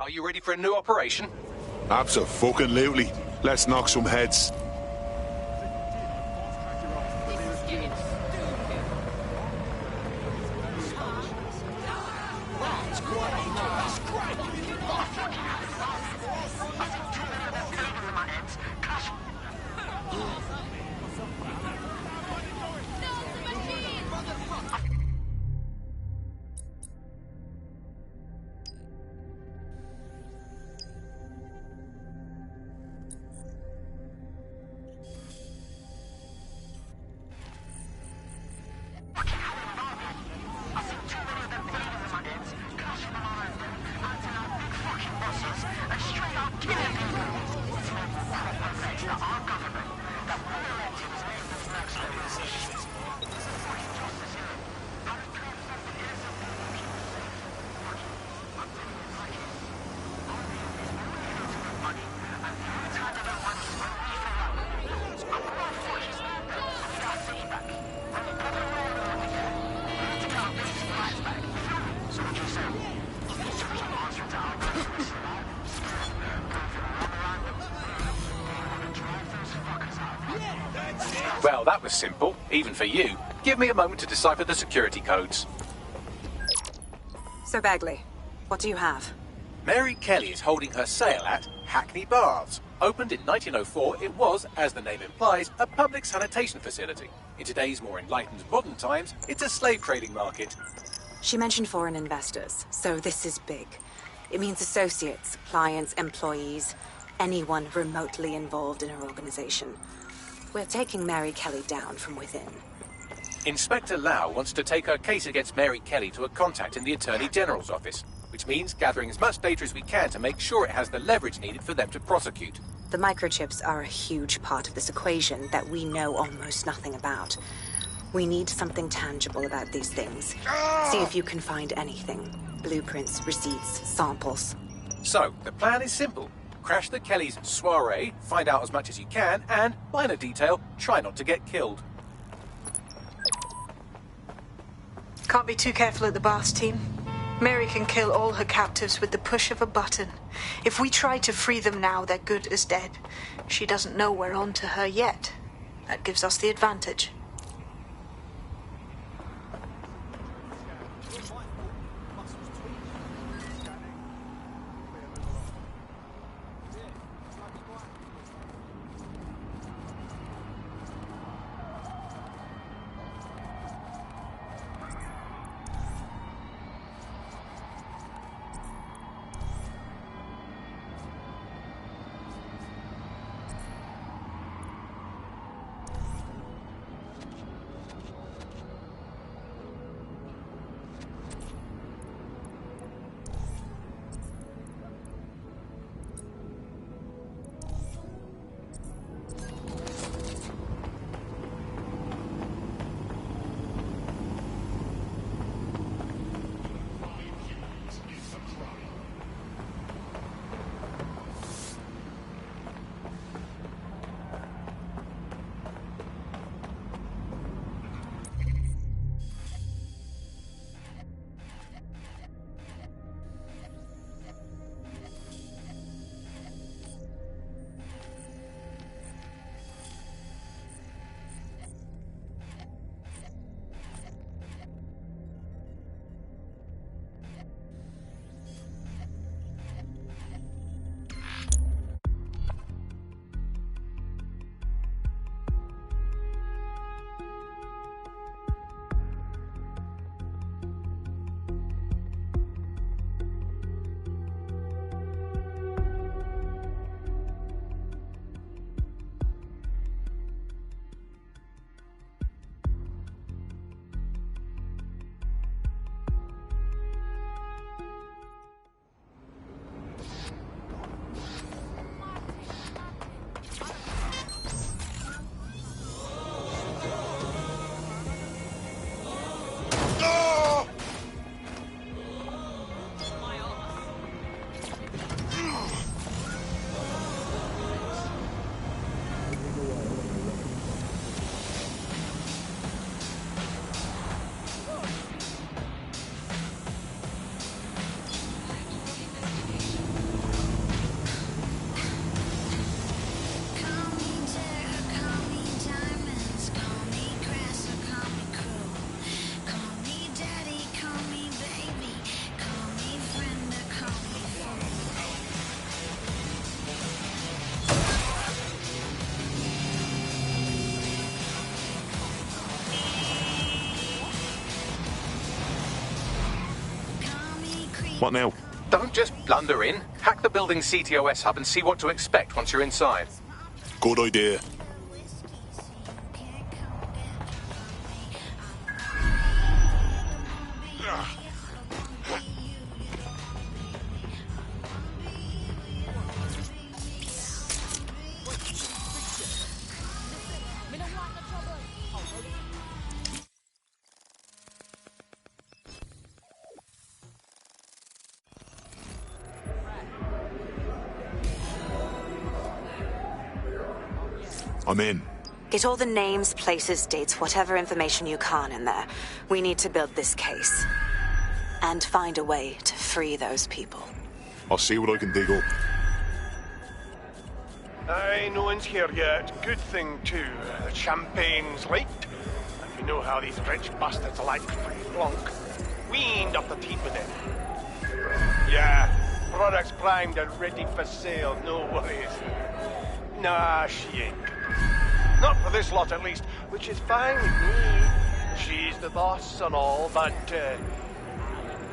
Are you ready for a new operation? Abso-fucking-lutely. Let's knock some heads. Well, that was simple, even for you. Give me a moment to decipher the security codes. So, Bagley, what do you have? Mary Kelly is holding her sale at Hackney Baths. Opened in 1904, it was, as the name implies, a public sanitation facility. In today's more enlightened modern times, it's a slave trading market. She mentioned foreign investors, so this is big. It means associates, clients, employees, anyone remotely involved in her organization. We're taking Mary Kelly down from within. Inspector Lau wants to take her case against Mary Kelly to a contact in the Attorney General's office, which means gathering as much data as we can to make sure it has the leverage needed for them to prosecute. The microchips are a huge part of this equation that we know almost nothing about. We need something tangible about these things. See if you can find anything. Blueprints, receipts, samples. So, the plan is simple. Crash the Kellys' soiree, find out as much as you can, and, minor detail, try not to get killed. Can't be too careful at the Baths team. Mary can kill all her captives with the push of a button. If we try to free them now, they're good as dead. She doesn't know we're on to her yet. That gives us the advantage. What now? Don't just blunder in. Hack the building's CTOS hub and see what to expect once you're inside. Good idea. I'm in. Get all the names, places, dates, whatever information you can in there. We need to build this case. And find a way to free those people. I'll see what I can dig up. Aye, no one's here yet. Good thing, too. The champagne's late. And you know how these rich bastards like free flunk. We ain't up the teeth with it. Yeah, products primed and ready for sale, no worries. Nah, she ain't. Not for this lot, at least, which is fine with me. She's the boss and all, but,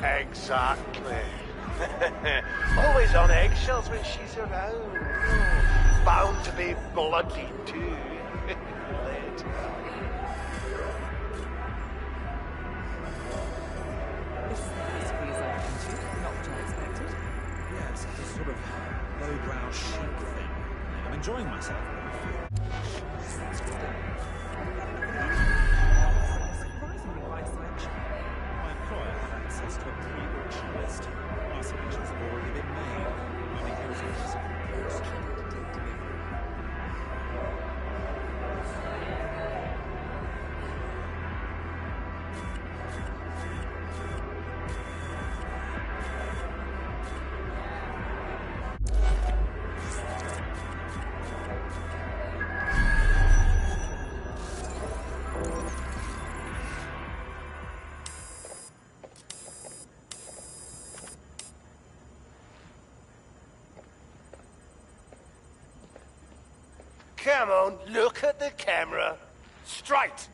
exactly. Always on eggshells when she's around. Bound to be bloody, too. Later. This is basically as I intended, not what I expected. Yes, it's a sort of lowbrow chic thing. I'm enjoying myself. Surprisingly wide selection. My employer had access to a pre-auction list. Our selections have already been made. Only here's a physical post to take delivery. Come on, look at the camera. Straight.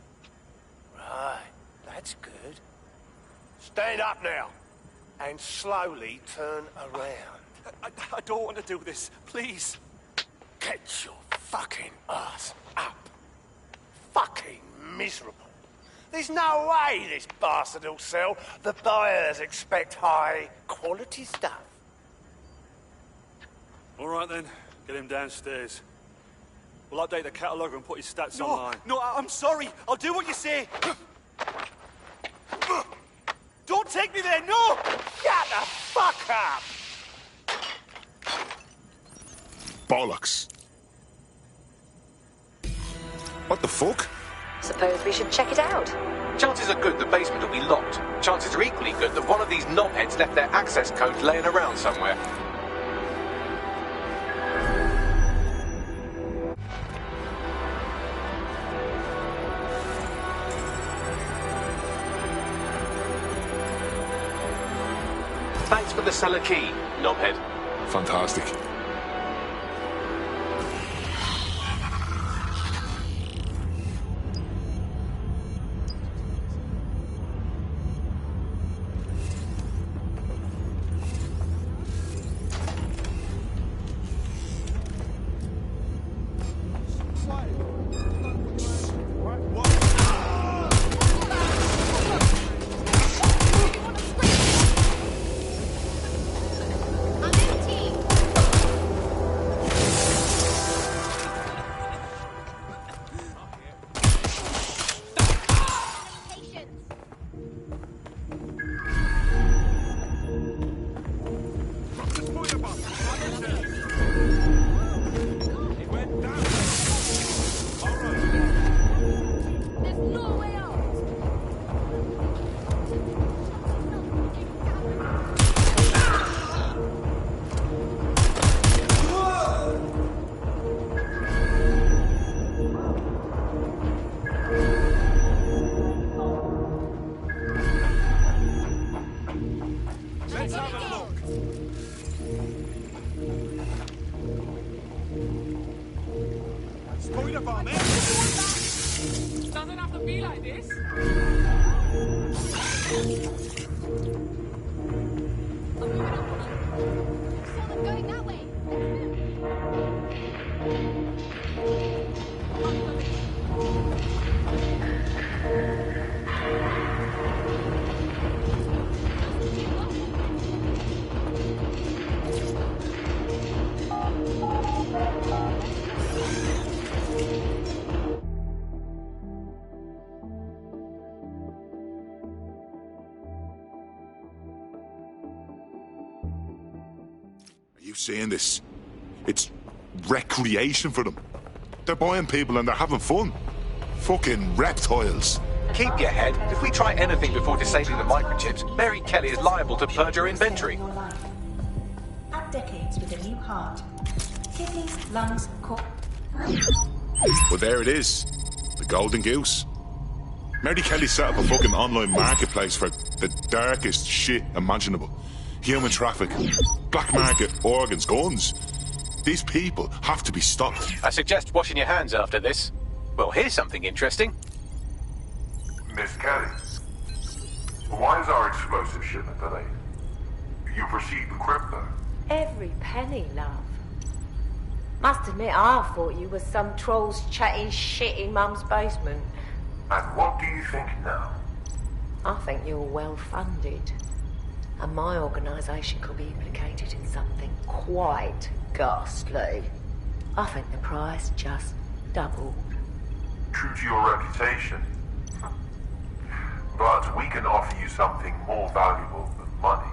Right, that's good. Stand up now. And slowly turn around. I don't want to do this. Please. Get your fucking ass up. Fucking miserable. There's no way this bastard will sell. The buyers expect high quality stuff. All right then. Get him downstairs. We'll update the catalogue and put his stats online. No, I'm sorry. I'll do what you say. Don't take me there, no! Shut the fuck up! Bollocks. What the fuck? Suppose we should check it out. Chances are good the basement will be locked. Chances are equally good that one of these knobheads left their access code laying around somewhere. Thanks for the cellar key, knobhead. Fantastic. Doesn't have to be like this. Going that way. Are you seeing this? It's recreation for them. They're buying people and they're having fun. Fucking reptiles. Keep your head. If we try anything before disabling the microchips, Mary Kelly is liable to purge her inventory. Add decades with a new heart. Kidneys, lungs, Well, there it is. The Golden Goose. Mary Kelly set up a fucking online marketplace for the darkest shit imaginable. Human trafficking, black market organs, guns. These people have to be stopped. I suggest washing your hands after this. Well, here's something interesting. Miss Kelly, why is our explosive shipment delayed? You've received the crypto. Every penny, love. Must admit, I thought you were some trolls chatting shit in Mum's basement. And what do you think now? I think you're well funded. And my organisation could be implicated in something quite ghastly. I think the price just doubled. True to your reputation. But we can offer you something more valuable than money.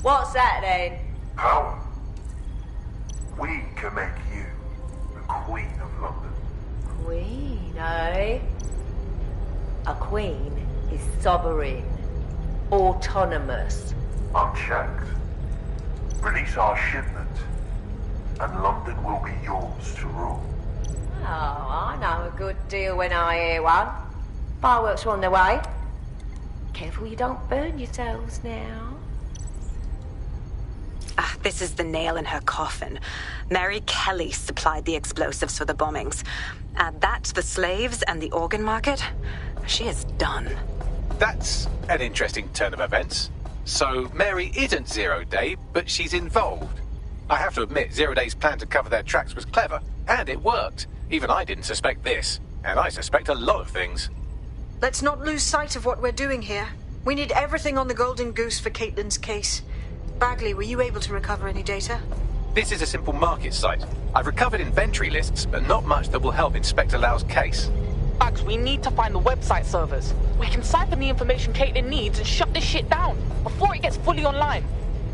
What's that then? Power. We can make you the Queen of London. Queen, eh? A queen is sovereign, autonomous. Unchecked. Release our shipment, and London will be yours to rule. Oh, I know a good deal when I hear one. Fireworks are on their way. Careful you don't burn yourselves now. Ah, this is the nail in her coffin. Mary Kelly supplied the explosives for the bombings. Add that to the slaves and the organ market, she is done. That's an interesting turn of events. So Mary isn't Zero Day, but she's involved. I have to admit, Zero Day's plan to cover their tracks was clever, and it worked. Even I didn't suspect this, and I suspect a lot of things. Let's not lose sight of what we're doing here. We need everything on the Golden Goose for Caitlin's case. Bagley, were you able to recover any data? This is a simple market site. I've recovered inventory lists, but not much that will help Inspector Lau's case. Bugs, we need to find the website servers. We can siphon the information Caitlin needs and shut this shit down before it gets fully online.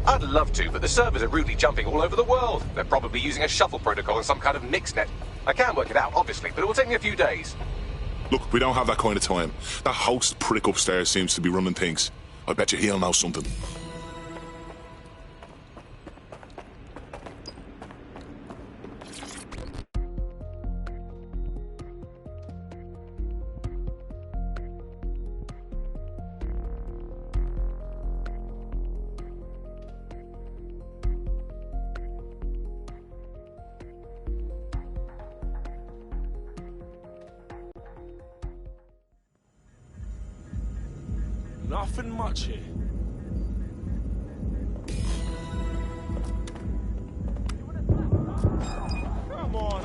I'd love to, but the servers are rudely jumping all over the world. They're probably using a shuffle protocol and some kind of Nixnet. I can work it out, obviously, but it will take me a few days. Look, we don't have that kind of time. That host prick upstairs seems to be running things. I bet you he'll know something. Nothing much here. Come on,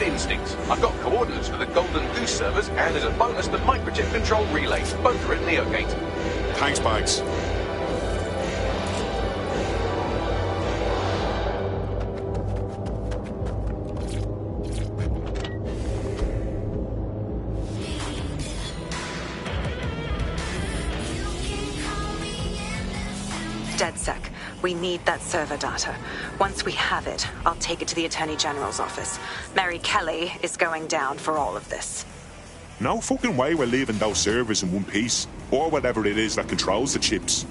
instinct. I've got coordinates for the Golden Goose servers, and as a bonus, the microchip control relays. Both are at Neogate. Thanks, Bags. DedSec, we need that server data. Once we have it, I'll take it to the Attorney General's office. Mary Kelly is going down for all of this. No fucking way we're leaving those servers in one piece, or whatever it is that controls the chips.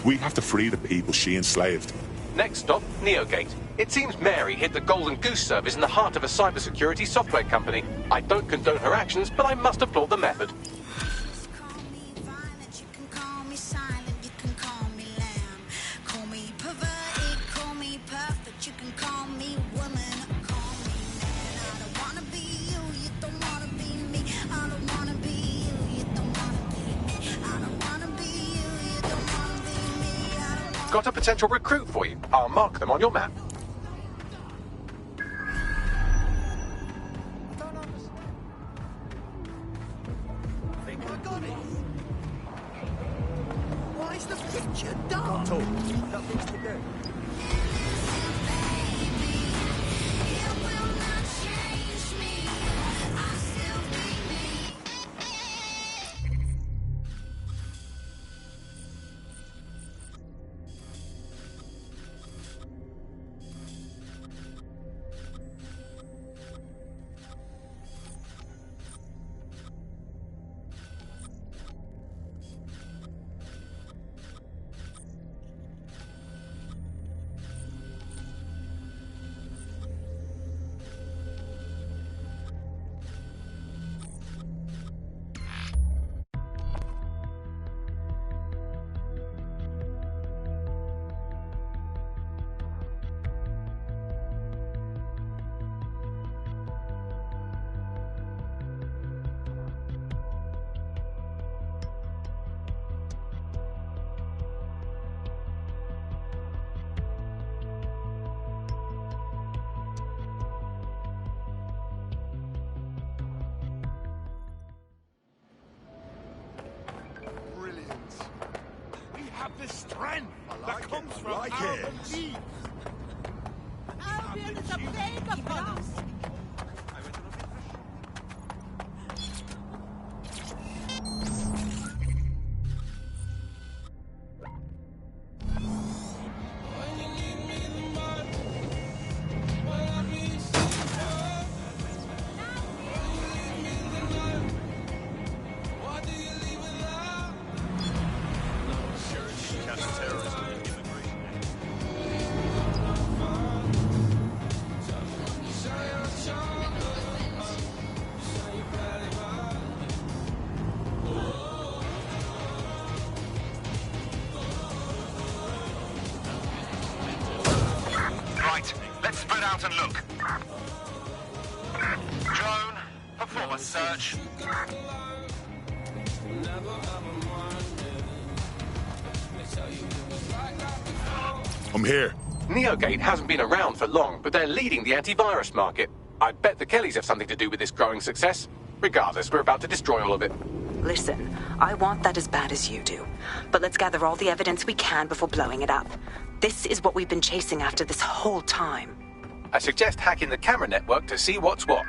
We have to free the people she enslaved. Next stop, Neogate. It seems Mary hid the Golden Goose service in the heart of a cybersecurity software company. I don't condone her actions, but I must applaud the method. Got a potential recruit for you. I'll mark them on your map. Why is the picture dark? Nothing's to do. The strength that comes from Albion Deep. Albion is a plague upon us. Let's spread out and look. Drone, perform a search. I'm here. Neogate hasn't been around for long, but they're leading the antivirus market. I bet the Kellys have something to do with this growing success. Regardless, we're about to destroy all of it. Listen, I want that as bad as you do. But let's gather all the evidence we can before blowing it up. This is what we've been chasing after this whole time. I suggest hacking the camera network to see what's what.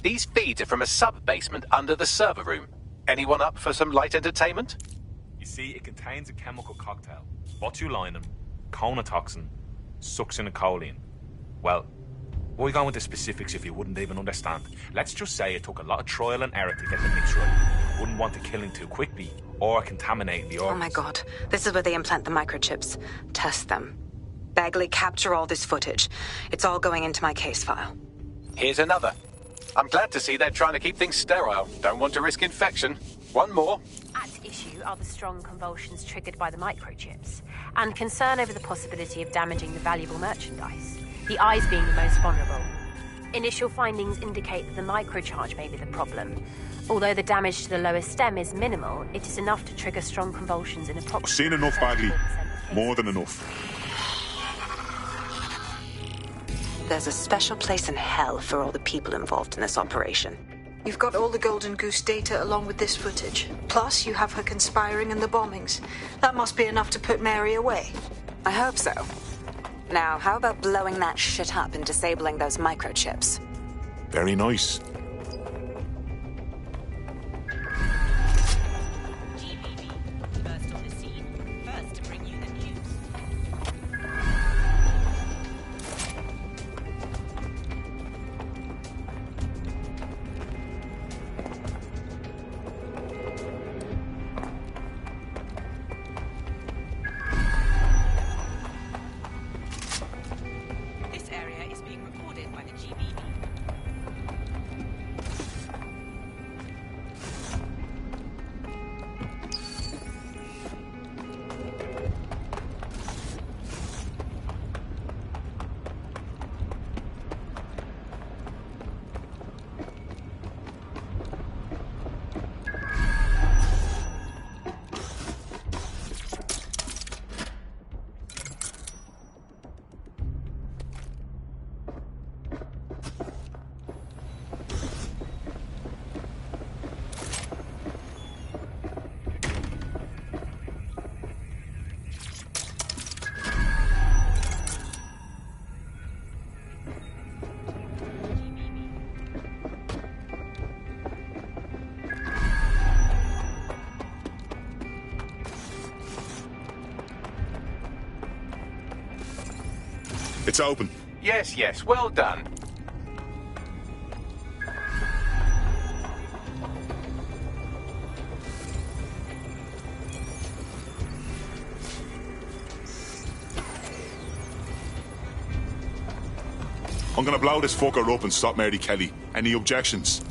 These feeds are from a sub-basement under the server room. Anyone up for some light entertainment? You see, it contains a chemical cocktail. Botulinum, conotoxin, succinylcholine. Well, why go into specifics if you wouldn't even understand? Let's just say it took a lot of trial and error to get the mix right. Wouldn't want to kill him too quickly, or contaminating the organs. Oh my god. This is where they implant the microchips. Test them. Bagley, capture all this footage. It's all going into my case file. Here's another. I'm glad to see they're trying to keep things sterile. Don't want to risk infection. One more. At issue are the strong convulsions triggered by the microchips, and concern over the possibility of damaging the valuable merchandise, the eyes being the most vulnerable. Initial findings indicate that the microcharge may be the problem. Although the damage to the lower stem is minimal, it is enough to trigger strong convulsions in approximately... I've seen enough, Bagley. More than enough. There's a special place in hell for all the people involved in this operation. You've got all the Golden Goose data along with this footage. Plus, you have her conspiring and the bombings. That must be enough to put Mary away. I hope so. Now, how about blowing that shit up and disabling those microchips? Very nice. First on the scene. First to bring you the news. This area is being recorded by the GBB. It's open. Yes, yes, well done. I'm gonna blow this fucker up and stop Mary Kelly. Any objections?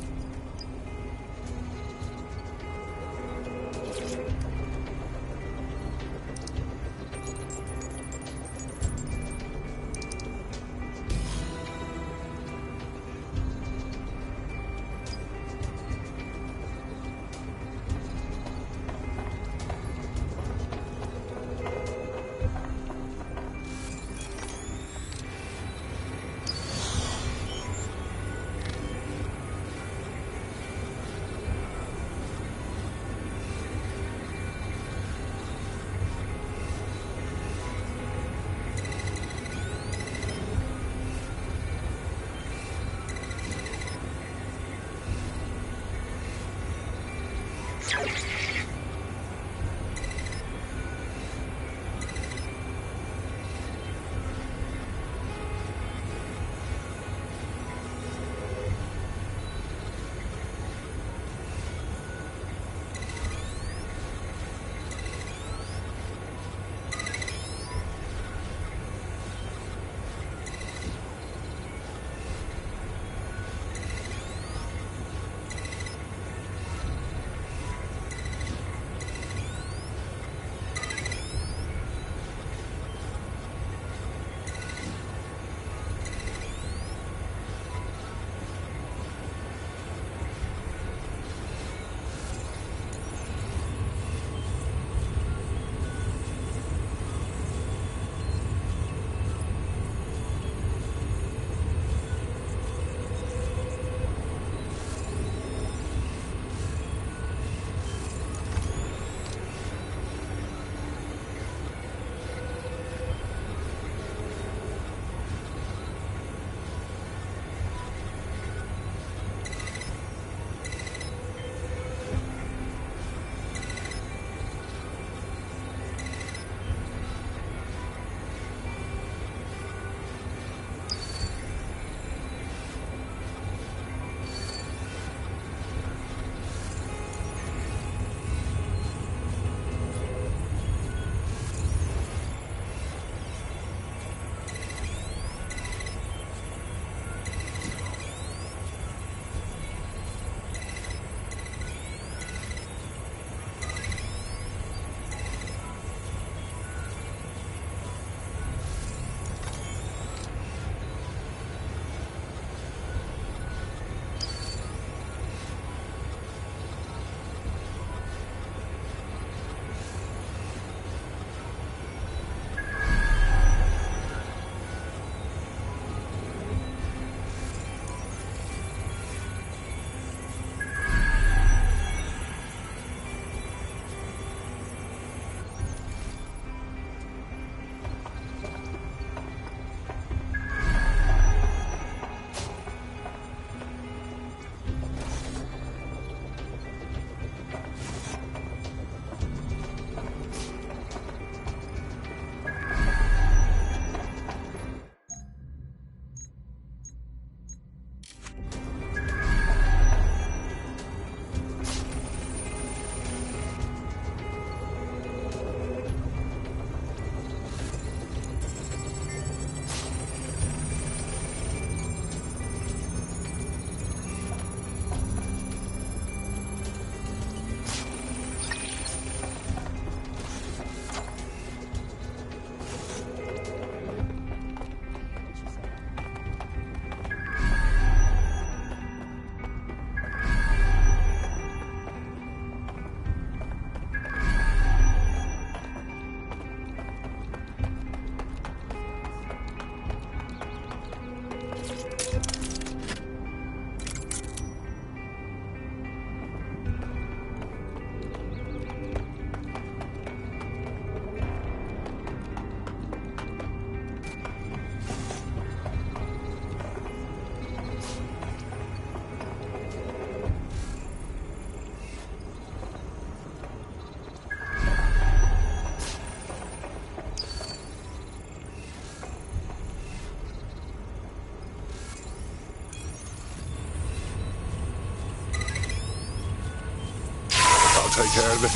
take care of it.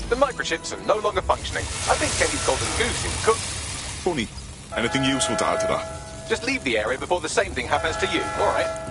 The microchips are no longer functioning. I think Kelly's golden goose is cooked. Funny. Anything useful to add to that? Just leave the area before the same thing happens to you, all right?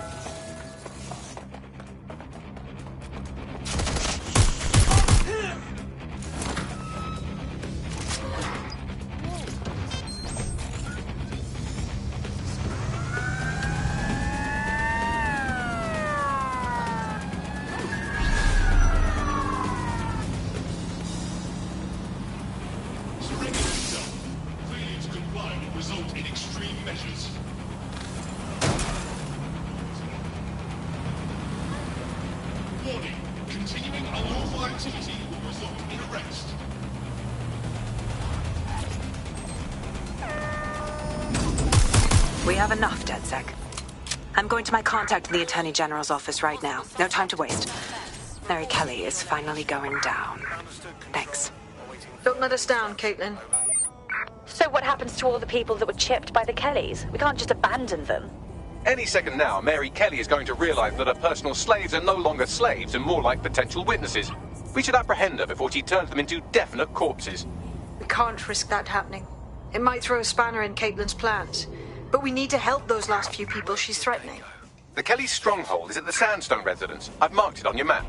Continuing unlawful activity will result in arrest. We have enough, DedSec. I'm going to my contact in the Attorney General's office right now. No time to waste. Mary Kelly is finally going down. Thanks. Don't let us down, Caitlin. So what happens to all the people that were chipped by the Kellys? We can't just abandon them. Any second now, Mary Kelly is going to realize that her personal slaves are no longer slaves and more like potential witnesses. We should apprehend her before she turns them into definite corpses. We can't risk that happening. It might throw a spanner in Caitlin's plans. But we need to help those last few people she's threatening. The Kelly's stronghold is at the Sandstone residence. I've marked it on your map.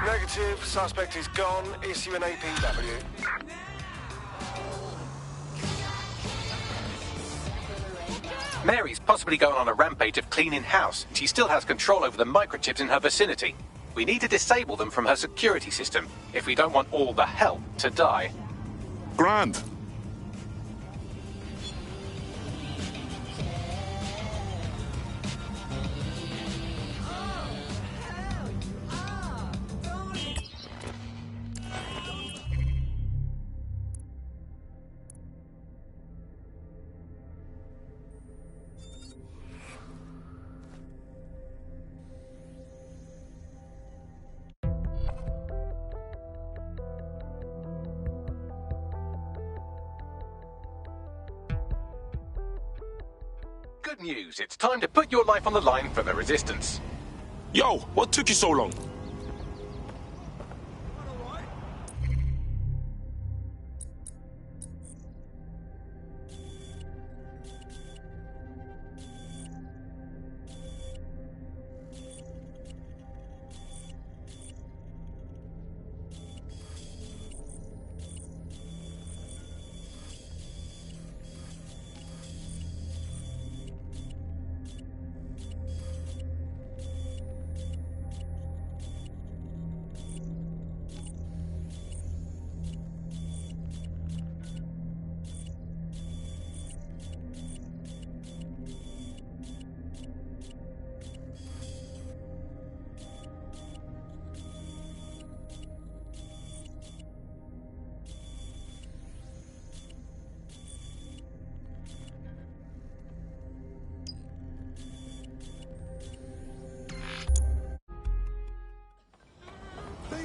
Negative. Suspect is gone. Issue an APW. Mary's possibly going on a rampage of cleaning house. She still has control over the microchips in her vicinity. We need to disable them from her security system if we don't want all the help to die. Grand. Good news. It's time to put your life on the line for the Resistance. Yo, what took you so long?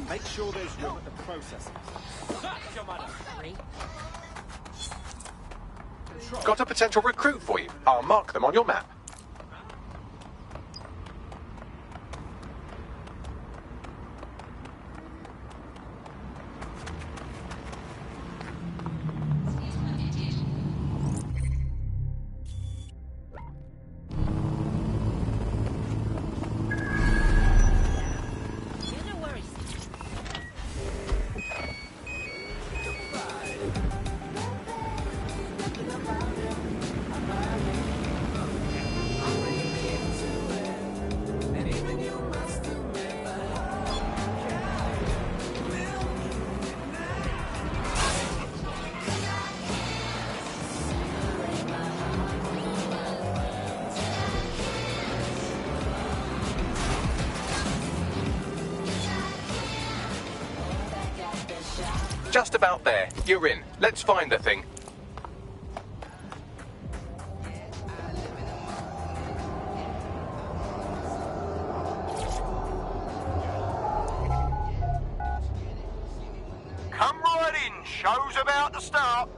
Make sure there's room at the processing. Got a potential recruit for you. I'll mark them on your map. Just about there. You're in. Let's find the thing. Come right in. Show's about to start.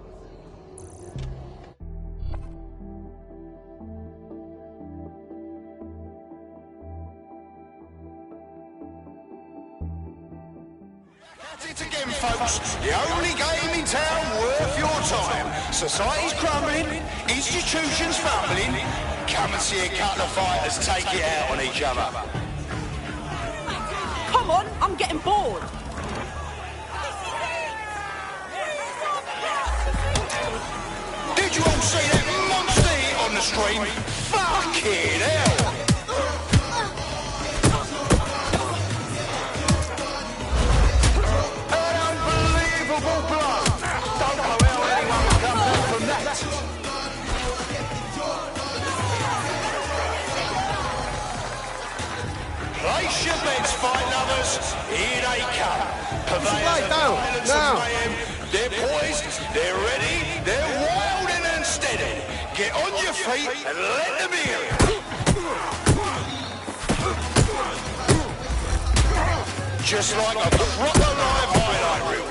It again, folks. The only game in town worth your time. Society's crumbling, institutions fumbling. Come and see a couple of fighters take it out on each other. Come on, I'm getting bored. Did you all see that monster on the stream? Fucking hell! Place your bets, fight lovers. Here they come. Purveyors of violence and mayhem. They're poised, they're ready, they're wild and unsteady. Get on your feet and let them hear it. Just like a proper live highlight reel.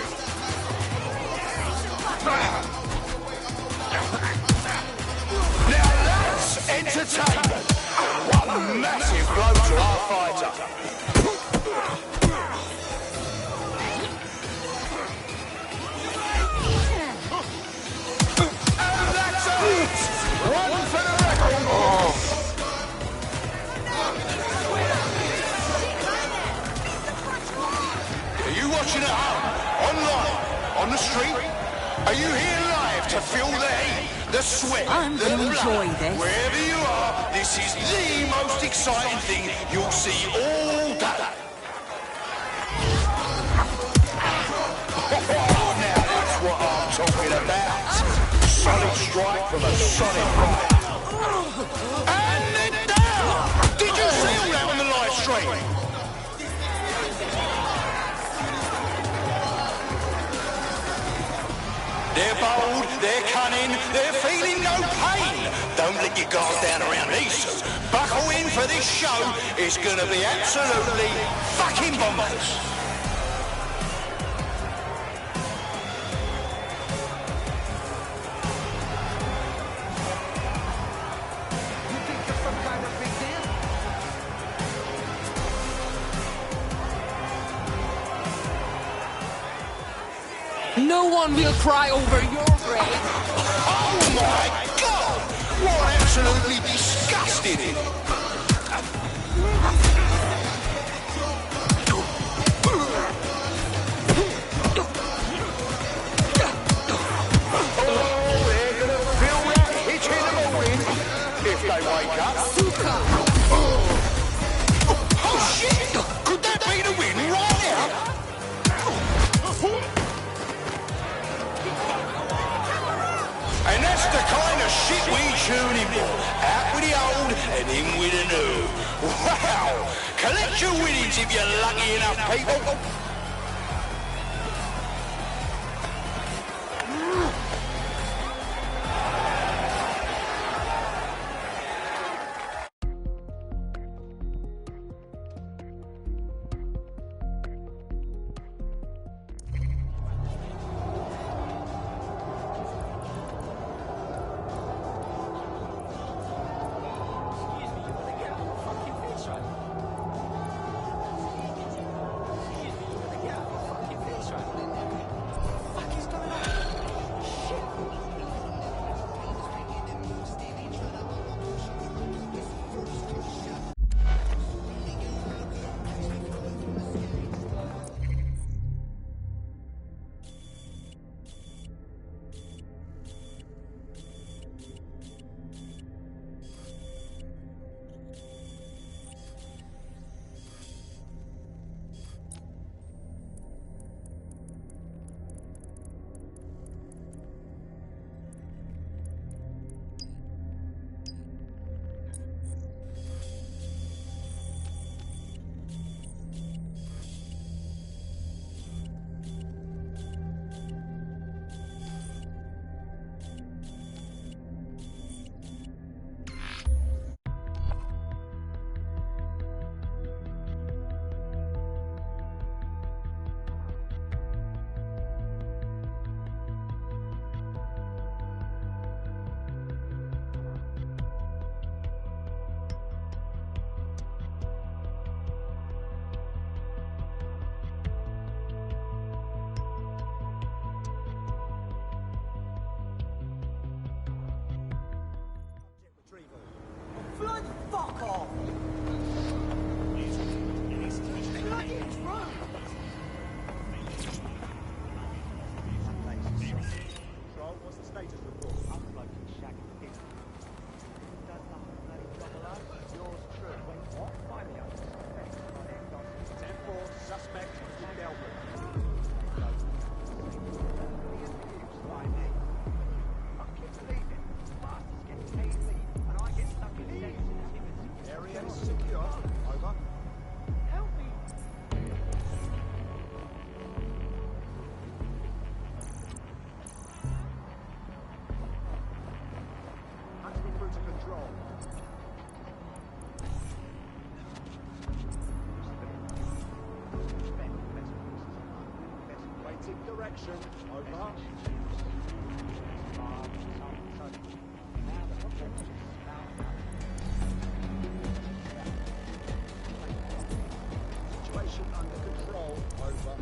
Now that's entertainment. One massive blow to our fighter. And that's it! One for the record. Are you watching at home? Online? On the street? Are you here live to feel the heat? The sweat, I'm the gonna blood. enjoy this. Wherever you are, this is the most exciting thing you'll see all day. Oh, now that's what I'm talking about. Solid strike from a solid fighter. And they're down! Did you see all that on the live stream? They're bold, they're cunning, they're feeling no pain. Don't let your guard down around these two. Buckle in for this show. It's gonna be absolutely fucking bonkers. No one will cry over your grave. Oh my God! What absolutely disgusting! Oh, they're gonna feel that hitch in the morning if they wake up. Oh shit! Could that be the win right now? And that's the kind of shit we tune in for. Out with the old and in with the new. Wow! Collect your winnings if you're lucky enough, people. Waiting direction. Over. Situation under control. Over.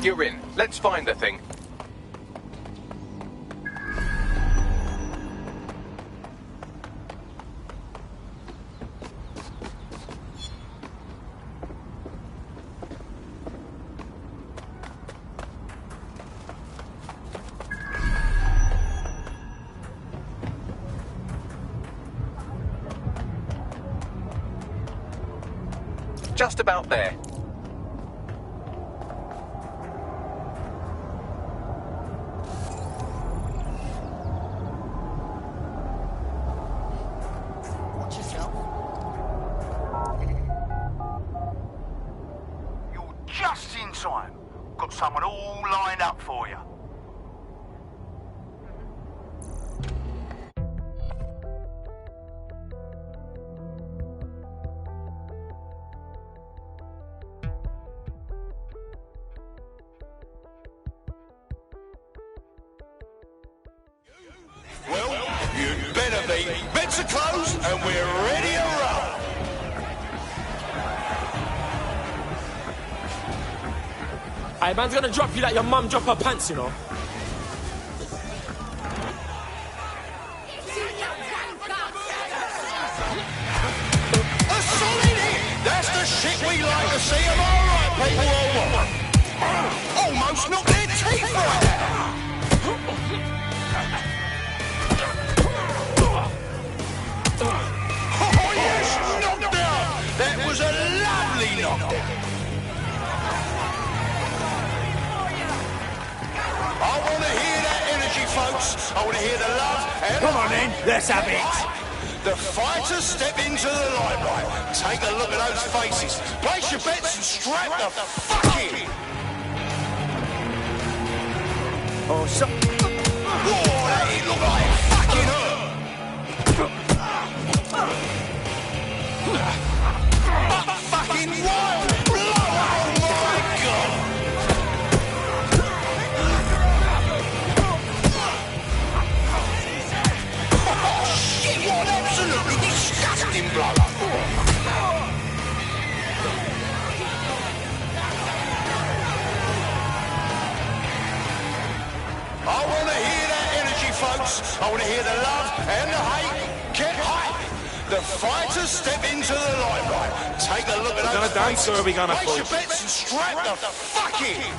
You're in. Let's find the thing. Just about there. Someone all lined up for you. Well, you better be. Beds are closed and we're ready to roll. Hey, man's gonna drop you like your mum drop her pants, you know. A solid hit! That's the shit we like to see, am I right, people? Or what? Almost knocked their teeth right out! Oh, yes! Knockdown! That was a lovely knockdown! folks. I want to hear the love and... Come on then, let's have it. The fighters step into the limelight. Take a look at those faces. Place your bets and strap the fuck in. Oh, so... Whoa, that ain't look like it fucking hurt. Fucking wild blow, oh my god. Oh shit, what an absolutely disgusting blow. I want to hear that energy, folks. I want to hear the love and the hate. Get hype. The fighters step into the limelight. Take a look at those gonna dance or are we gonna Place fight? your bets and strap the fuck in.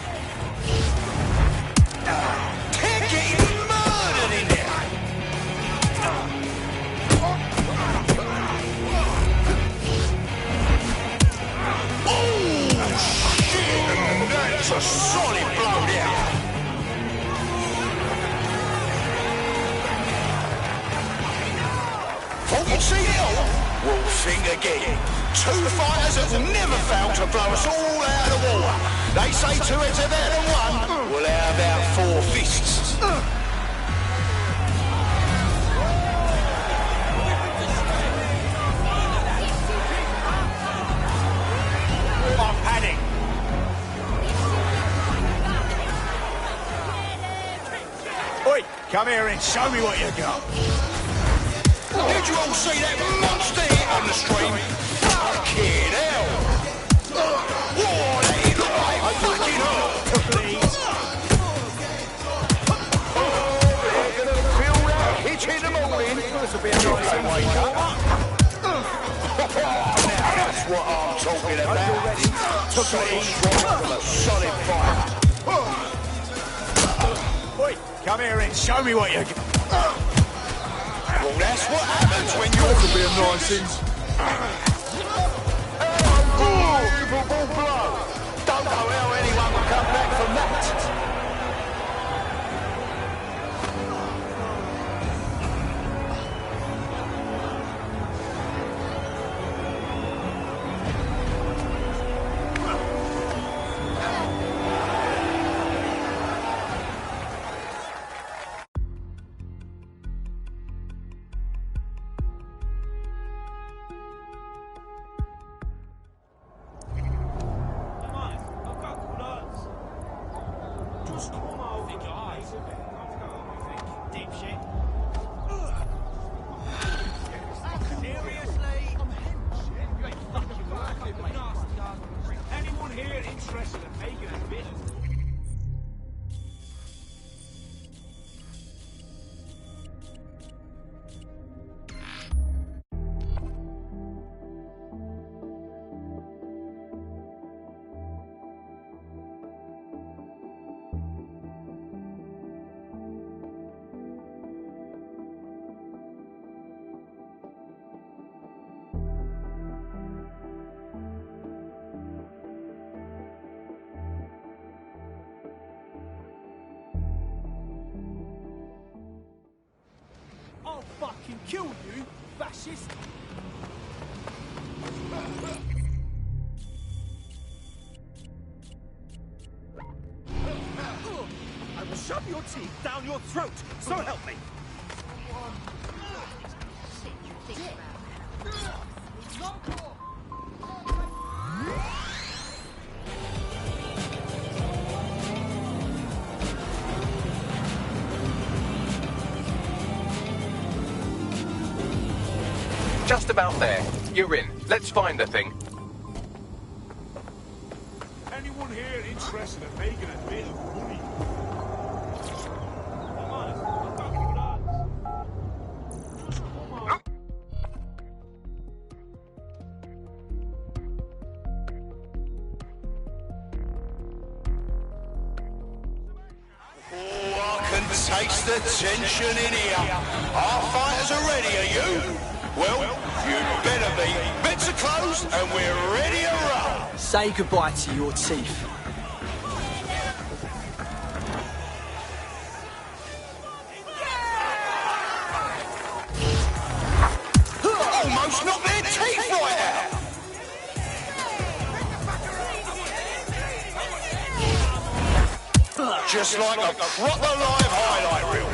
They're getting murdered in there. Oh shit! That's a solid blow there. See we'll think again. Two fighters that will never fail to blow us all out of the water. They say two heads are better than one. Well, how about four fists? I'm panic. Oi, come here and show me what you got. Did you all see that monster hit on the stream? Fucking hell! Whoa, that hit look like fucking hurt! Please. They're gonna feel that hitch in the morning. This will be a nice wake up. Now that's what I'm talking about. Solid strike from a solid fighter. Oi, come here and show me what you got. Well, that's what happens when you're... This will be a nice Beautiful blow. Don't know how anyone will come back from that. I'll fucking kill you, fascist! I will shove your teeth down your throat, so help me! Just about there. You're in. Let's find the thing. Anyone here interested in making a bit of money? Taste the tension in here. Our fighters are ready, are you? Well, you better be. Bets are closed and we're ready to roll. Say goodbye to your teeth. just like a proper live highlight reel.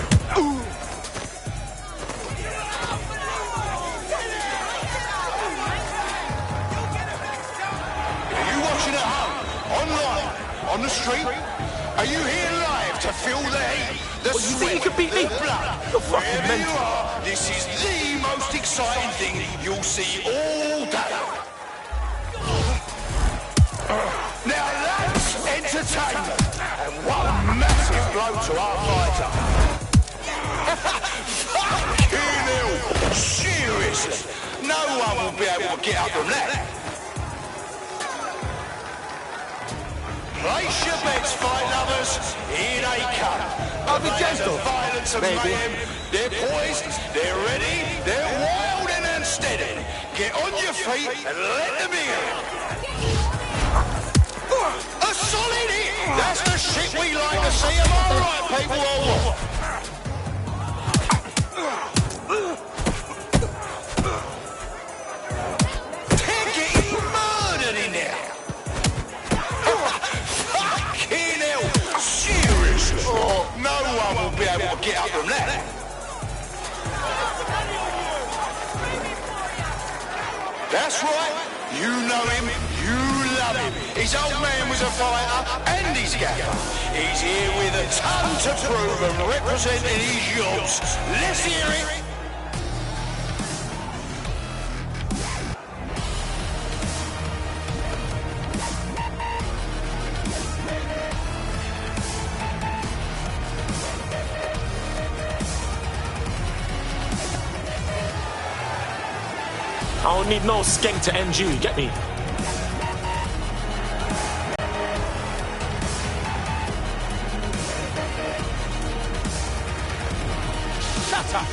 Are you watching at home, online, on the street? Are you here live to feel the heat, the What, you think you could beat me? the blood? You're fucking Wherever you mental. are, this is the most exciting thing you'll see all day. Now that's entertainment, and one massive blow to our fighter. Fucking hell, seriously, no one will be able to get up from that. Place your bets, fight lovers, here they come. I'll be gentle. Violence and Maybe. mayhem, they're poised, they're ready, they're wild and unsteady. Get on your feet and let them in. A solid hit! That's the shit we like to see. Am I right, people, or what? They're getting murdered in there. Fucking hell! Seriously? No one will be able to get up from that. That's right. You know him. You love him. His old man was a fighter and his gaffer. He's here with a ton to prove and representing his yobs. Let's hear it. I don't need no skank to end you, get me? Shut up!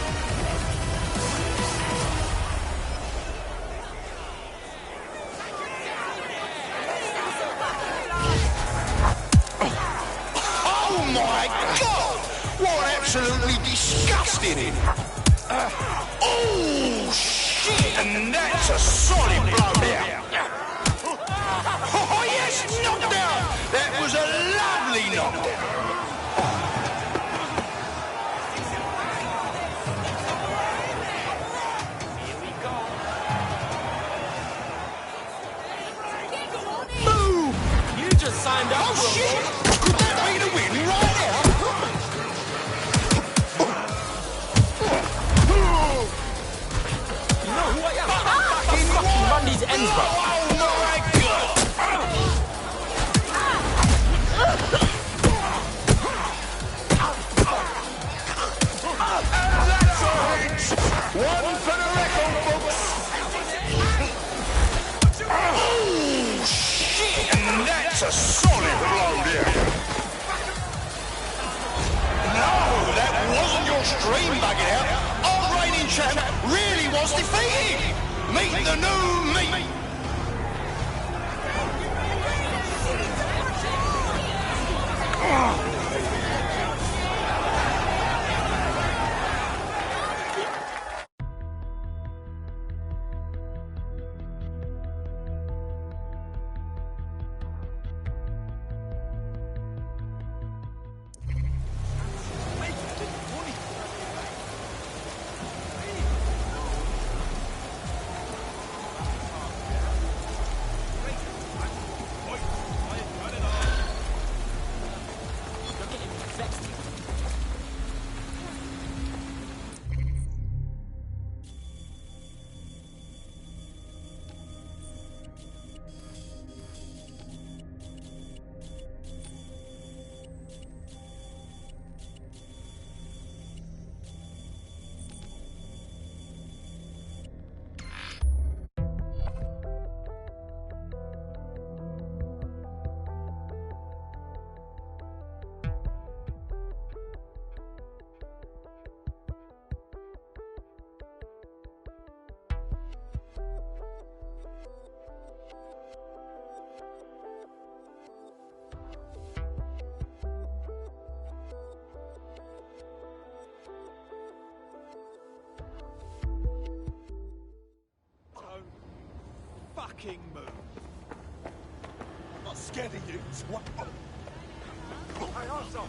Oh my God! What absolutely disgusting! Oh shit! And that's a solid blowdown. Oh yes, knockdown! That was a lovely knockdown. Move! You just signed up Oh for a shit! Could that be the win right now? You know who I am? I'll fucking run these ends, bro. Oh my God! And that's a hit! One for the record books! Oh shit! And that's a solid blowdown! No, that wasn't your stream bugging out. Our reigning champ really was defeated! Meet the new me! Fucking move. Not scared of you, twat. Hey, Armstrong,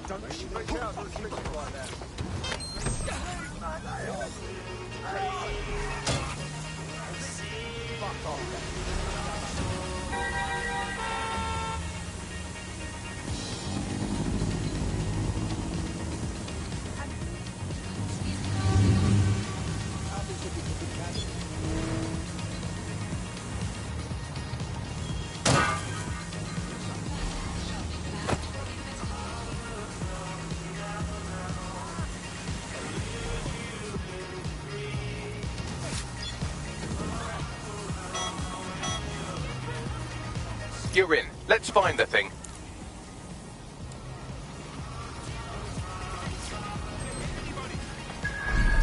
You're in. Let's find the thing.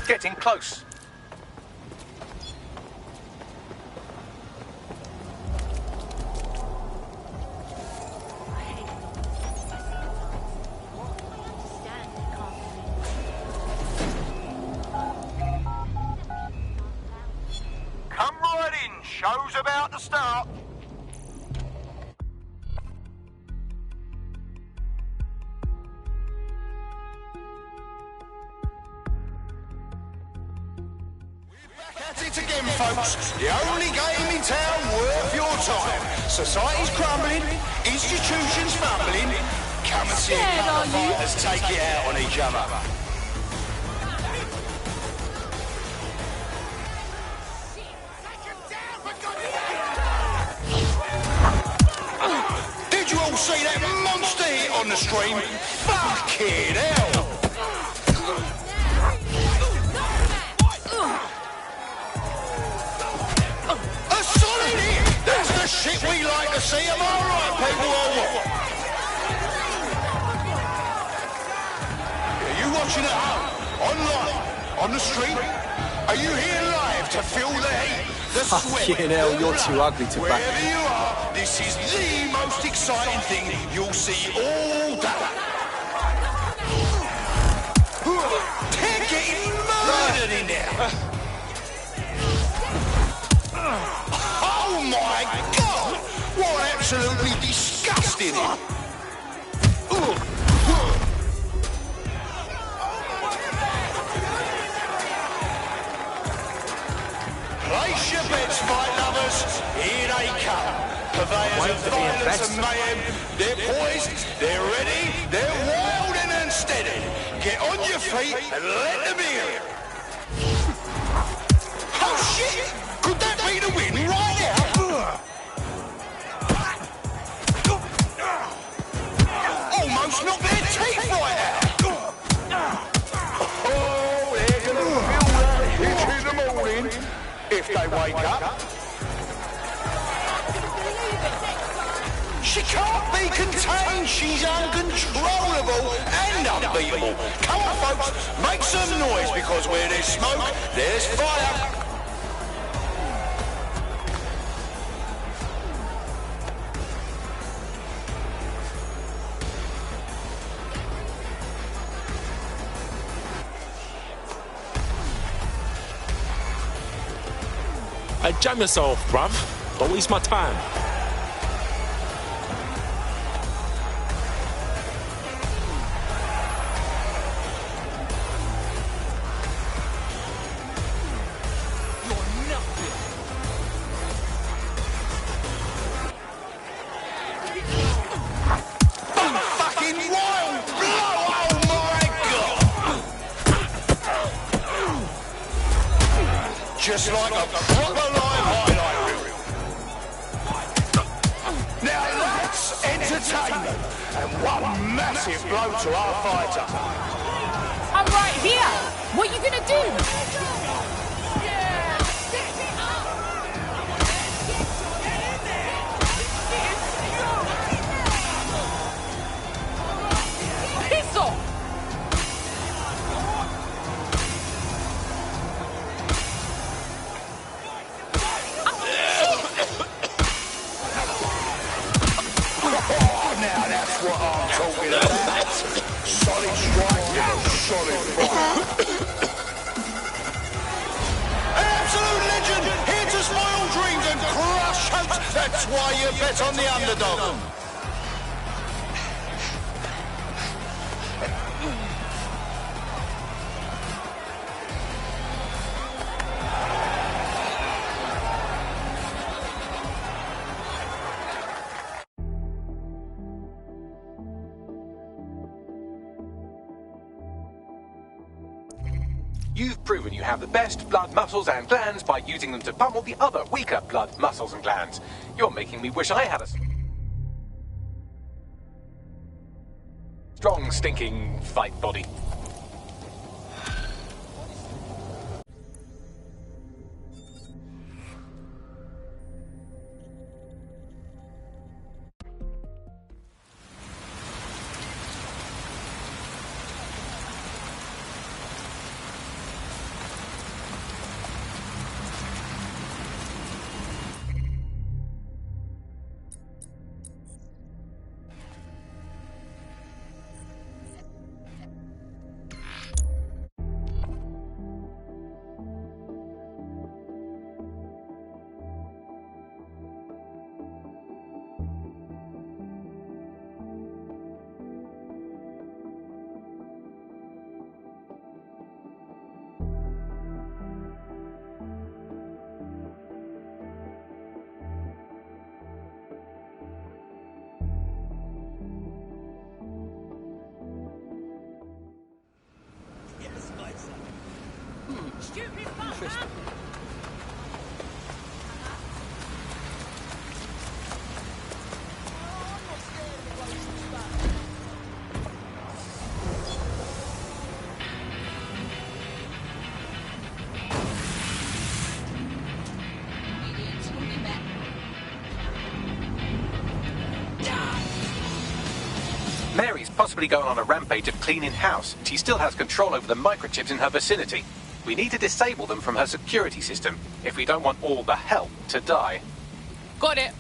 Getting close. Come right in. Show's about to start. It again, folks. The only game in town worth your time. Society's crumbling, institutions fumbling. Come and see a couple of fighters take it out on each other. Did you all see that monster hit on the stream? Fucking hell! Shit we like to see, am I right, people, or what? Are you watching at home, online, on the street? Are you here live to feel the heat, the sweat? Fucking hell, you're too ugly to back. Wherever you are, this is the most exciting thing you'll see all day. They're getting murdered in there. Oh my God! What absolutely disgusting! Place your bets, fight lovers. Here they come. Purveyors of violence and mayhem. They're poised, they're ready, they're wild and unsteady. Get on your feet and let them hear. Oh shit! Could that be the win right now? Almost knocked their teeth right out. Oh, they're gonna feel that hit in the morning if they wake up. She can't be contained. She's uncontrollable and unbeatable. Come on, folks, make some noise because where there's smoke, there's fire. Hey, jam yourself, bruv. Don't waste my time. Fucking wild blow! Oh my God! Just like a proper live highlight reel. Now that's entertainment and one massive blow to our fighter. I'm right here. What are you gonna do? Piss off! Now that's what I'm talking about. Solid strike with a solid fight. An absolute legend, here to spoil dreams and crush hopes. That's why you bet on the underdog. You've proven you have the best blood, muscles, and glands by using them to pummel the other weaker blood, muscles, and glands. You're making me wish I had a strong, stinking fight body. Stupid fucker! Mary's possibly going on a rampage of cleaning house. She still has control over the microchips in her vicinity. We need to disable them from her security system if we don't want all the help to die. Got it.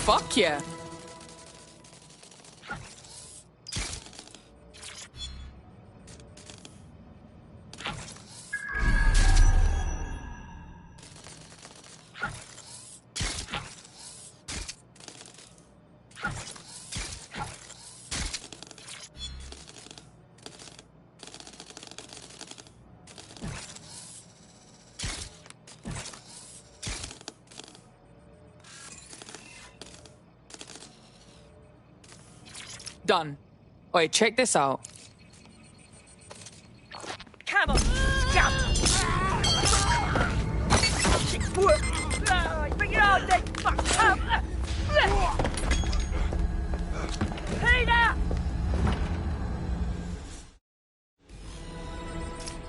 Fuck yeah. Done. Wait, check this out. Come on, scum! Bring it on, then, fuck! Peter!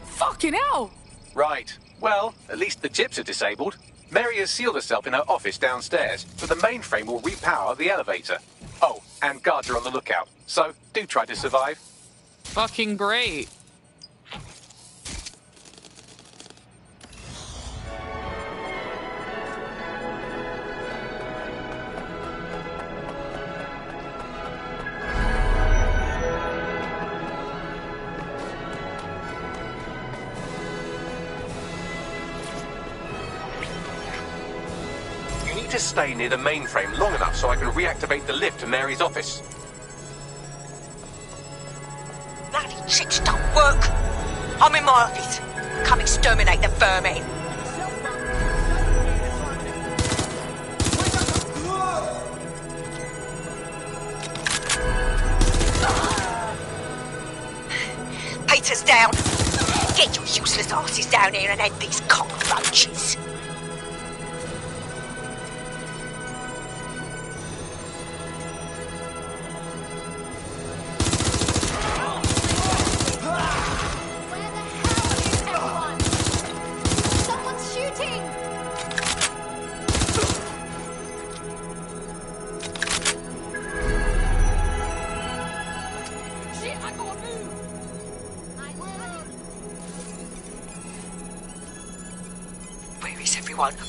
Fucking hell! Right. Well, at least the chips are disabled. Mary has sealed herself in her office downstairs, but the mainframe will repower the elevator. Oh, and guards are on the lookout, so do try to survive. Fucking great. You need to stay near the mainframe long enough so I can reactivate the lift to Mary's office. Bloody chicks don't work. I'm in my office. Come exterminate the vermin. Peter's down. Get your useless asses down here and end these cockroaches.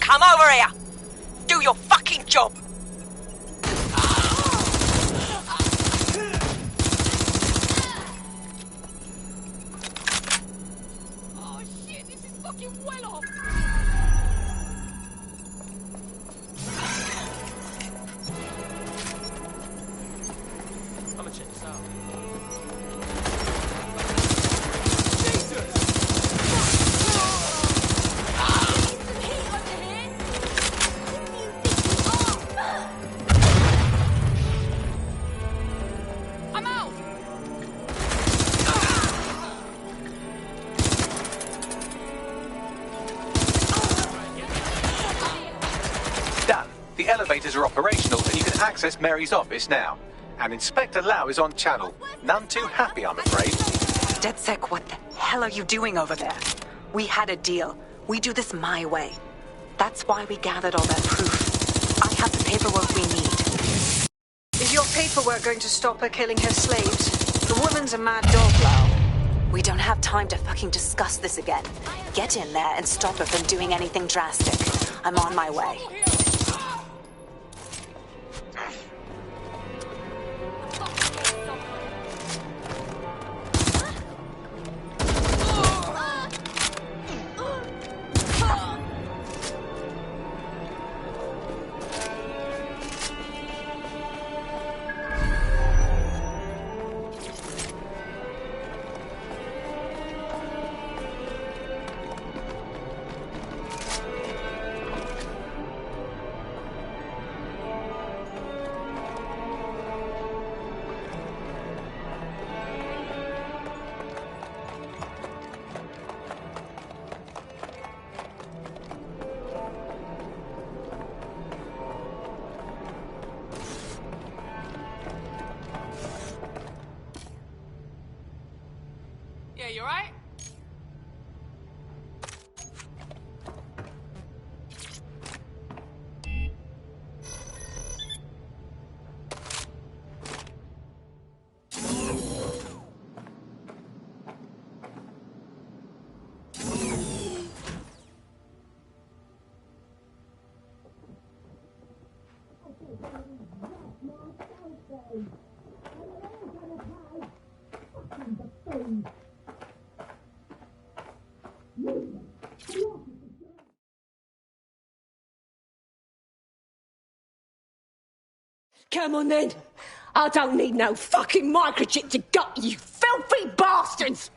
Come over here! Do your fucking job! Oh shit, this is fucking well off! I'm gonna check this out. The elevators are operational and you can access Mary's office now. And Inspector Lau is on channel. None too happy, I'm afraid. DedSec, what the hell are you doing over there? We had a deal. We do this my way. That's why we gathered all that proof. I have the paperwork we need. Is your paperwork going to stop her killing her slaves? The woman's a mad dog, Lau. We don't have time to fucking discuss this again. Get in there and stop her from doing anything drastic. I'm on my way. Come on then. I don't need no fucking microchip to gut you filthy bastards!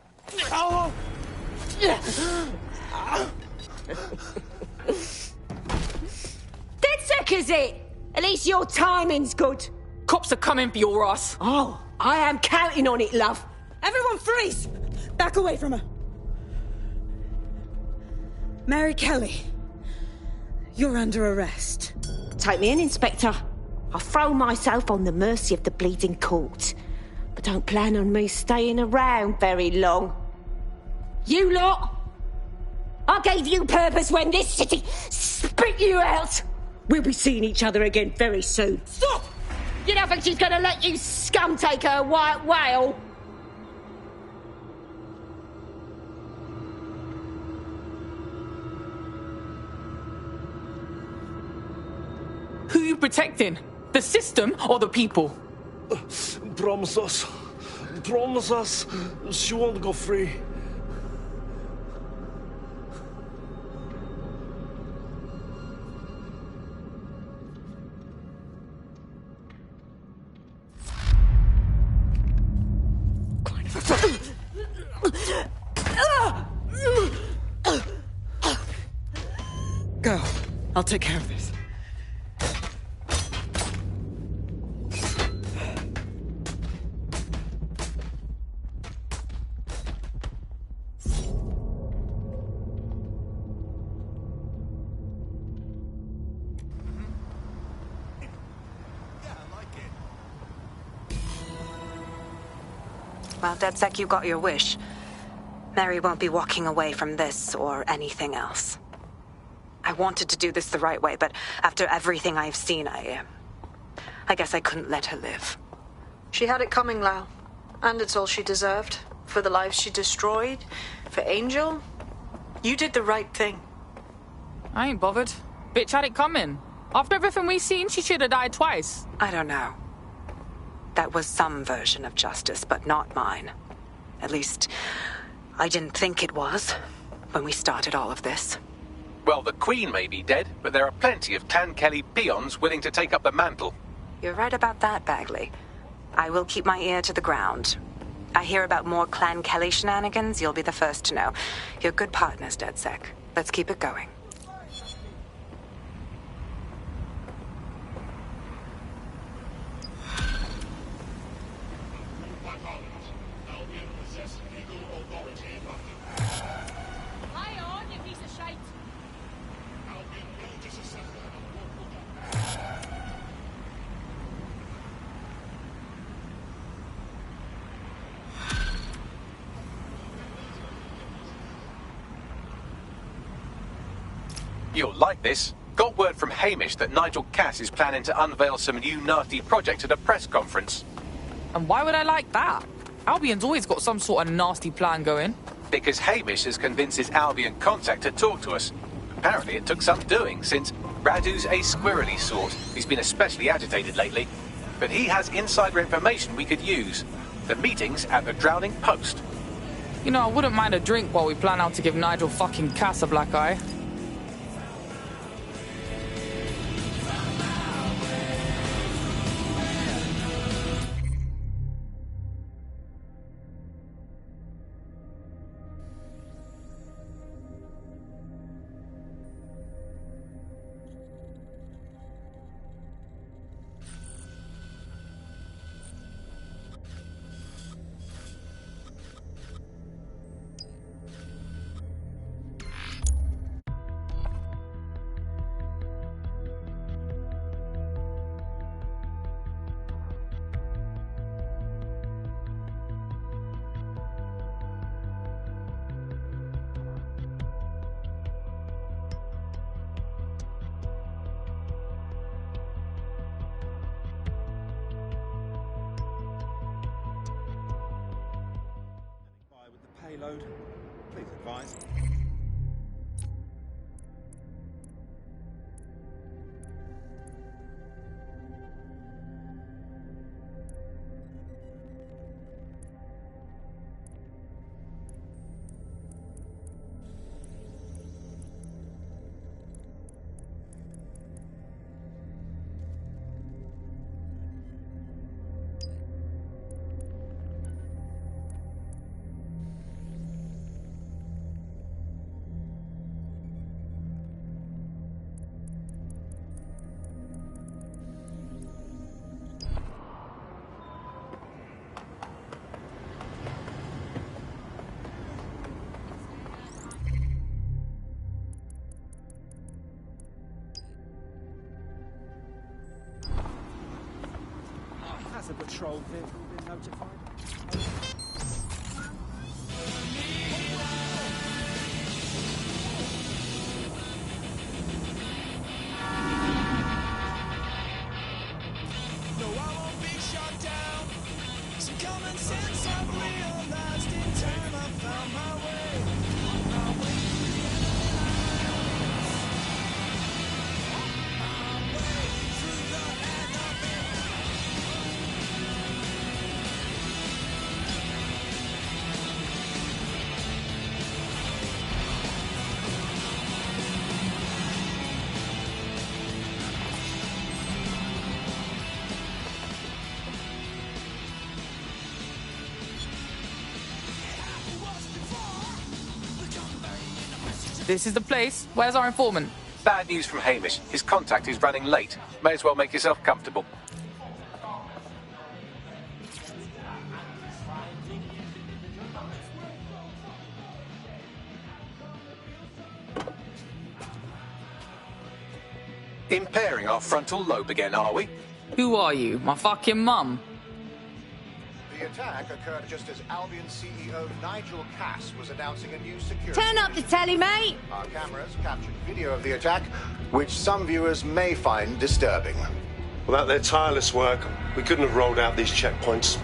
Oh. Dead sick, is it? At least your timing's good. Cops are coming for your ass. Oh, I am counting on it, love. Everyone freeze! Back away from her. Mary Kelly, you're under arrest. Take me in, Inspector. I'll throw myself on the mercy of the bleeding court. But don't plan on me staying around very long. You lot! I gave you purpose when this city spit you out! We'll be seeing each other again very soon. Stop! You don't think she's gonna let you scum take her white whale? Who are you protecting? The system or the people? Promise us. Promise us she won't go free. Go. I'll take care of this. Well, DedSec, you got your wish. Mary won't be walking away from this or anything else. I wanted to do this the right way, but after everything I've seen, I guess I couldn't let her live. She had it coming, Lau. And it's all she deserved. For the lives she destroyed, for Angel. You did the right thing. I ain't bothered. Bitch had it coming. After everything we seen, she should have died twice. I don't know. That was some version of justice, but not mine. At least, I didn't think it was when we started all of this. Well, the Queen may be dead, but there are plenty of Clan Kelly peons willing to take up the mantle. You're right about that, Bagley. I will keep my ear to the ground. I hear about more Clan Kelly shenanigans, you'll be the first to know. You're good partners, DedSec. Let's keep it going. You'll like this. Got word from Hamish that Nigel Cass is planning to unveil some new nasty project at a press conference. And why would I like that? Albion's always got some sort of nasty plan going. Because Hamish has convinced his Albion contact to talk to us. Apparently it took some doing, since Radu's a squirrely sort. He's been especially agitated lately. But he has insider information we could use. The meeting's at the Drowning Post. You know, I wouldn't mind a drink while we plan out to give Nigel fucking Cass a black eye. Payload. Please advise. Has a patrol vehicle been notified? No, I won't be shot down. Some common sense I've realized in time. I found my way. On my way through the enemy lines. On my way through the enemy. This is the place. Where's our informant? Bad news from Hamish. His contact is running late. May as well make yourself comfortable. Impairing our frontal lobe again, are we? Who are you? My fucking mum? The attack occurred just as Albion CEO Nigel Cass was announcing a new security... Turn up the telly, mate! Our cameras captured video of the attack, which some viewers may find disturbing. Without their tireless work, we couldn't have rolled out these checkpoints.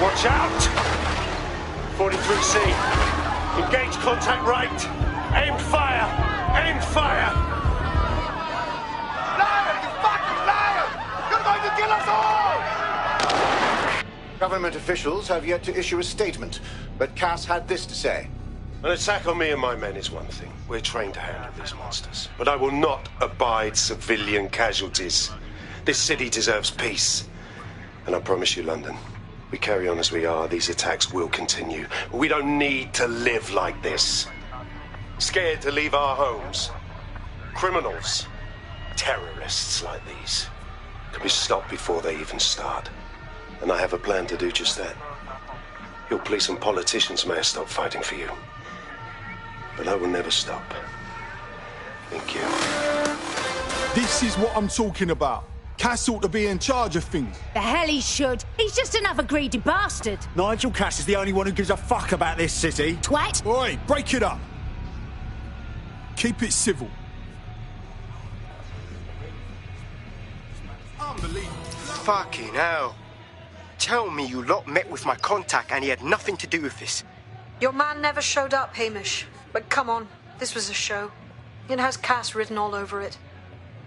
Watch out! 43C. Engage contact right. Aimed fire! Aimed fire! Liar, you fucking liar! You're going to kill us all! Government officials have yet to issue a statement, but Cass had this to say. An attack on me and my men is one thing. We're trained to handle these monsters. But I will not abide civilian casualties. This city deserves peace. And I promise you, London, we carry on as we are, these attacks will continue. We don't need to live like this. Scared to leave our homes. Criminals, terrorists like these, can be stopped before they even start. And I have a plan to do just that. Your police and politicians may have stopped fighting for you. But I will never stop. Thank you. This is what I'm talking about. Cass ought to be in charge of things. The hell he should. He's just another greedy bastard. Nigel Cass is the only one who gives a fuck about this city. Twat! Oi, break it up. Keep it civil. Unbelievable. Fucking hell. Tell me you lot met with my contact and he had nothing to do with this. Your man never showed up, Hamish. But come on, this was a show. It has Cass written all over it.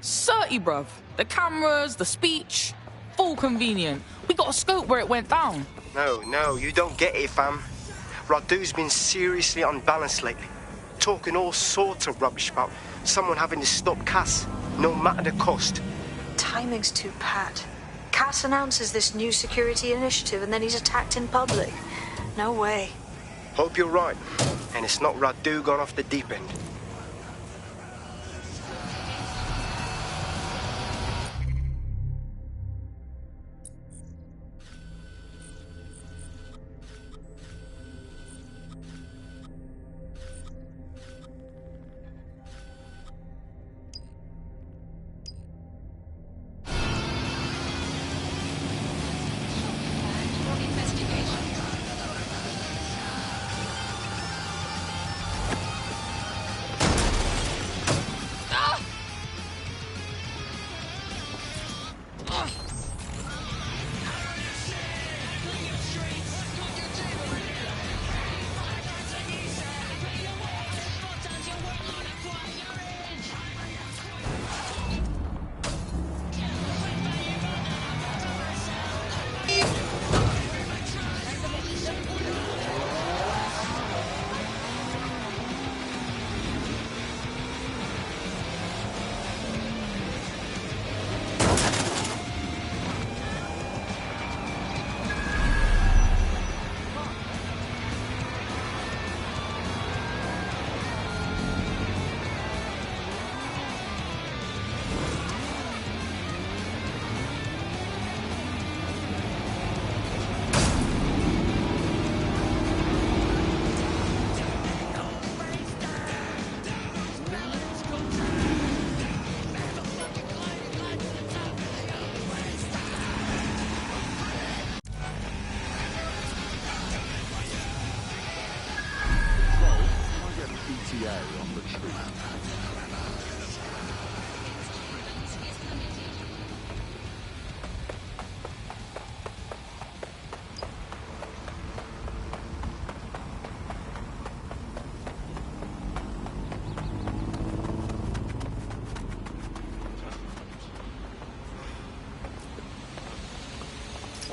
Certy, bruv. The cameras, the speech. Full convenient. We got a scope where it went down. No, you don't get it, fam. Radu's been seriously unbalanced lately. Talking all sorts of rubbish about someone having to stop Cass, no matter the cost. Timing's too pat. Cass announces this new security initiative and then he's attacked in public. No way. Hope you're right. And it's not Radu gone off the deep end.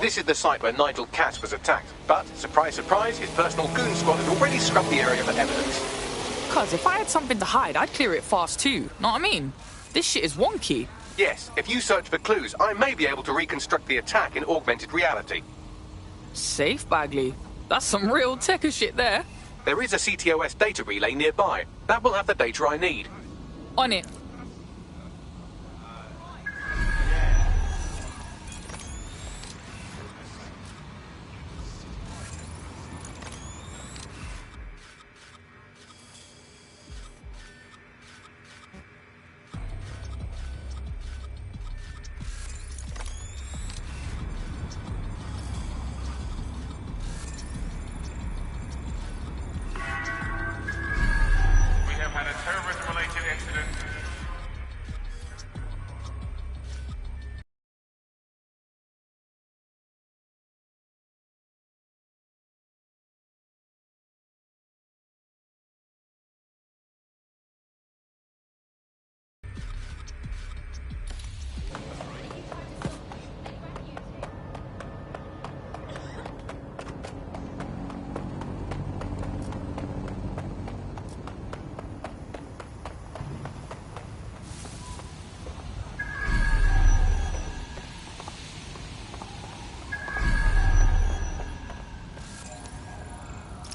This is the site where Nigel Cass was attacked. But, surprise, surprise, his personal goon squad had already scrubbed the area for evidence. Cuz if I had something to hide, I'd clear it fast too. Know what I mean? This shit is wonky. Yes, if you search for clues, I may be able to reconstruct the attack in augmented reality. Safe, Bagley. That's some real techer shit there. There is a CTOS data relay nearby. That will have the data I need. On it.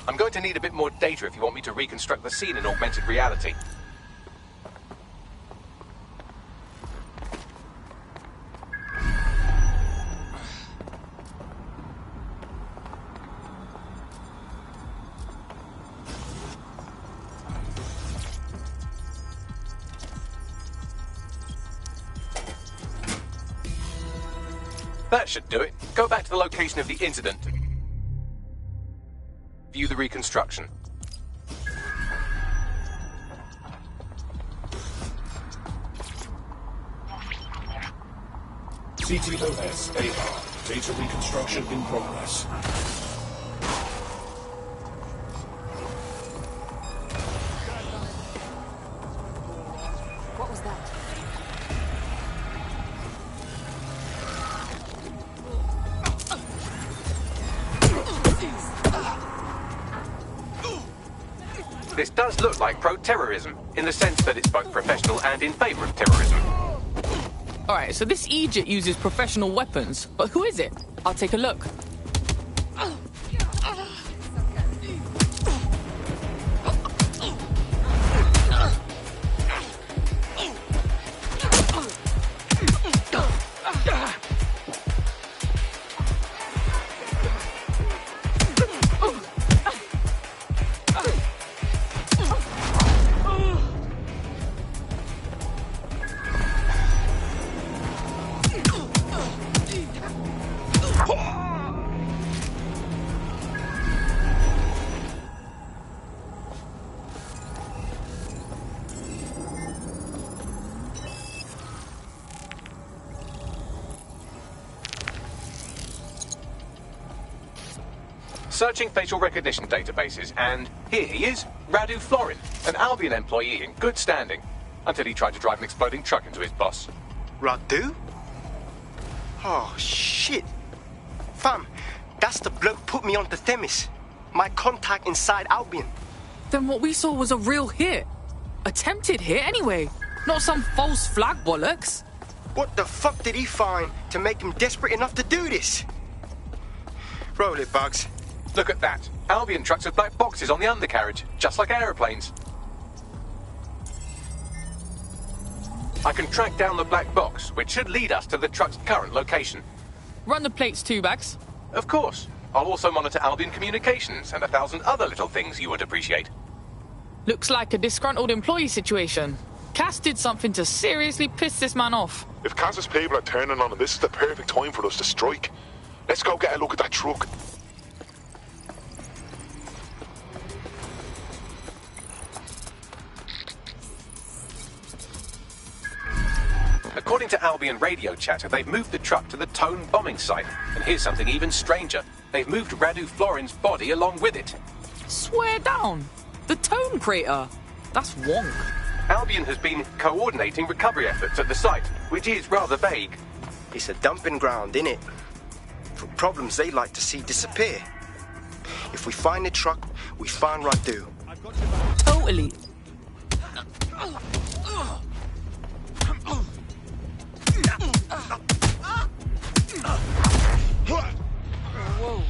I'm going to need a bit more data if you want me to reconstruct the scene in augmented reality. That should do it. Go back to the location of the incident. View the reconstruction. CTOS AR. Data reconstruction in progress. What was that? This does look like pro-terrorism, in the sense that it's both professional and in favor of terrorism. Alright, so this Egypt uses professional weapons, but who is it? I'll take a look. Searching facial recognition databases, and here he is, Radu Florin, an Albion employee in good standing, until he tried to drive an exploding truck into his boss. Radu? Oh, shit. Fam, that's the bloke put me onto Themis. My contact inside Albion. Then what we saw was a real hit. Attempted hit, anyway. Not some false flag bollocks. What the fuck did he find to make him desperate enough to do this? Roll it, Bugs. Look at that. Albion trucks with black boxes on the undercarriage, just like aeroplanes. I can track down the black box, which should lead us to the truck's current location. Run the plates too, Bags. Of course. I'll also monitor Albion communications and 1,000 other little things you would appreciate. Looks like a disgruntled employee situation. Cass did something to seriously piss this man off. If Cass's people are turning on him, this is the perfect time for us to strike. Let's go get a look at that truck. According to Albion radio chatter, they've moved the truck to the Tone bombing site. And here's something even stranger. They've moved Radu Florin's body along with it. Swear down. The Tone crater. That's wonk. Albion has been coordinating recovery efforts at the site, which is rather vague. It's a dumping ground, innit? Problems they like to see disappear. If we find the truck, we find Radu. Totally. Whoa.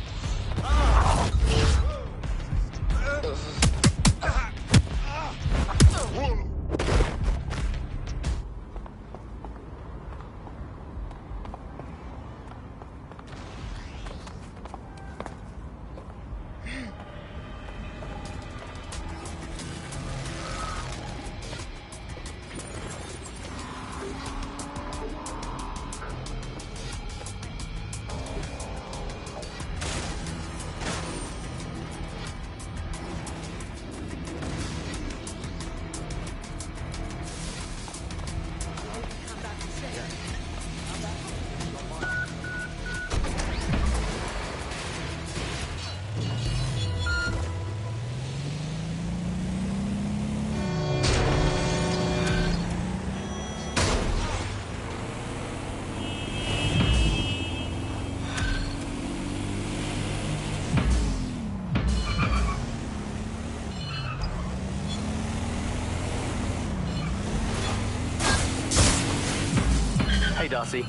Hey, Darcy.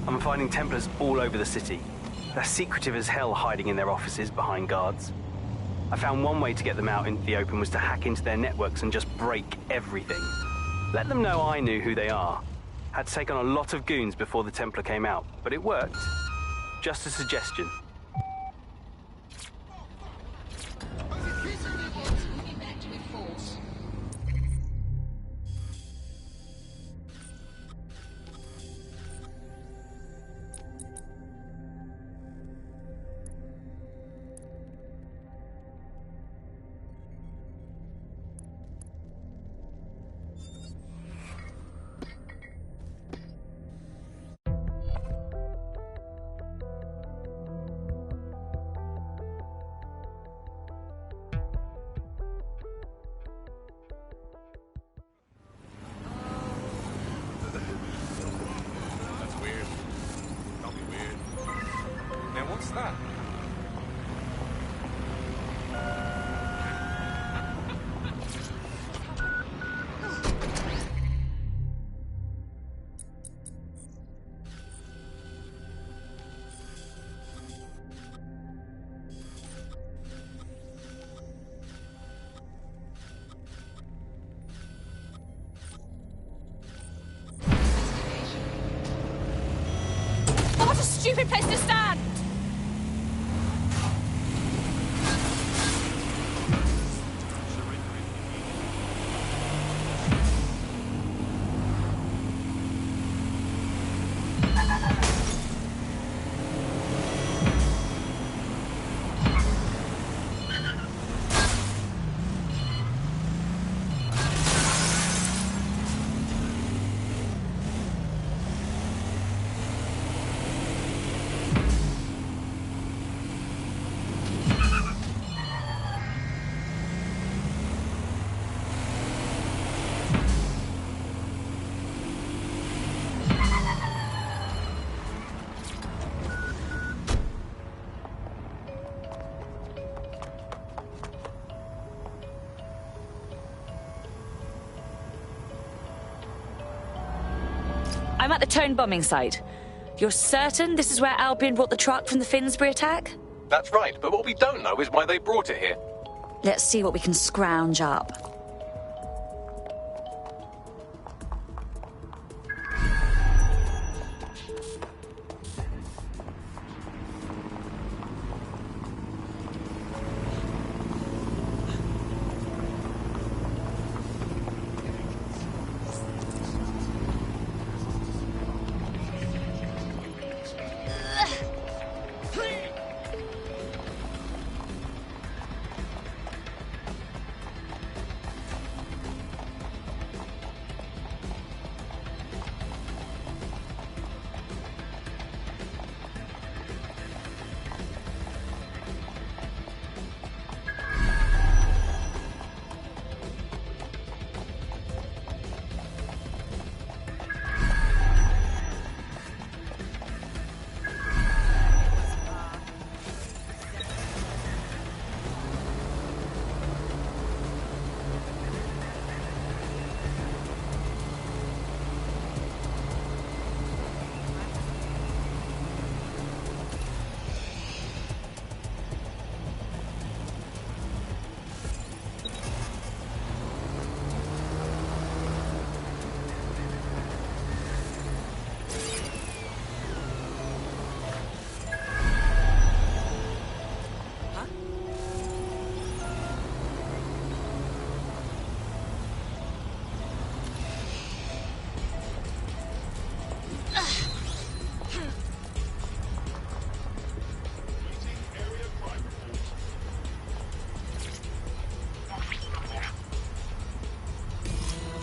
I'm finding Templars all over the city. They're secretive as hell, hiding in their offices behind guards. I found one way to get them out into the open was to hack into their networks and just break everything. Let them know I knew who they are. Had to take on a lot of goons before the Templar came out, but it worked. Just a suggestion. that? What a stupid place to stand! I'm at the Tone bombing site. You're certain this is where Albion brought the truck from the Finsbury attack? That's right, but what we don't know is why they brought it here. Let's see what we can scrounge up.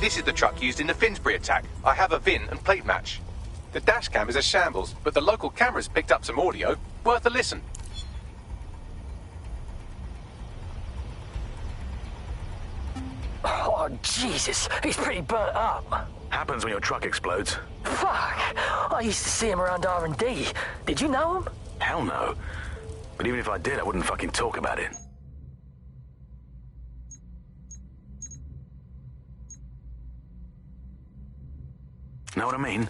This is the truck used in the Finsbury attack. I have a VIN and plate match. The dash cam is a shambles, but the local cameras picked up some audio. Worth a listen. Oh, Jesus, he's pretty burnt up. Happens when your truck explodes. Fuck, I used to see him around R&D. Did you know him? Hell no. But even if I did, I wouldn't fucking talk about it. Know what I mean?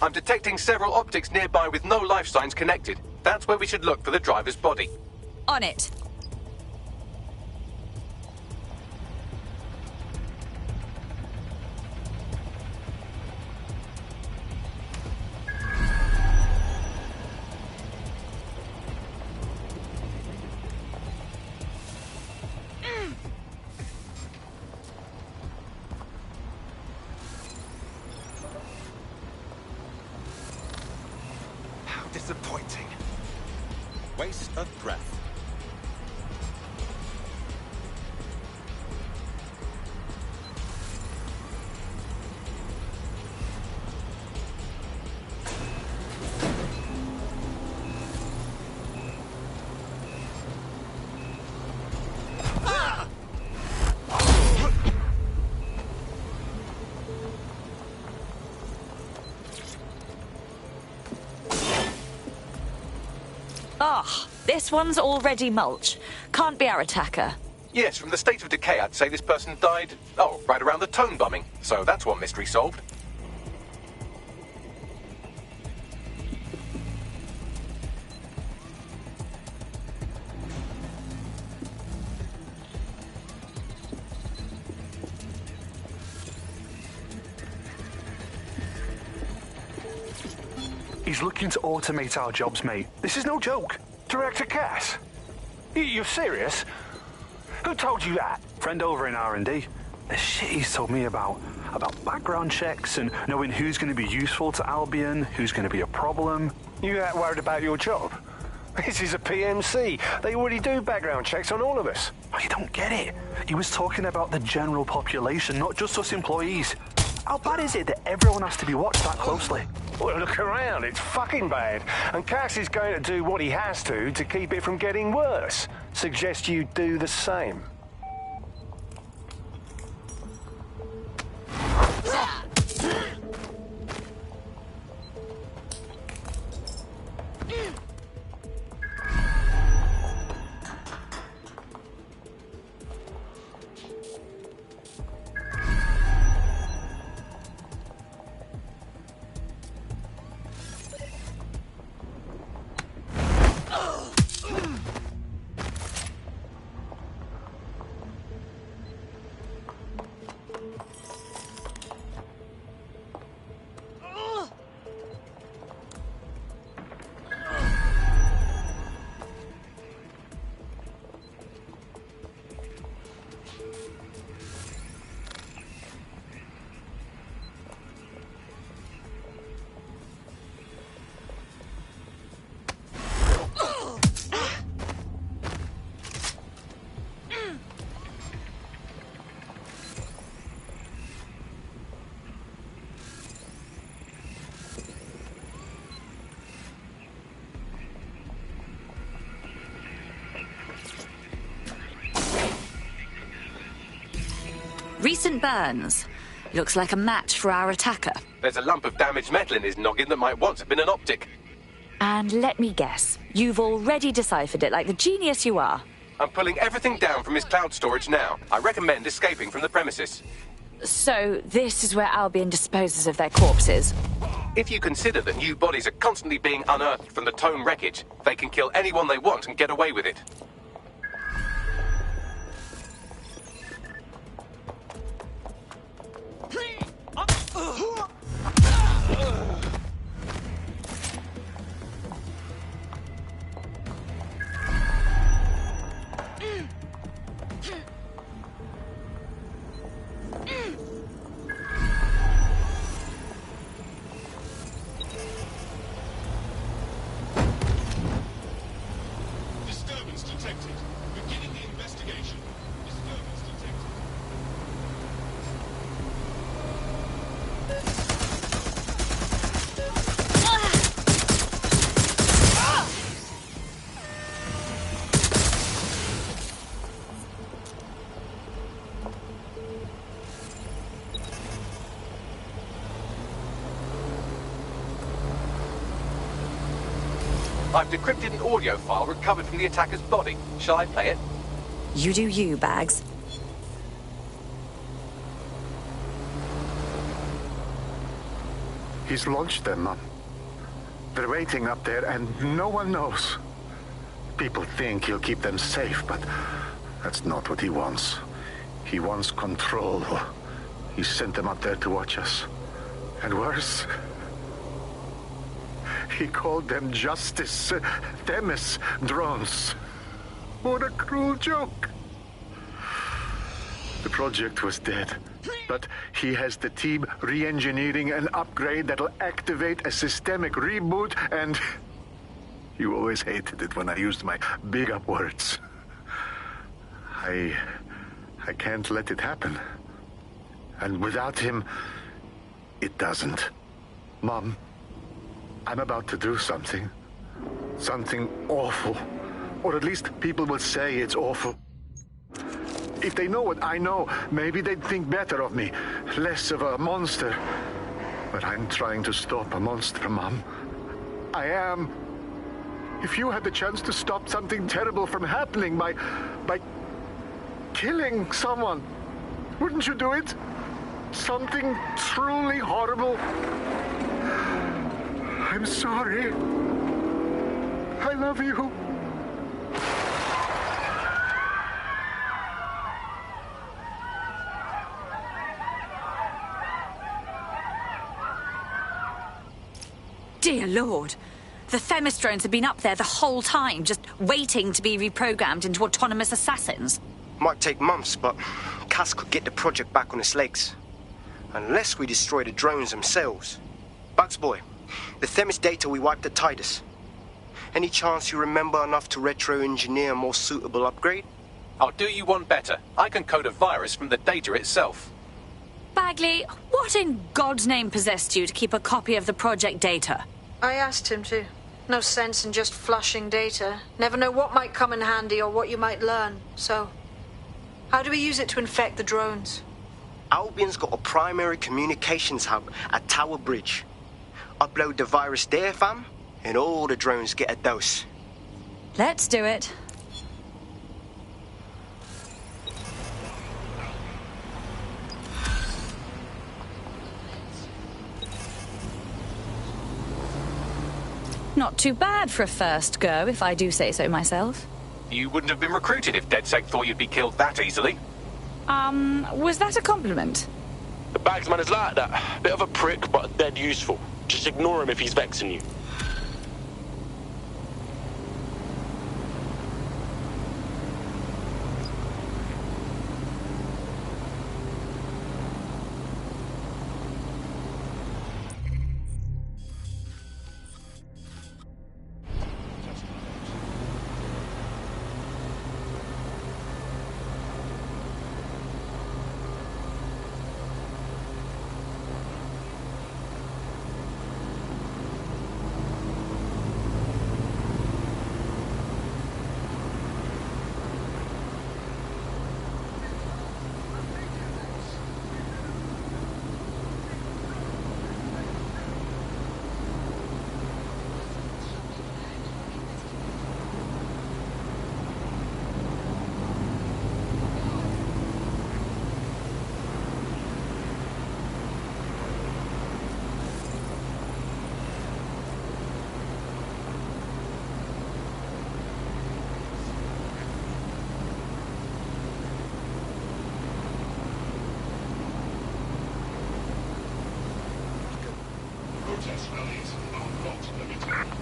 I'm detecting several optics nearby with no life signs connected. That's where we should look for the driver's body. On it. Disappointing. Waste of breath. Ah, this one's already mulch. Can't be our attacker. Yes, from the state of decay, I'd say this person died, right around the tone bombing. So that's one mystery solved. He's looking to automate our jobs, mate. This is no joke. Director Cass? You're serious? Who told you that? Friend over in R&D. The shit he's told me about background checks and knowing who's going to be useful to Albion, who's going to be a problem. You that worried about your job? This is a PMC. They already do background checks on all of us. Oh, you don't get it. He was talking about the general population, not just us employees. How bad is it that everyone has to be watched that closely? Well, look around. It's fucking bad. And Cass is going to do what he has to keep it from getting worse. Suggest you do the same. Recent burns. Looks like a match for our attacker. There's a lump of damaged metal in his noggin that might once have been an optic. And let me guess, you've already deciphered it like the genius you are. I'm pulling everything down from his cloud storage now. I recommend escaping from the premises. So, this is where Albion disposes of their corpses? If you consider that new bodies are constantly being unearthed from the Tone wreckage, they can kill anyone they want and get away with it. Disturbance detected. Beginning the investigation. Disturbance detected. I've decrypted an audio file recovered from the attacker's body. Shall I play it? You do you, Bags. He's launched them, Mum. They're waiting up there, and no one knows. People think he'll keep them safe, but that's not what he wants. He wants control. He sent them up there to watch us. And worse, he called them Justice Themis drones. What a cruel joke. The project was dead, but he has the team re-engineering an upgrade that'll activate a systemic reboot, and you always hated it when I used my big up words. I can't let it happen. And without him, it doesn't. Mom, I'm about to do something. Something awful. Or at least people will say it's awful. If they know what I know, maybe they'd think better of me. Less of a monster. But I'm trying to stop a monster, Mom. I am. If you had the chance to stop something terrible from happening by killing someone, wouldn't you do it? Something truly horrible. I'm sorry. I love you. Dear Lord. The Themis drones have been up there the whole time, just waiting to be reprogrammed into autonomous assassins. Might take months, but Cass could get the project back on its legs. Unless we destroy the drones themselves. Bugs boy, the Themis data we wiped at Titus. Any chance you remember enough to retro-engineer a more suitable upgrade? I'll do you one better. I can code a virus from the data itself. Bagley, what in God's name possessed you to keep a copy of the project data? I asked him to. No sense in just flushing data. Never know what might come in handy or what you might learn. So, how do we use it to infect the drones? Albion's got a primary communications hub at Tower Bridge. Upload the virus there, fam, and all the drones get a dose. Let's do it. Not too bad for a first go, if I do say so myself. You wouldn't have been recruited if DedSec thought you'd be killed that easily. Was that a compliment? The Bagsman is like that. Bit of a prick, but dead useful. Just ignore him if he's vexing you.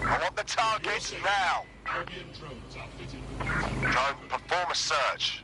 I want the target now. Drone, perform a search.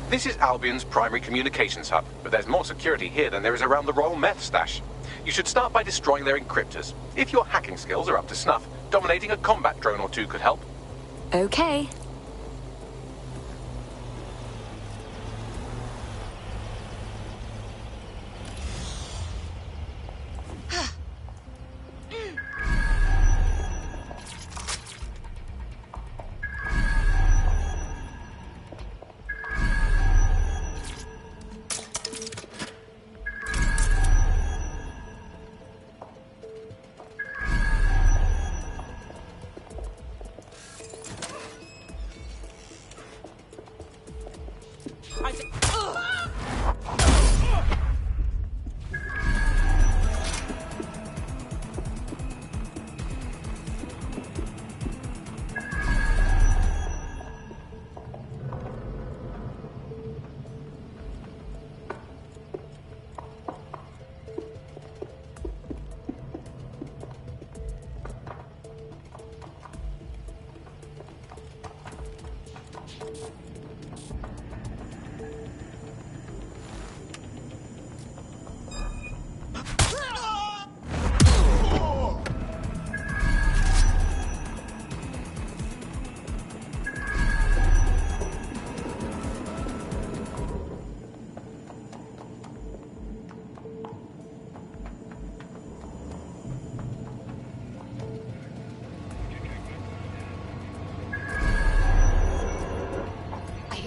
This is Albion's primary communications hub, but there's more security here than there is around the Royal Meth Stash. You should start by destroying their encryptors. If your hacking skills are up to snuff, dominating a combat drone or two could help. Okay.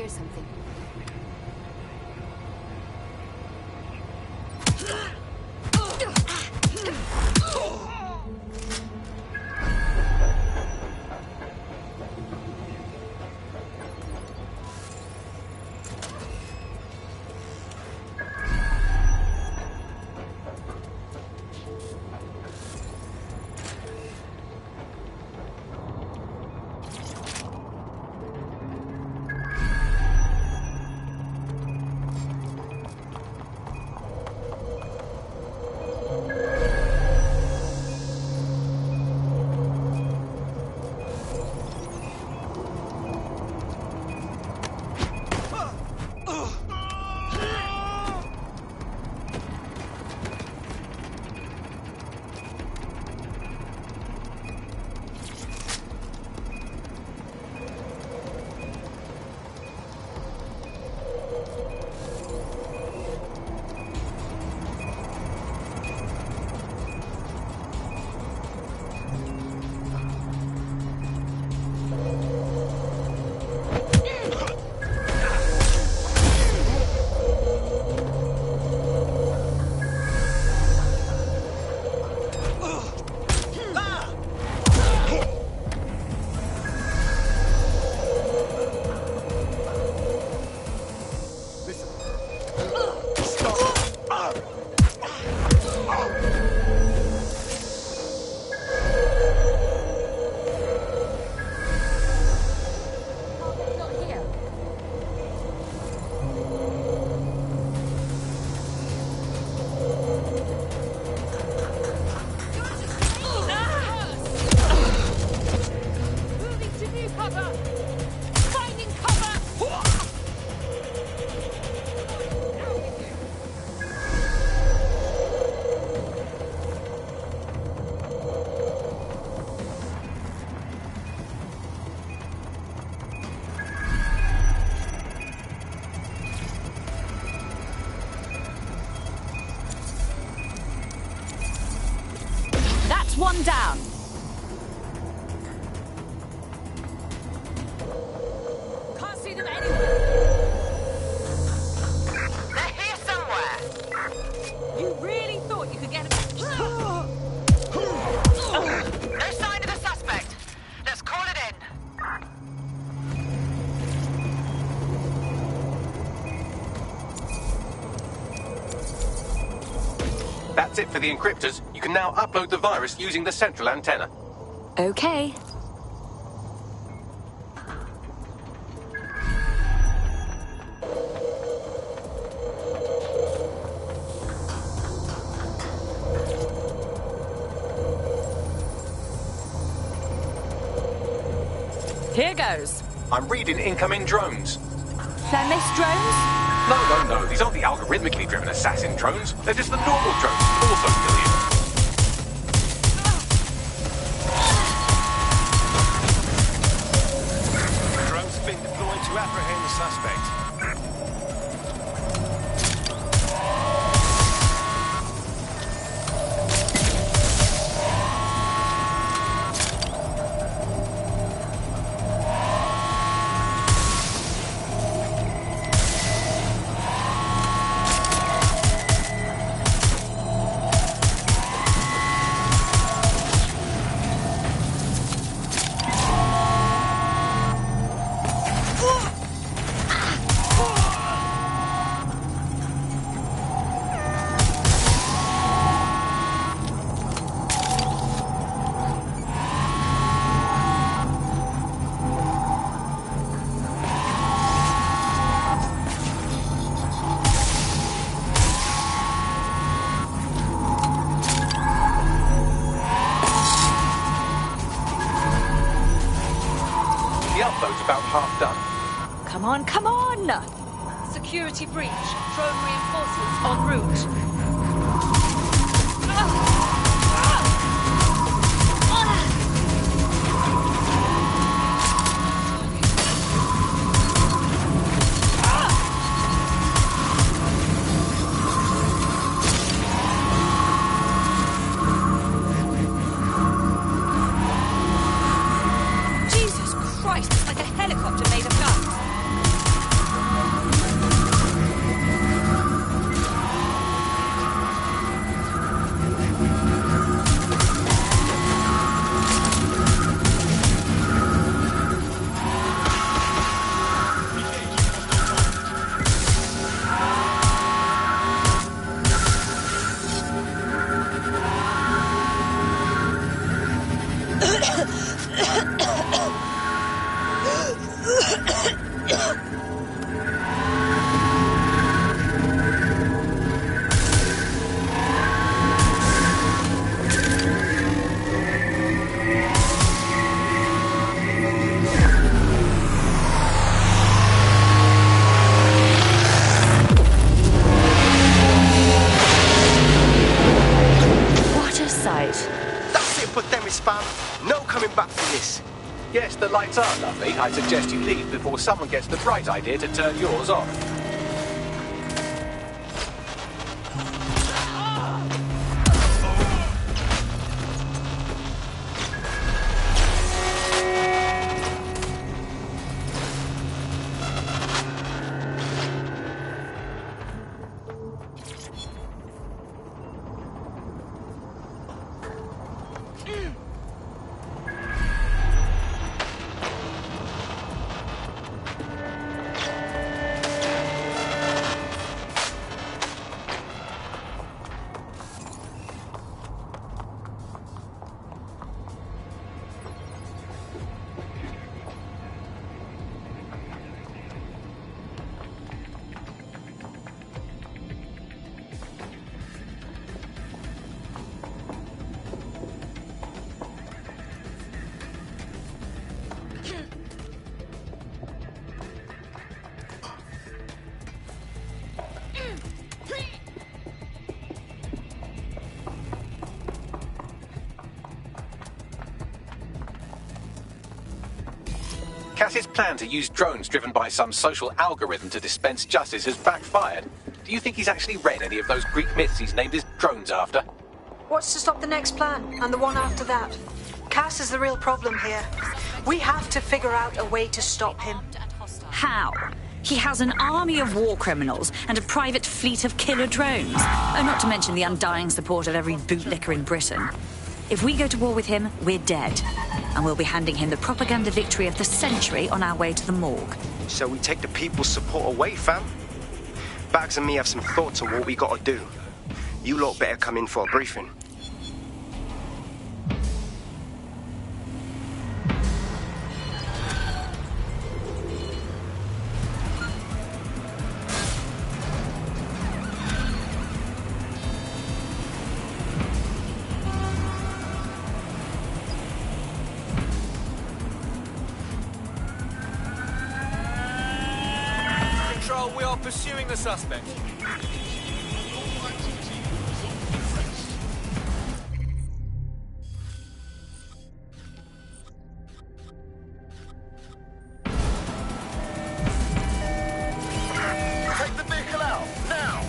Something. One down. Can't see them anywhere. They're here somewhere. You really thought you could get them? No sign of the suspect. Let's call it in. That's it for the encryptors. You can now upload the virus using the central antenna. Okay. Here goes. I'm reading incoming drones. Flemish drones? No. These aren't the algorithmically driven assassin drones. They're just the normal drones, also kill you. Drones have been deployed to apprehend the suspect. Come on! Security breach. Drone reinforcements en route. Jesus Christ, it's like a helicopter made of guns. Yes, the lights are lovely. I suggest you leave before someone gets the bright idea to turn yours off. Cass's plan to use drones driven by some social algorithm to dispense justice has backfired. Do you think he's actually read any of those Greek myths he's named his drones after? What's to stop the next plan, and the one after that? Cass is the real problem here. We have to figure out a way to stop him. How? He has an army of war criminals and a private fleet of killer drones. Oh, not to mention the undying support of every bootlicker in Britain. If we go to war with him, we're dead. And we'll be handing him the propaganda victory of the century on our way to the morgue. So we take the people's support away, fam? Bags and me have some thoughts on what we gotta do. You lot better come in for a briefing. Control, we are pursuing the suspect. Take the vehicle out, now!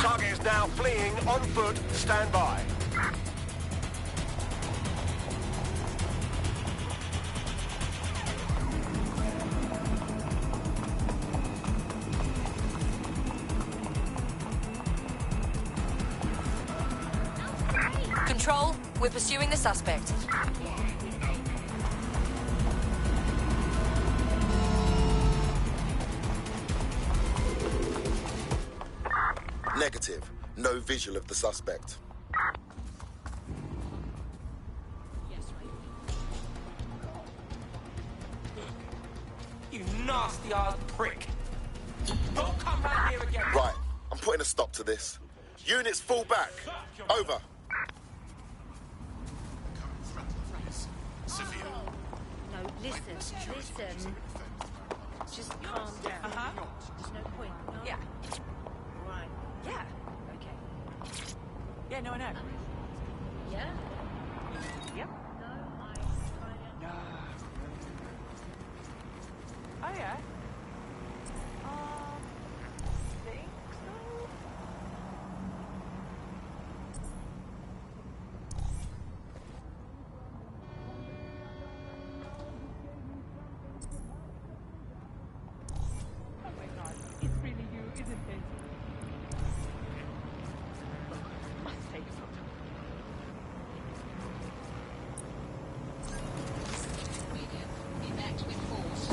Target is now fleeing on foot. Stand by. Control, we're pursuing the suspect. Negative. No visual of the suspect. You nasty-ass prick. Don't come round here again. Right, I'm putting a stop to this. Units fall back. Over. No, listen. Just calm down. There's no point. No? Yeah. Right. Yeah. Okay. Yeah, no, I know. Yeah? Yep. No, I kind of... Oh, yeah. Think so? Oh my god, it's really you, isn't it? Must take some. Be met with force.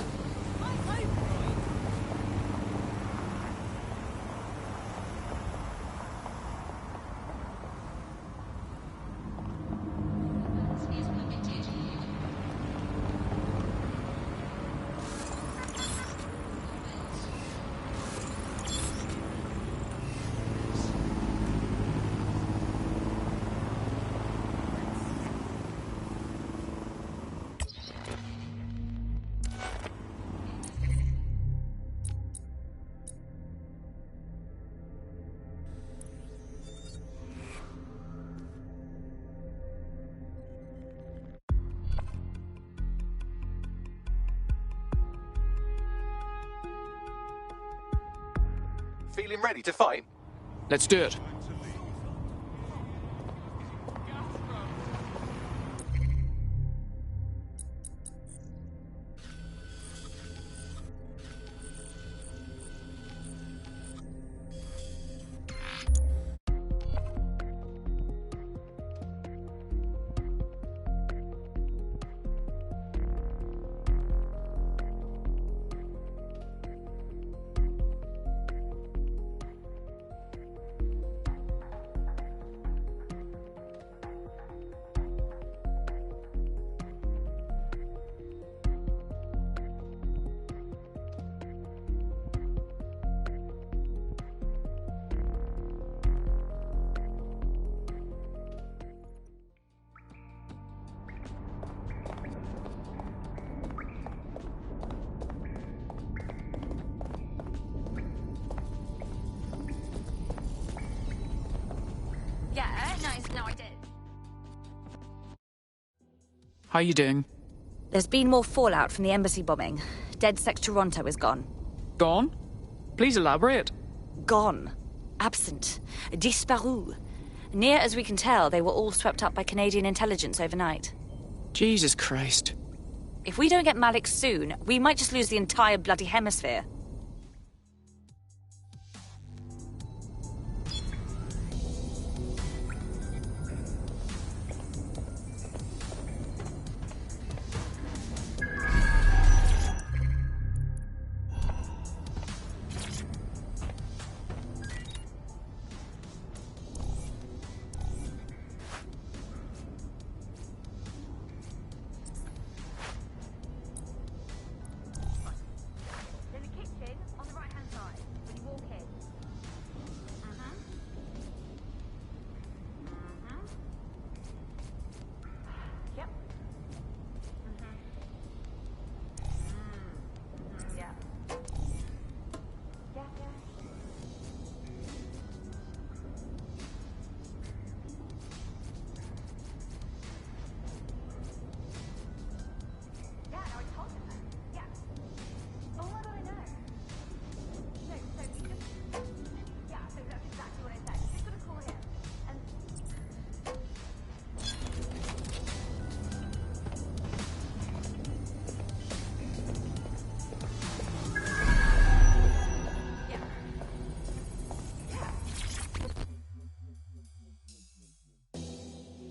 Feeling ready to fight? Let's do it. No, I did. How you doing? There's been more fallout from the embassy bombing. DedSec Toronto is gone. Gone? Please elaborate. Gone. Absent. Disparu. Near as we can tell, they were all swept up by Canadian intelligence overnight. Jesus Christ. If we don't get Malik soon, we might just lose the entire bloody hemisphere. Delicate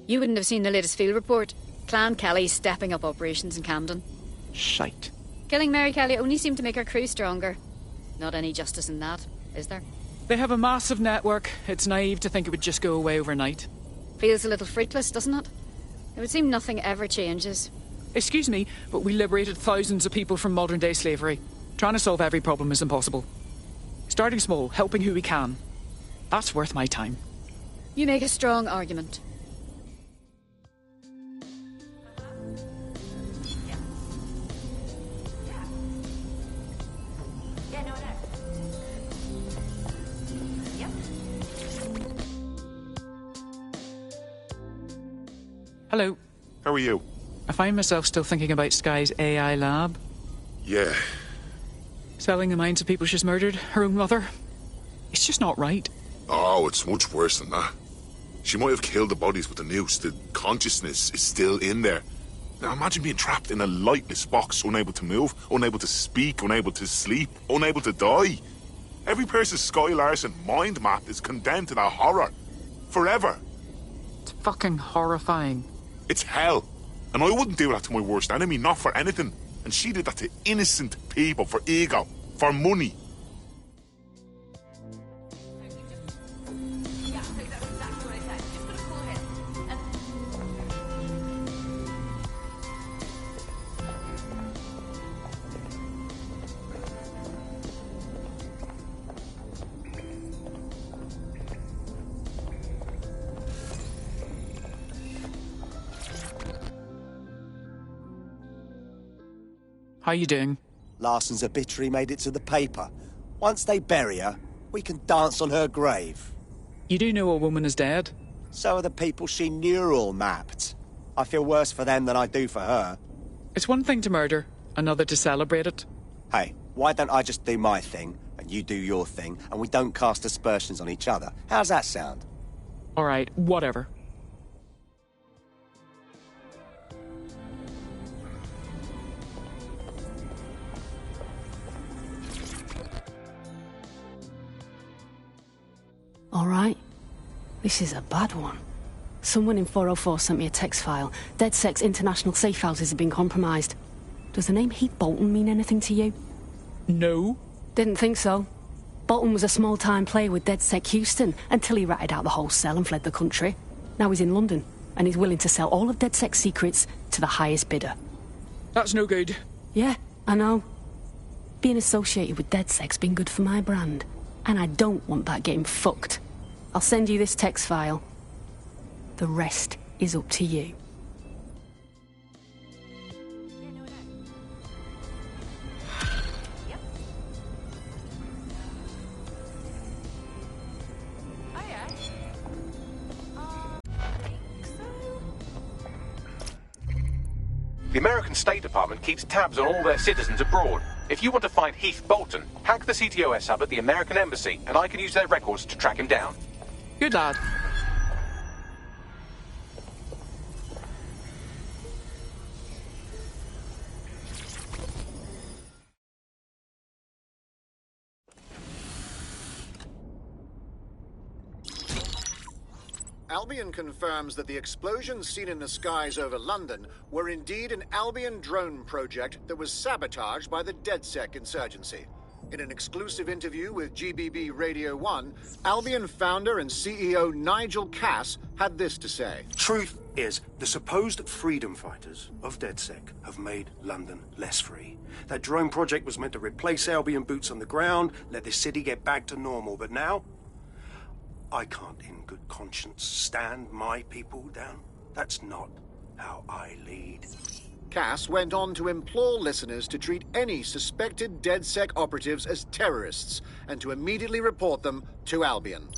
You wouldn't have seen the latest field report. Clan Kelly's stepping up operations in Camden. Shite. Killing Mary Kelly only seemed to make her crew stronger. Not any justice in that, is there? They have a massive network. It's naive to think it would just go away overnight. Feels a little fruitless, doesn't it? It would seem nothing ever changes. Excuse me, but we liberated thousands of people from modern-day slavery. Trying to solve every problem is impossible. Starting small, helping who we can. That's worth my time. You make a strong argument. Hello. How are you? I find myself still thinking about Sky's AI lab. Yeah. Selling the minds of people she's murdered, her own mother. It's just not right. Oh, it's much worse than that. She might have killed the bodies with the noose. The consciousness is still in there. Now imagine being trapped in a lightless box, unable to move, unable to speak, unable to sleep, unable to die. Every person's Sky Larson mind map is condemned to that horror. Forever. It's fucking horrifying. It's hell. And I wouldn't do that to my worst enemy, not for anything. And she did that to innocent people for ego, for money. How you doing? Larson's obituary made it to the paper. Once they bury her, we can dance on her grave. You do know a woman is dead? So are the people she neural mapped. I feel worse for them than I do for her. It's one thing to murder, another to celebrate it. Hey, why don't I just do my thing, and you do your thing, and we don't cast aspersions on each other? How's that sound? All right, whatever. All right. This is a bad one. Someone in 404 sent me a text file. DedSec's international safe houses have been compromised. Does the name Heath Bolton mean anything to you? No. Didn't think so. Bolton was a small-time player with DedSec Houston until he ratted out the whole cell and fled the country. Now he's in London, and he's willing to sell all of DedSec's secrets to the highest bidder. That's no good. Yeah, I know. Being associated with DedSec's been good for my brand, and I don't want that getting fucked. I'll send you this text file. The rest is up to you. The American State Department keeps tabs on all their citizens abroad. If you want to find Heath Bolton, hack the CTOS hub at the American Embassy, and I can use their records to track him down. Good lad. Albion confirms that the explosions seen in the skies over London were indeed an Albion drone project that was sabotaged by the DedSec insurgency. In an exclusive interview with GBB Radio 1, Albion founder and CEO Nigel Cass had this to say. Truth is, the supposed freedom fighters of DedSec have made London less free. That drone project was meant to replace Albion boots on the ground, let the city get back to normal, but now I can't in good conscience stand my people down. That's not how I lead. Cass went on to implore listeners to treat any suspected DedSec operatives as terrorists and to immediately report them to Albion.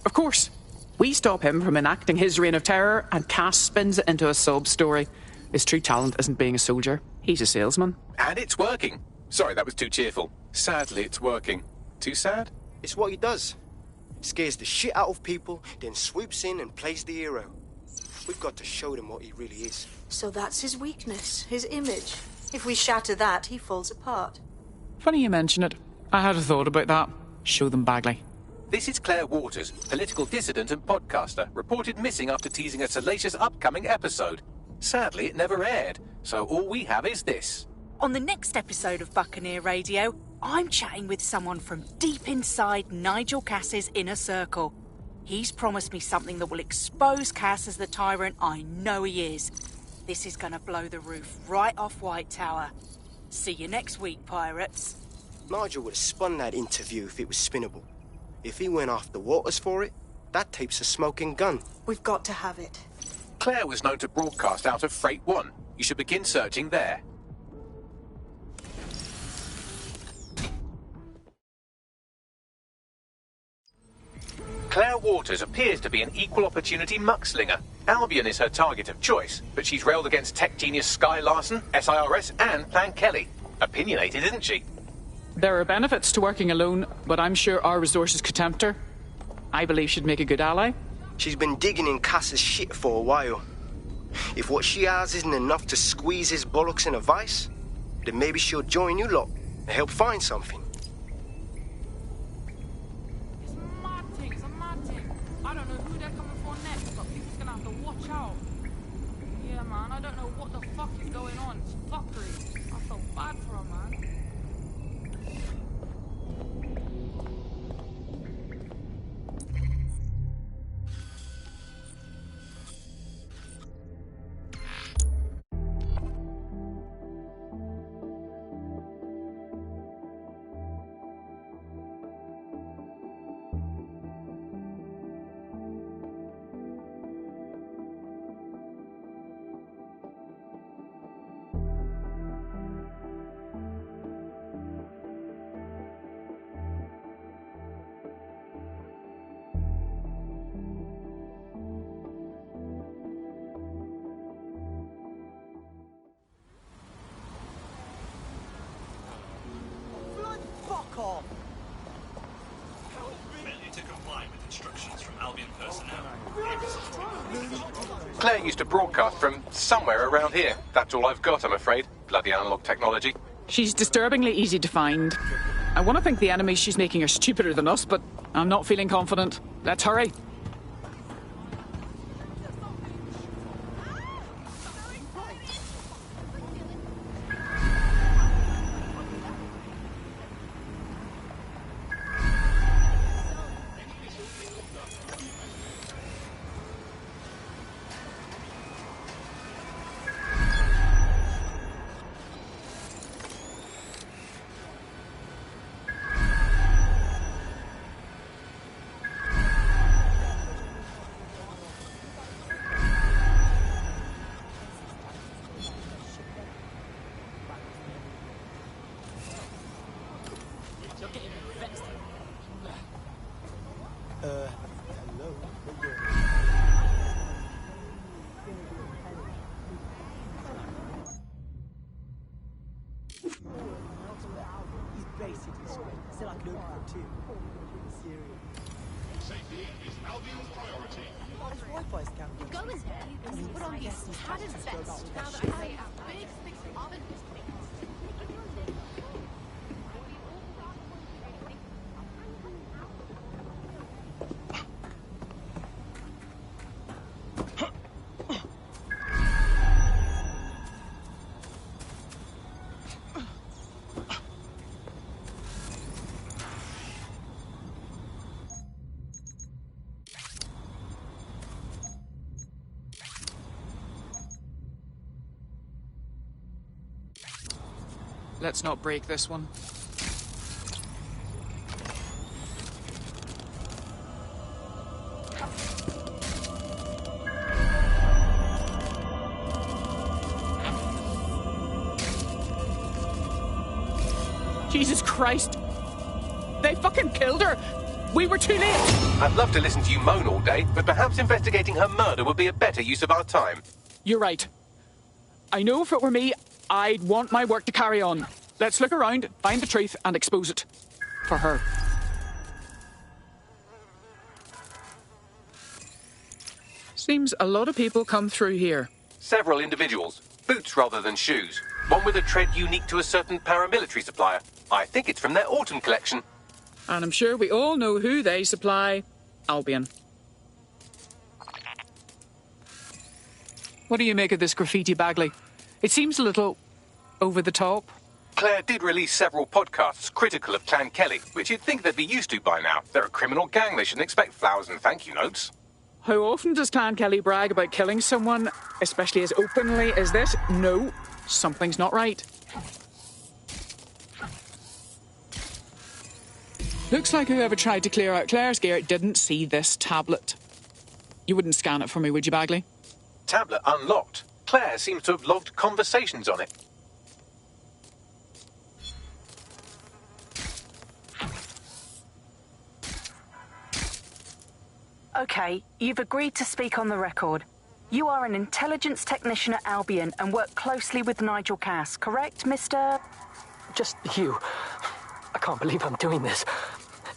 Of course. We stop him from enacting his reign of terror, and Cass spins it into a sub-story. His true talent isn't being a soldier. He's a salesman. And it's working. Sorry, that was too cheerful. Sadly, it's working. Too sad? It's what he does. Scares the shit out of people, then swoops in and plays the hero. We've got to show them what he really is. So that's his weakness, his image. If we shatter that, he falls apart. Funny you mention it. I had a thought about that. Show them Bagley. This is Claire Waters, political dissident and podcaster, reported missing after teasing a salacious upcoming episode. Sadly, it never aired, so all we have is this. On the next episode of Buccaneer Radio, I'm chatting with someone from deep inside Nigel Cass's inner circle. He's promised me something that will expose Cass as the tyrant I know he is. This is gonna blow the roof right off White Tower. See you next week, pirates. Nigel would have spun that interview if it was spinnable. If he went after Waters for it, that tape's a smoking gun. We've got to have it. Claire was known to broadcast out of Freight 1. You should begin searching there. Claire Waters appears to be an equal opportunity muckslinger. Albion is her target of choice, but she's railed against tech genius Sky Larson, SIRS, and Plan Kelly. Opinionated, isn't she? There are benefits to working alone, but I'm sure our resources could tempt her. I believe she'd make a good ally. She's been digging in Cass's shit for a while. If what she has isn't enough to squeeze his bollocks in a vice, then maybe she'll join you lot and help find something. I don't know who they're coming for next, but people's gonna have to watch out. Yeah, man, I don't know what the fuck is going on. It's fuckery. I feel bad for her, man. Claire used to broadcast from somewhere around here. That's all I've got, I'm afraid. Bloody analog technology. She's disturbingly easy to find. I want to think the enemies she's making are stupider than us, but I'm not feeling confident. Let's hurry. Let's not break this one. Jesus Christ! They fucking killed her! We were too late! I'd love to listen to you moan all day, but perhaps investigating her murder would be a better use of our time. You're right. I know if it were me, I'd want my work to carry on. Let's look around, find the truth, and expose it. For her. Seems a lot of people come through here. Several individuals. Boots rather than shoes. One with a tread unique to a certain paramilitary supplier. I think it's from their autumn collection. And I'm sure we all know who they supply. Albion. What do you make of this graffiti, Bagley? It seems a little over the top. Claire did release several podcasts critical of Clan Kelly, which you'd think they'd be used to by now. They're a criminal gang. They shouldn't expect flowers and thank you notes. How often does Clan Kelly brag about killing someone, especially as openly as this? No, something's not right. Looks like whoever tried to clear out Claire's gear didn't see this tablet. You wouldn't scan it for me, would you, Bagley? Tablet unlocked. Claire seems to have logged conversations on it. Okay, you've agreed to speak on the record. You are an intelligence technician at Albion and work closely with Nigel Cass, correct, Mr...? Just you. I can't believe I'm doing this.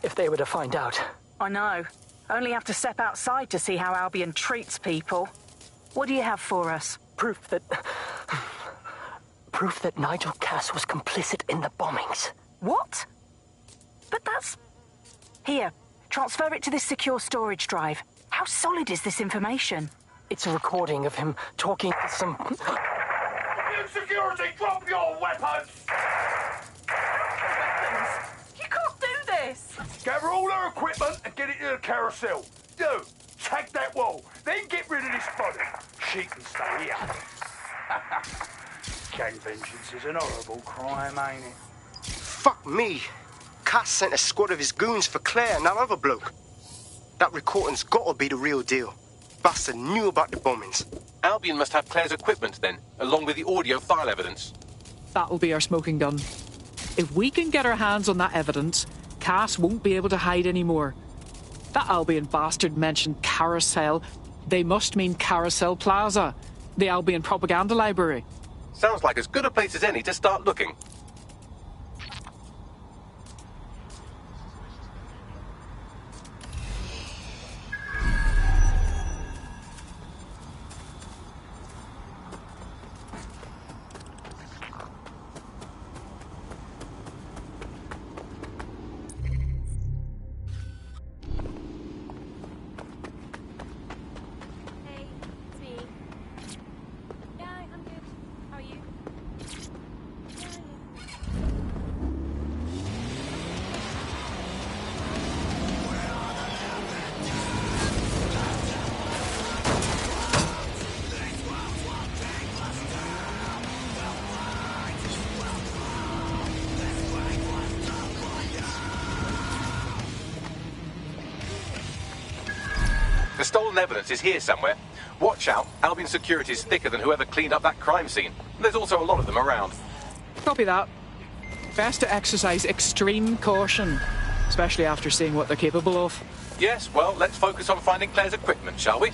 If they were to find out. I know. Only have to step outside to see how Albion treats people. What do you have for us? Proof that Nigel Cass was complicit in the bombings. What? But that's... Here, transfer it to this secure storage drive. How solid is this information? It's a recording of him talking to some... New security, drop your weapons! You can't do this! Gather all her equipment and get it to the carousel. Do. Tag that wall. Then get rid of this body. She can stay here. Gang vengeance is an horrible crime, ain't it? Fuck me. Cass sent a squad of his goons for Claire and that other bloke. That recording's gotta be the real deal. Bastard knew about the bombings. Albion must have Claire's equipment then, along with the audio file evidence. That'll be our smoking gun. If we can get our hands on that evidence, Cass won't be able to hide anymore. That Albion bastard mentioned Carousel. They must mean Carousel Plaza, the Albion propaganda library. Sounds like as good a place as any to start looking. The stolen evidence is here somewhere. Watch out, Albion security is thicker than whoever cleaned up that crime scene. There's also a lot of them around. Copy that. Best to exercise extreme caution, especially after seeing what they're capable of. Yes, well, let's focus on finding Claire's equipment, shall we?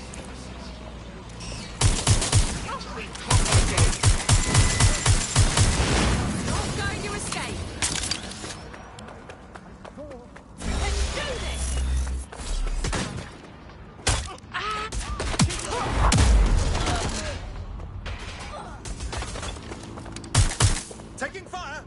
Taking fire!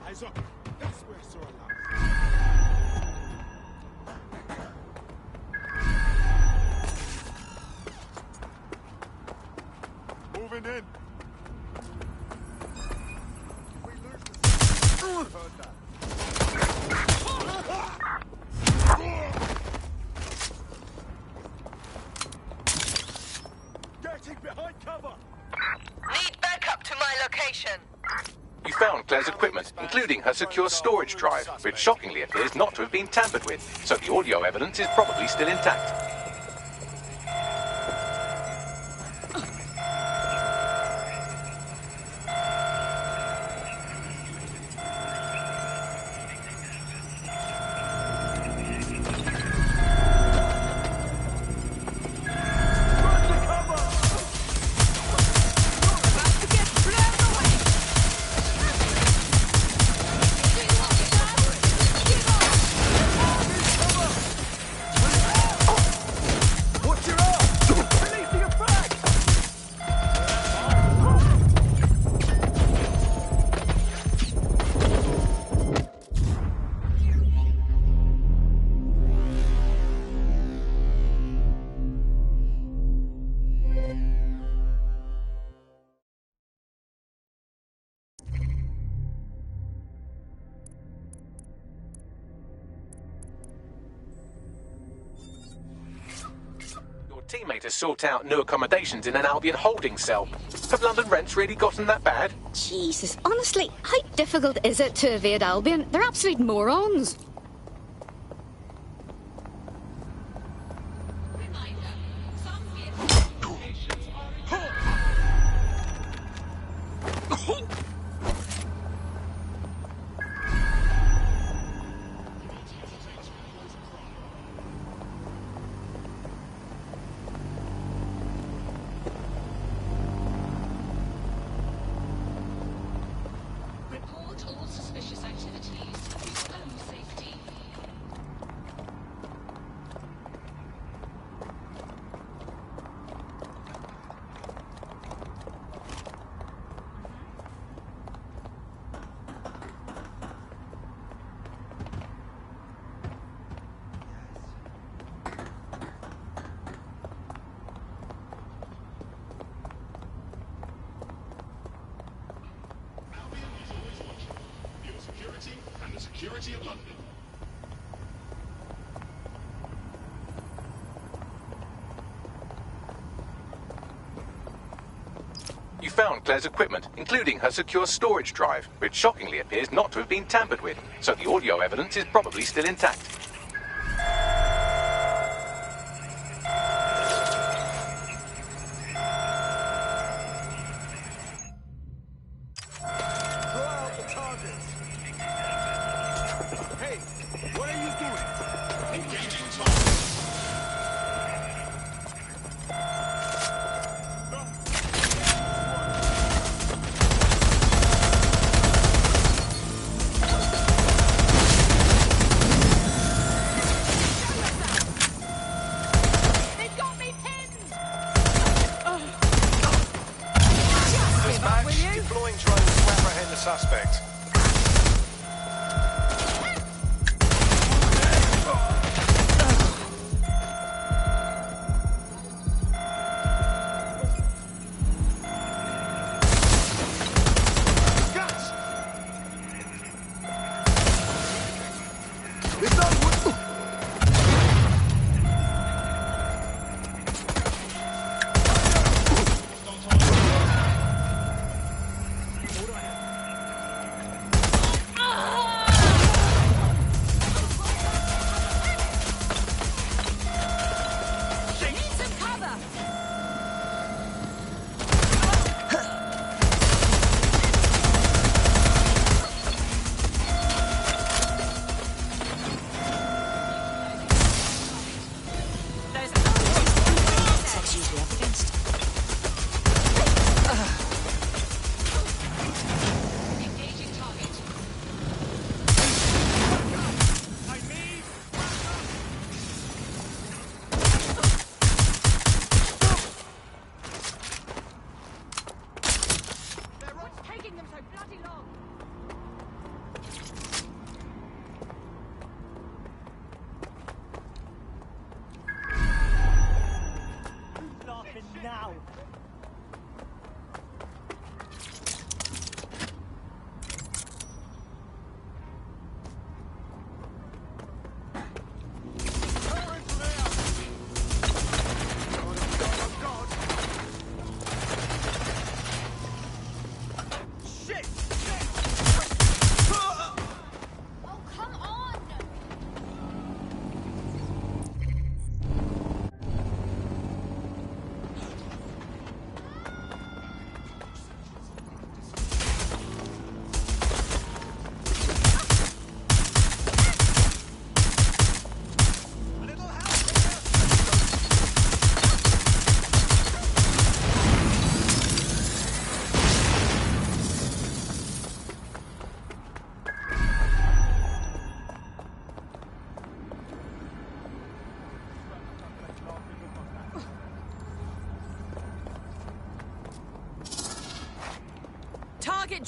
Eyes up. That's where I saw a lot. Moving in. We lose the... Heard that. Claire's equipment, including her secure storage drive, which shockingly appears not to have been tampered with, so the audio evidence is probably still intact. Teammate has sought out new accommodations in an Albion holding cell. Have London rents really gotten that bad? Jesus, honestly, how difficult is it to evade Albion? They're absolute morons. Security of London. You found Claire's equipment, including her secure storage drive, which shockingly appears not to have been tampered with, so the audio evidence is probably still intact.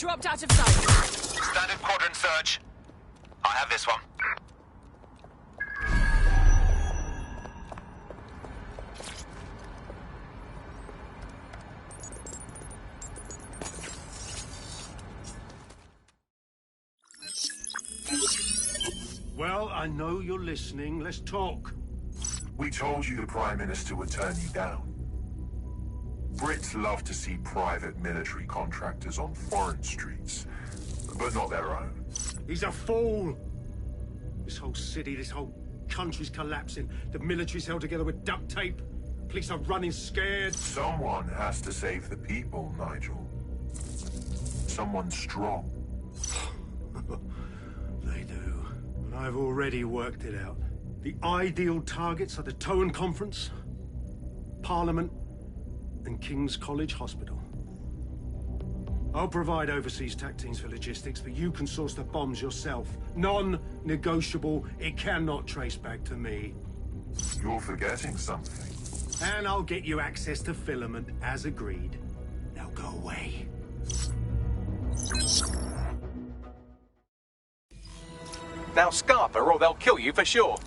dropped out of sight. Standard quadrant search. I have this one. Well, I know you're listening. Let's talk. We told you the Prime Minister would turn you down. Brits love to see private military contractors on foreign streets, but not their own. He's a fool! This whole city, this whole country's collapsing. The military's held together with duct tape. Police are running scared. Someone has to save the people, Nigel. Someone strong. They do. And I've already worked it out. The ideal targets are the Towan Conference, Parliament, and King's College Hospital. I'll provide overseas tac teams for logistics, but you can source the bombs yourself. Non-negotiable. It cannot trace back to me. You're forgetting something. And I'll get you access to filament, as agreed. Now go away. Now Scarper, or they'll kill you for sure.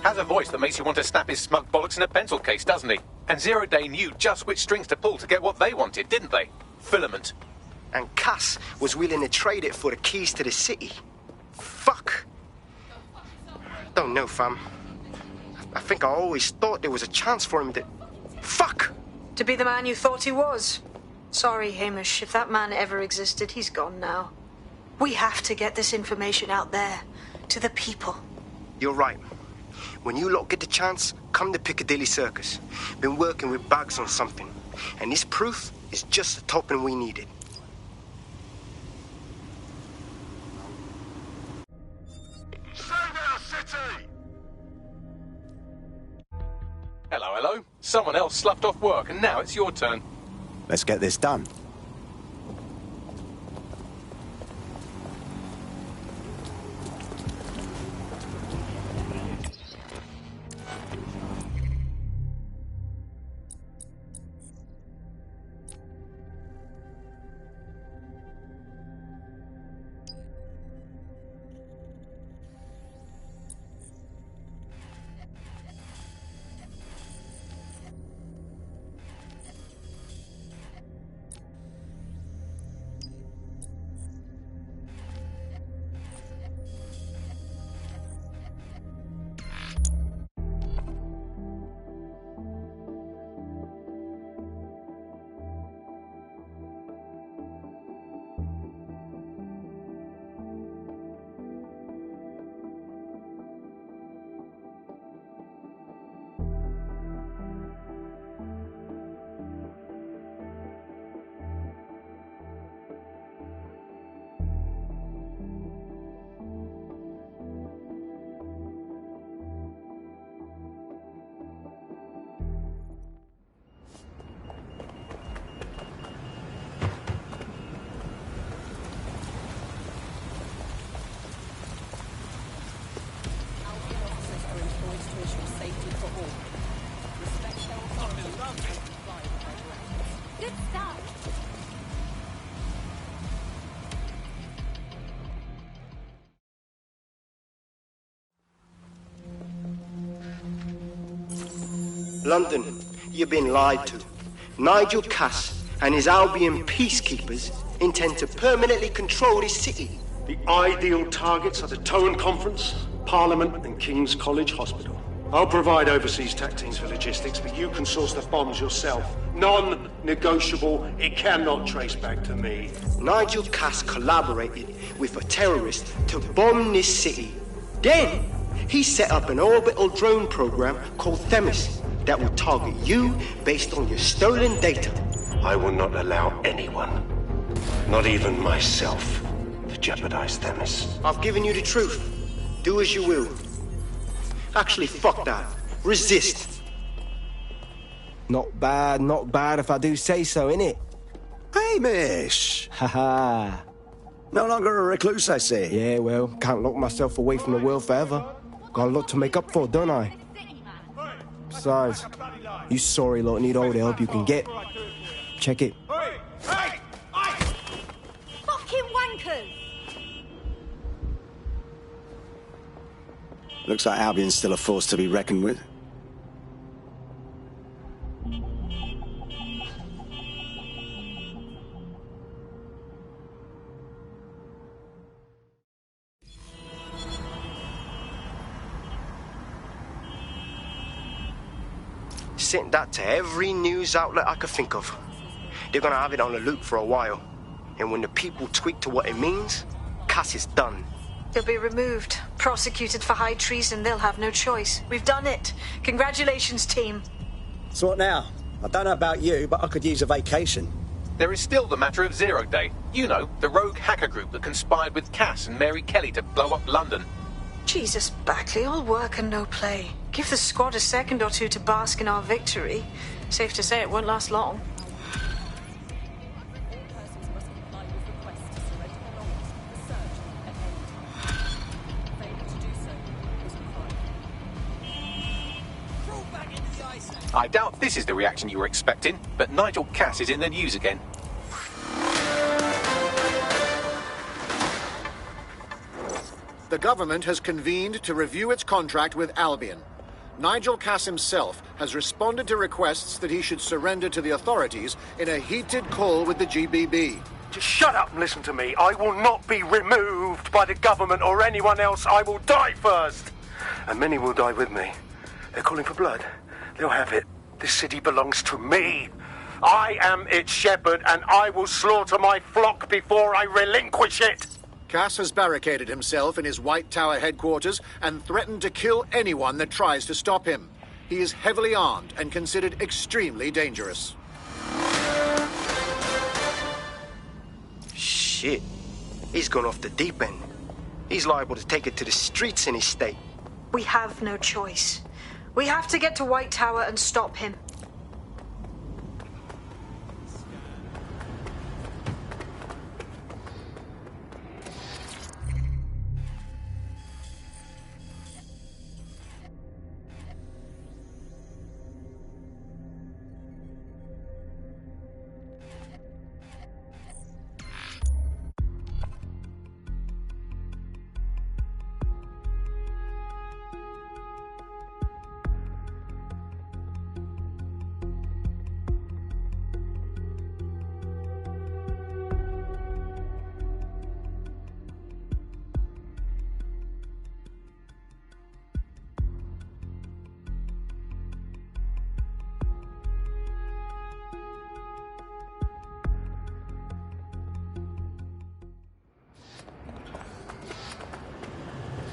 Has a voice that makes you want to snap his smug bollocks in a pencil case, doesn't he? And Zero Day knew just which strings to pull to get what they wanted, didn't they? Filament. And Cass was willing to trade it for the keys to the city. Fuck. Don't know, fam. I think I always thought there was a chance for him to... Fuck! To be the man you thought he was. Sorry, Hamish. If that man ever existed, he's gone now. We have to get this information out there. To the people. You're right. When you lot get the chance, come to Piccadilly Circus. Been working with Bugs on something. And this proof is just the token we needed. Save our city! Hello, hello. Someone else sloughed off work, and now it's your turn. Let's get this done. Good stuff. London, you've been lied to. Nigel Cass and his Albion peacekeepers intend to permanently control this city. The ideal targets are the Towan Conference, Parliament, and King's College Hospital. I'll provide overseas tac teams for logistics, but you can source the bombs yourself. Non-negotiable. It cannot trace back to me. Nigel Cass collaborated with a terrorist to bomb this city. Then, he set up an orbital drone program called Themis that will target you based on your stolen data. I will not allow anyone, not even myself, to jeopardize Themis. I've given you the truth. Do as you will. Actually, fuck that. Resist. Not bad if I do say so, innit? Hamish! Haha. No longer a recluse, I see. Yeah, well, can't lock myself away from the world forever. Got a lot to make up for, don't I? Besides, you sorry lot need all the help you can get. Check it. Fucking wankers! Looks like Albion's still a force to be reckoned with. Sent that to every news outlet I could think of. They're gonna have it on the loop for a while. And when the people tweak to what it means, Cass is done. He'll be removed, prosecuted for high treason. They'll have no choice. We've done it. Congratulations, team. So what now? I don't know about you, but I could use a vacation. There is still the matter of Zero Day. You know, the rogue hacker group that conspired with Cass and Mary Kelly to blow up London. Jesus, Backley, all work and no play. Give the squad a second or two to bask in our victory. Safe to say it won't last long. I doubt this is the reaction you were expecting, but Nigel Cass is in the news again. The government has convened to review its contract with Albion. Nigel Cass himself has responded to requests that he should surrender to the authorities in a heated call with the GBB. Just shut up and listen to me. I will not be removed by the government or anyone else. I will die first. And many will die with me. They're calling for blood. They'll have it. This city belongs to me. I am its shepherd, and I will slaughter my flock before I relinquish it. Cass has barricaded himself in his White Tower headquarters and threatened to kill anyone that tries to stop him. He is heavily armed and considered extremely dangerous. Shit. He's gone off the deep end. He's liable to take it to the streets in his state. We have no choice. We have to get to White Tower and stop him.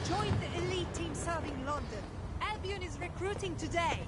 Join the elite team serving London. Albion is recruiting today.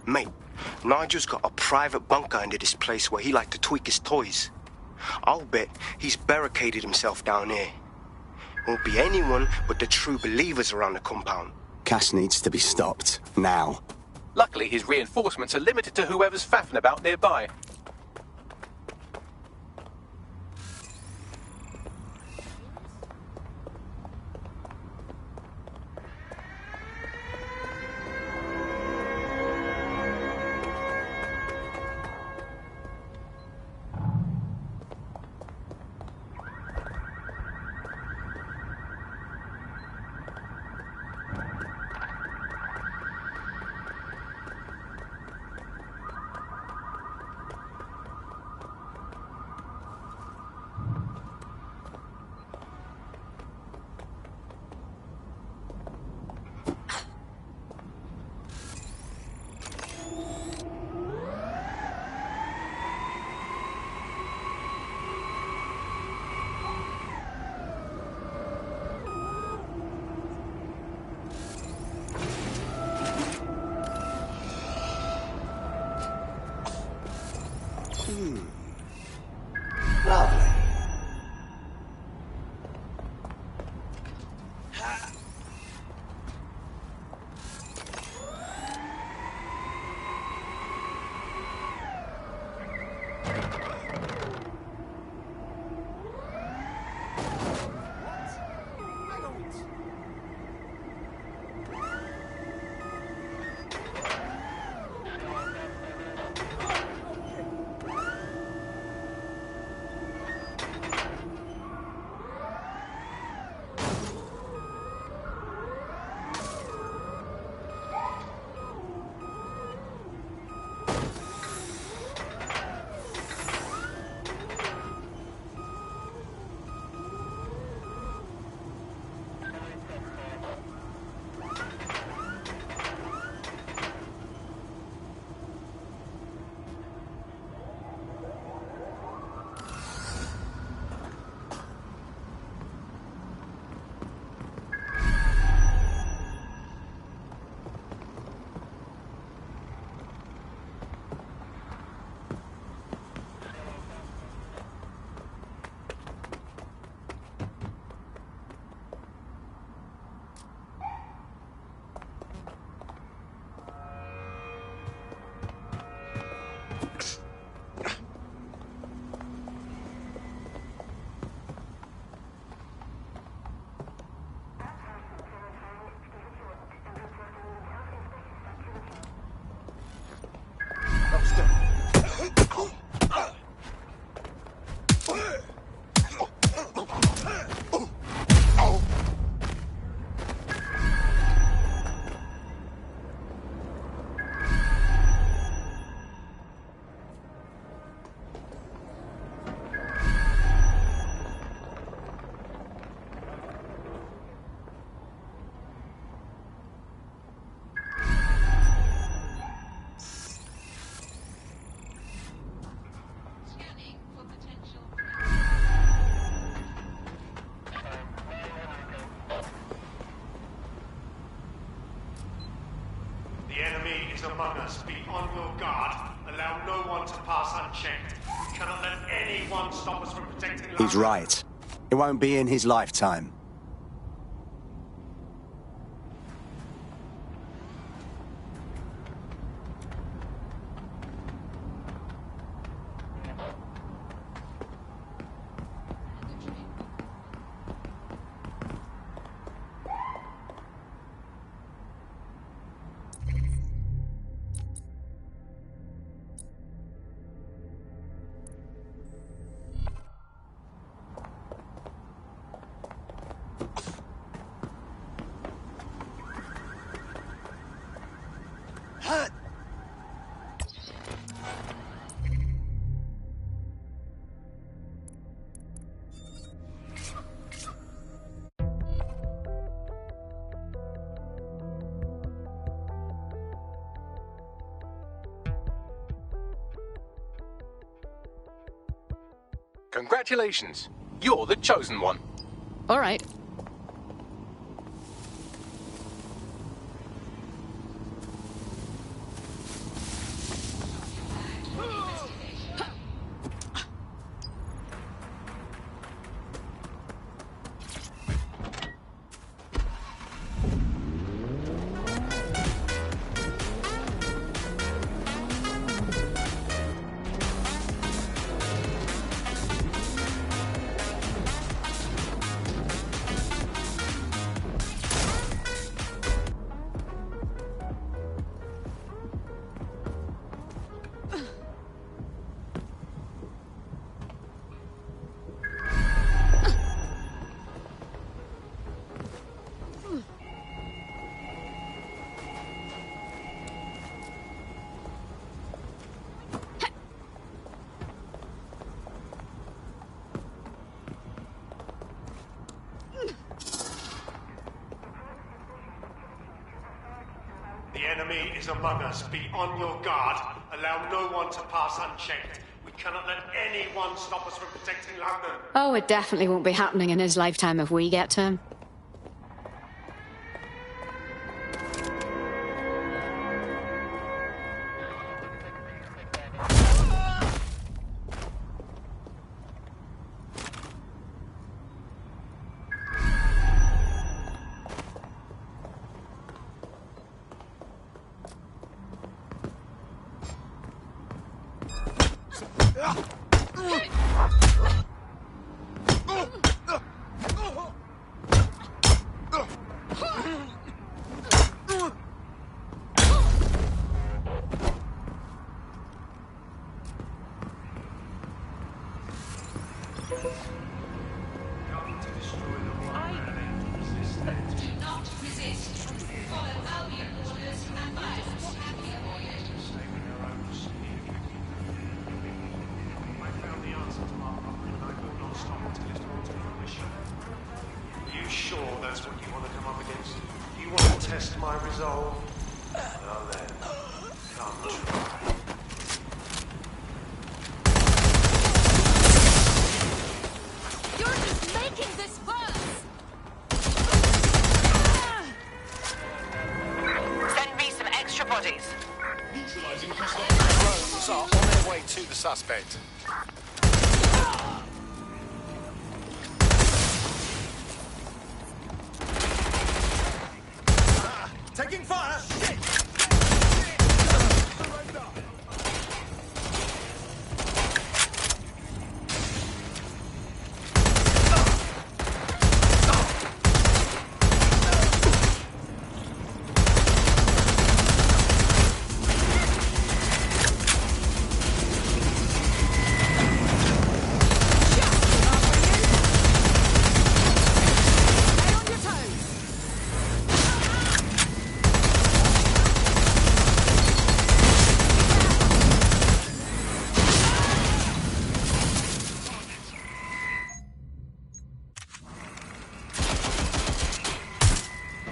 Mate, Nigel's got a private bunker under this place where he like to tweak his toys. I'll bet he's barricaded himself down here. Won't be anyone but the true believers around the compound. Cass needs to be stopped. Now. Luckily, his reinforcements are limited to whoever's faffing about nearby. among us. Be on your guard. Allow no one to pass unchecked. We cannot let anyone stop us from protecting London. He's right. It won't be in his lifetime. Congratulations. You're the chosen one. All right. The enemy is among us. Be on your guard. Allow no one to pass unchecked. We cannot let anyone stop us from protecting London. Oh, it definitely won't be happening in his lifetime if we get to him. You sure that's what you want to come up against? You want to test my resolve? Well then, come try. You're just making this worse! Send me some extra bodies. Drones are on their way to the suspect. Taking fire! Shit!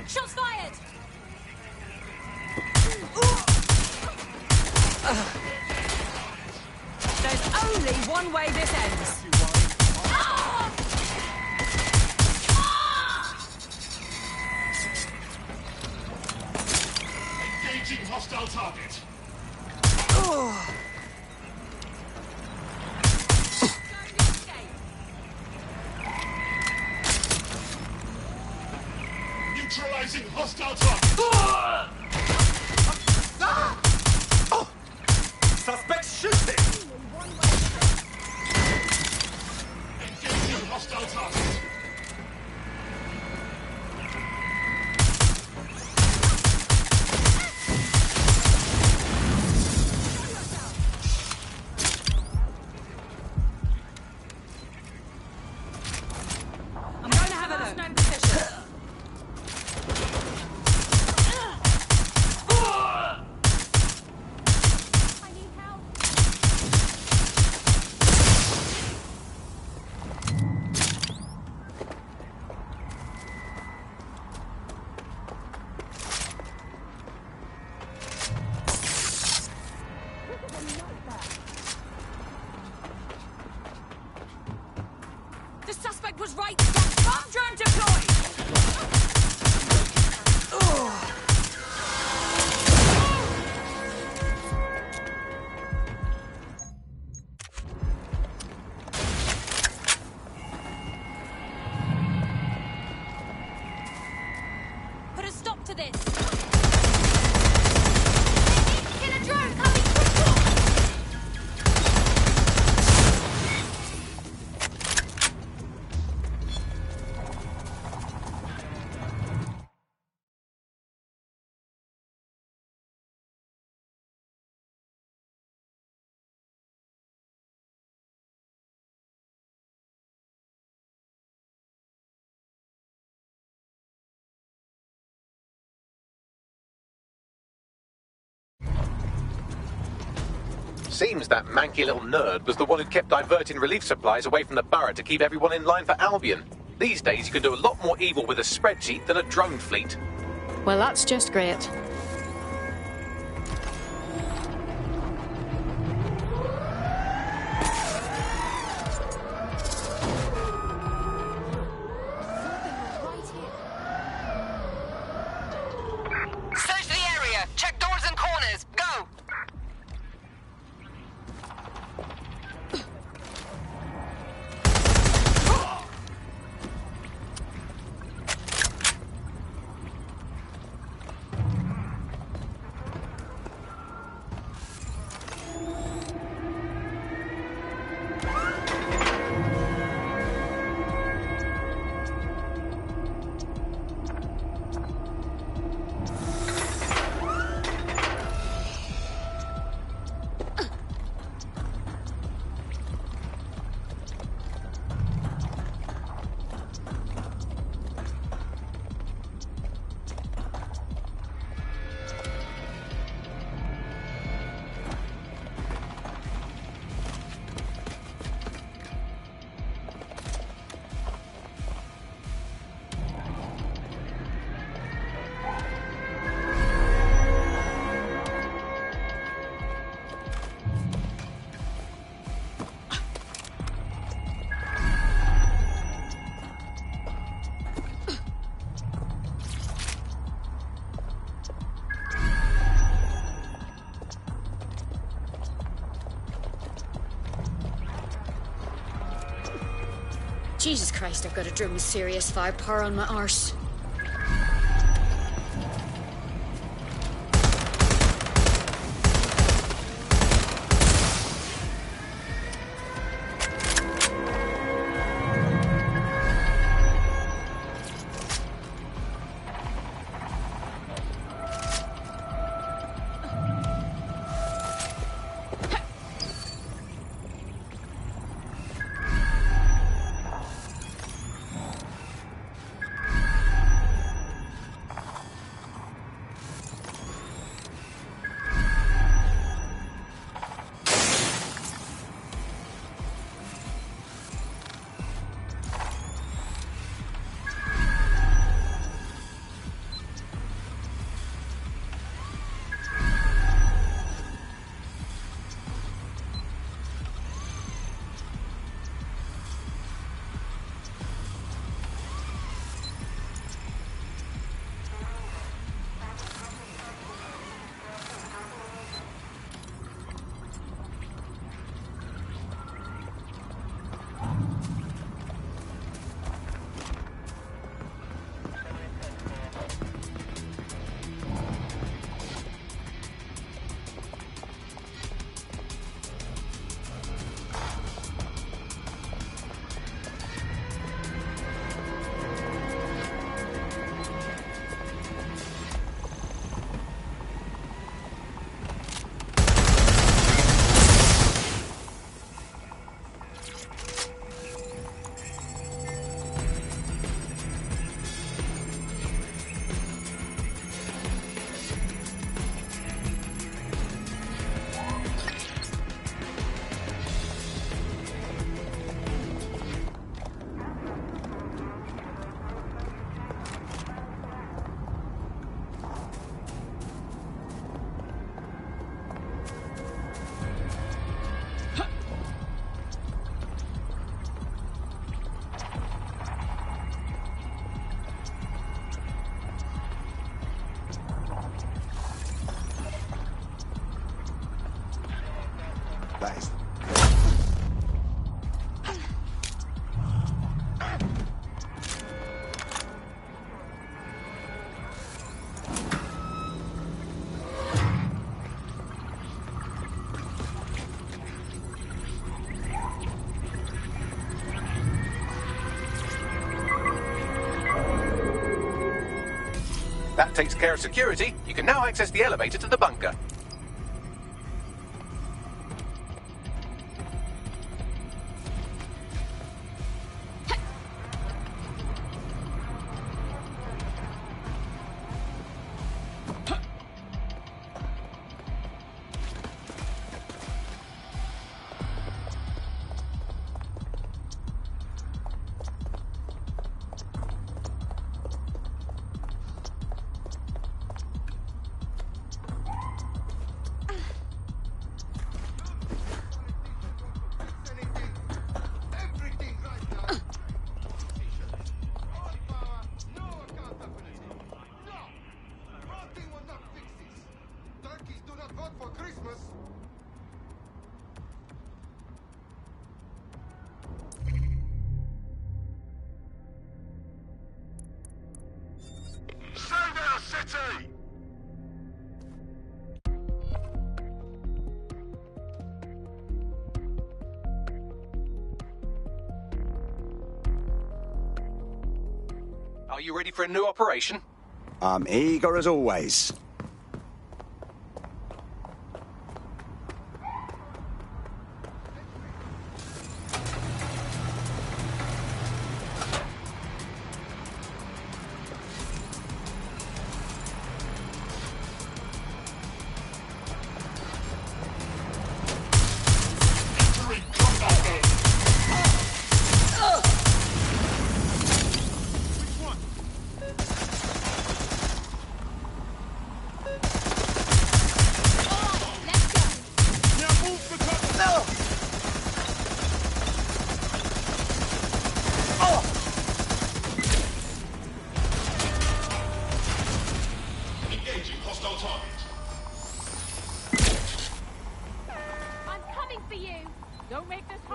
Shots fired! There's only one way this ends. Engaging hostile target. Neutralizing hostile target. Suspects shooting! Engaging hostile target. I'm going to have a look. Known position. The suspect was right. Bomb drone deployed. Put a stop to this. Killer drone coming. Seems that manky little nerd was the one who kept diverting relief supplies away from the borough to keep everyone in line for Albion. These days you can do a lot more evil with a spreadsheet than a drone fleet. Well, that's just great. Search the area. Check doors and corners. Go! Jesus Christ, I've got a drone with serious firepower on my arse. That is. That takes care of security. You can now access the elevator to the bunker. Are you ready for a new operation? I'm eager as always.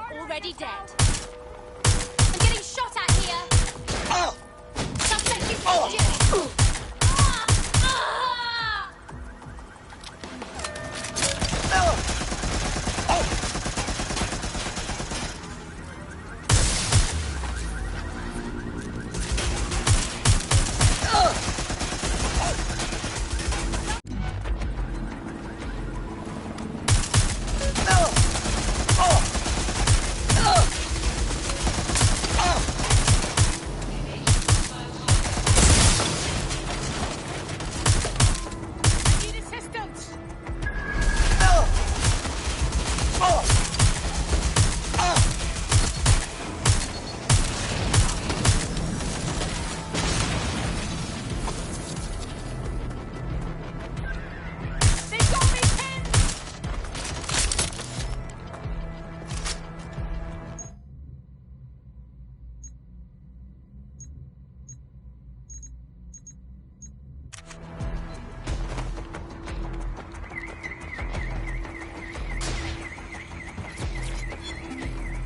Already dead. I'm getting shot at here. Suspect is injured.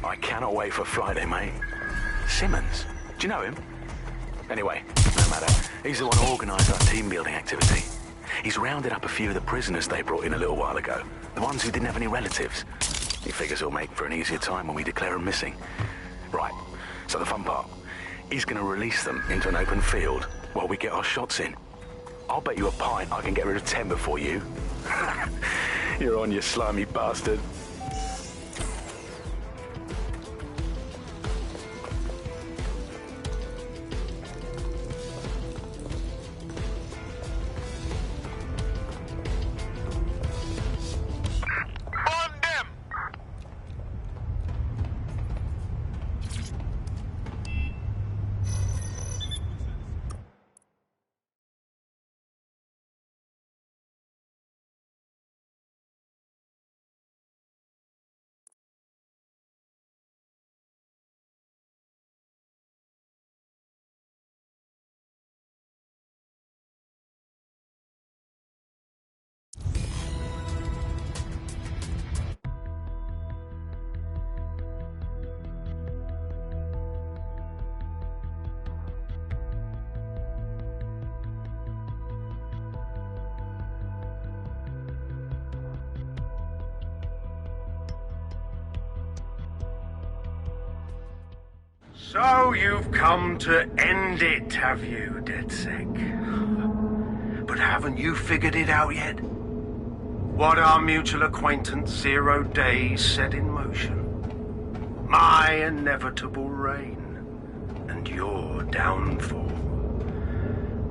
I cannot wait for Friday, mate. Simmons? Do you know him? Anyway, no matter. He's the one who organised our team-building activity. He's rounded up a few of the prisoners they brought in a little while ago. The ones who didn't have any relatives. He figures he'll make for an easier time when we declare them missing. Right, so the fun part. He's going to release them into an open field while we get our shots in. I'll bet you a pint I can get rid of 10 before you. You're on, you slimy bastard. So you've come to end it, have you, DedSec? But haven't you figured it out yet? What our mutual acquaintance 0 Days set in motion? My inevitable reign, and your downfall.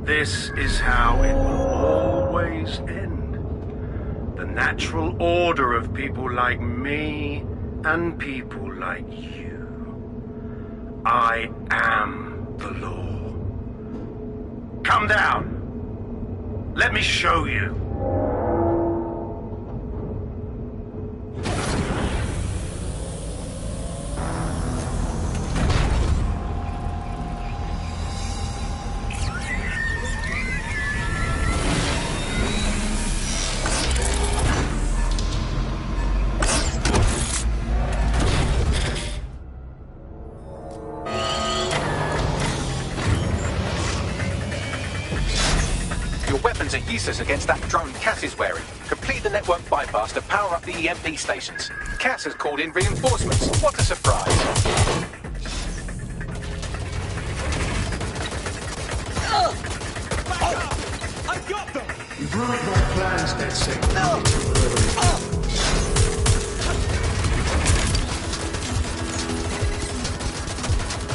This is how it will always end. The natural order of people like me and people like you. I am the law. Come down. Let me show you. Are useless against that drone Cass is wearing. Complete the network bypass to power up the EMP stations. Cass has called in reinforcements. What a surprise. I've got them! You've ruined my plans, DedSec.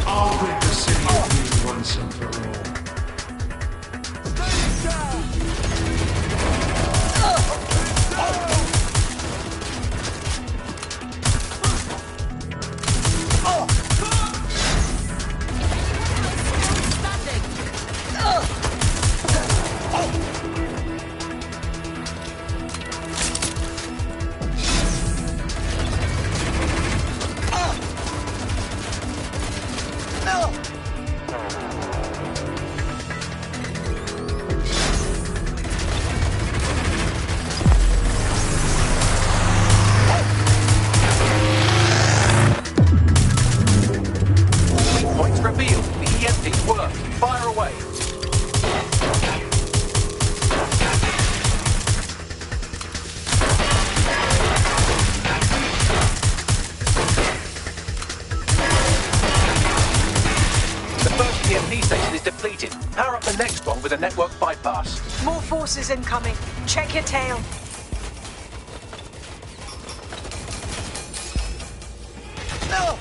I'll rid the city of you once and for all. With a network bypass. More forces incoming. Check your tail. No!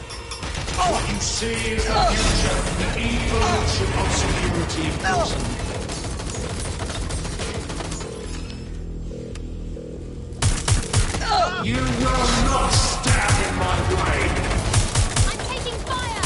What you see is the future, the evolution of security enforcement. You will not stand in my way! I'm taking fire!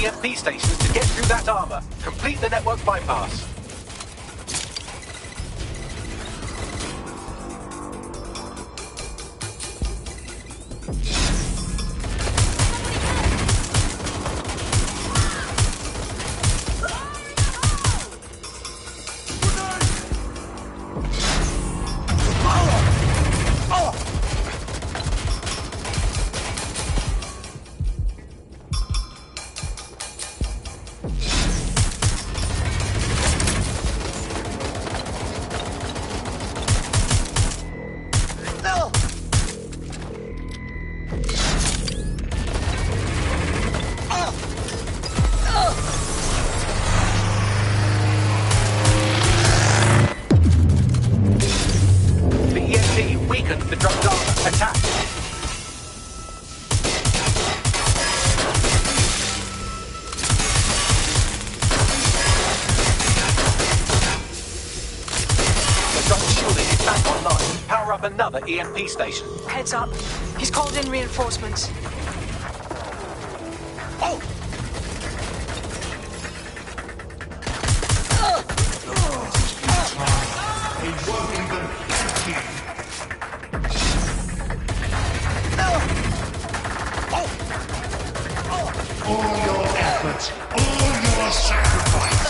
EMP stations to get through that armor. Complete the network bypass. power up another EMP station. Heads up. He's called in reinforcements. Oh! All your efforts, all your sacrifice.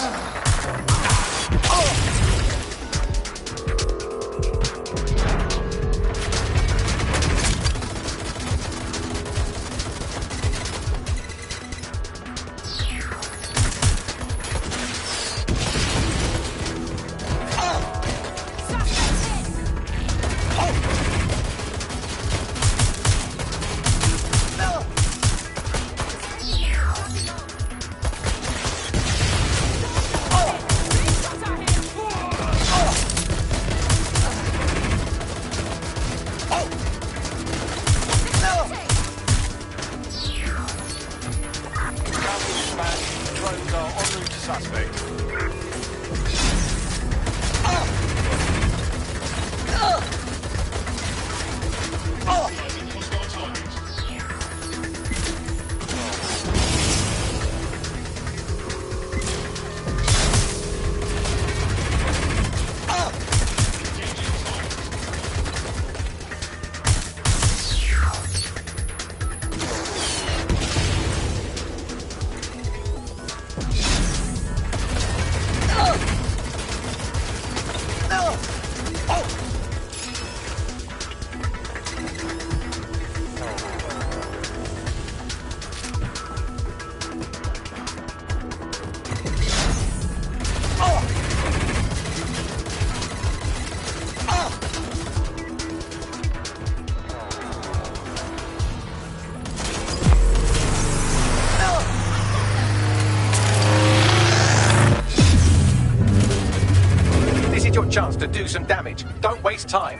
Chance to do some damage. Don't waste time.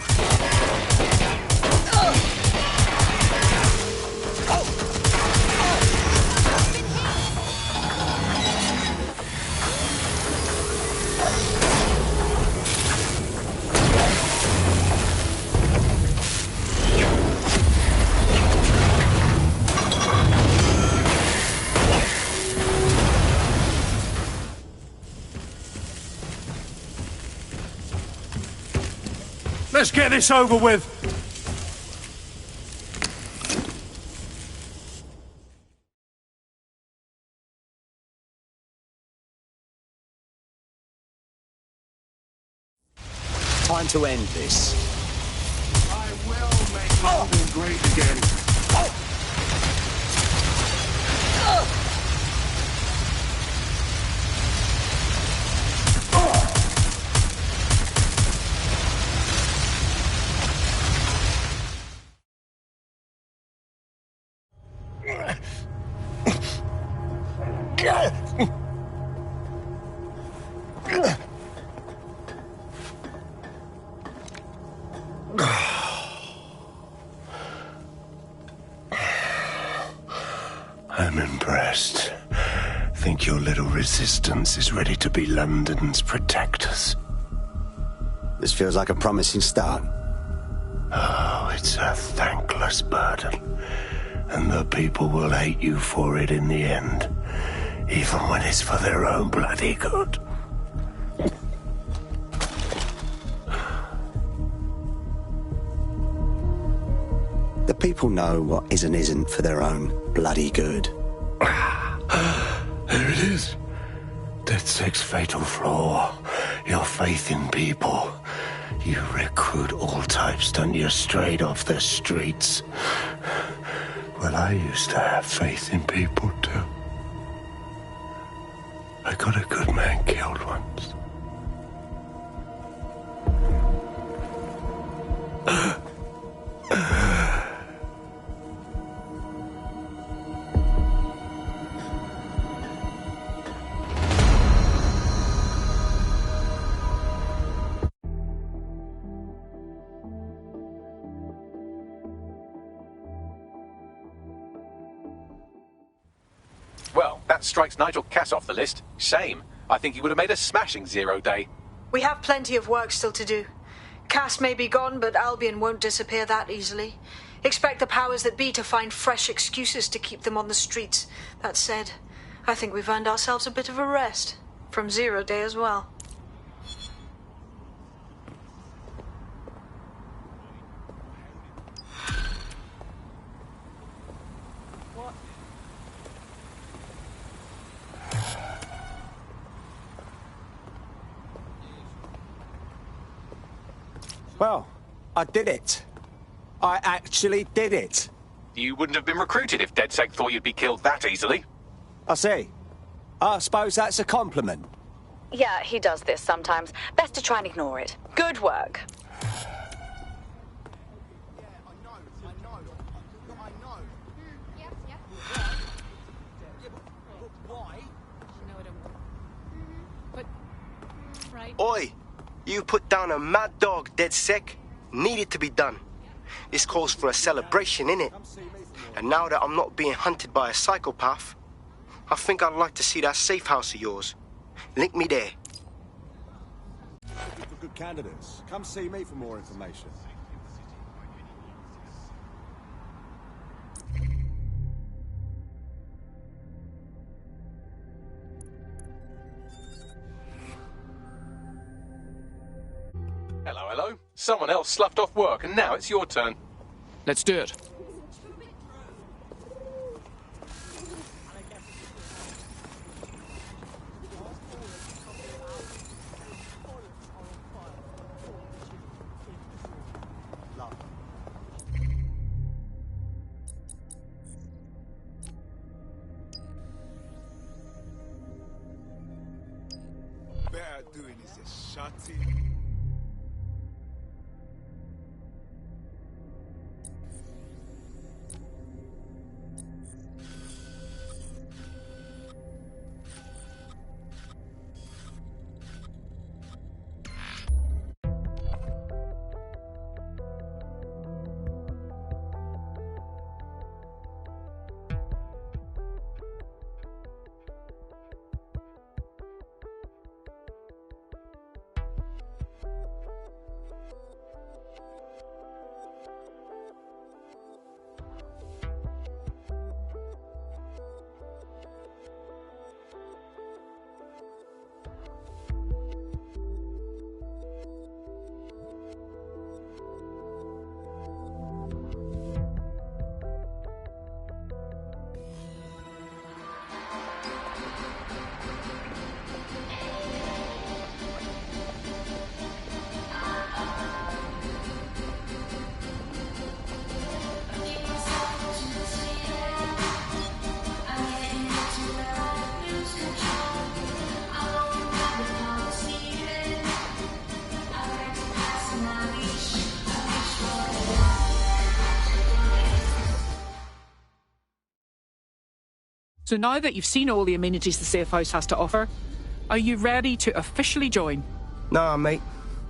Let's get this over with. Time to end this. I will make London great again. I'm impressed. Think your little resistance is ready to be London's protectors? This feels like a promising start. Oh, it's a thankless burden. And the people will hate you for it in the end. Even when it's for their own bloody good. The people know what is and isn't for their own bloody good. There it is. DedSec's fatal flaw. Your faith in people. You recruit all types, don't you, straight off the streets. Well, I used to have faith in people, too. I got a good man killed once. Well, that strikes Nigel Cass off the list. Shame. I think he would have made a smashing 0 day. We have plenty of work still to do. Cass may be gone, but Albion won't disappear that easily. Expect the powers that be to find fresh excuses to keep them on the streets. That said, I think we've earned ourselves a bit of a rest. From Zero Day as well. Well, I did it. I actually did it. You wouldn't have been recruited if DedSec thought you'd be killed that easily. I see. I suppose that's a compliment. Yeah, he does this sometimes. Best to try and ignore it. Good work. Oi! You put down a mad dog, DedSec. Needed to be done. This calls for a celebration, innit? And now that I'm not being hunted by a psychopath, I think I'd like to see that safe house of yours. Link me there. Looking for good candidates? Come see me for more information. Hello, hello. Someone else sloughed off work, and now it's your turn. Let's do it. Better doing is just shutting. So now that you've seen all the amenities the safe house has to offer, are you ready to officially join? Nah, mate.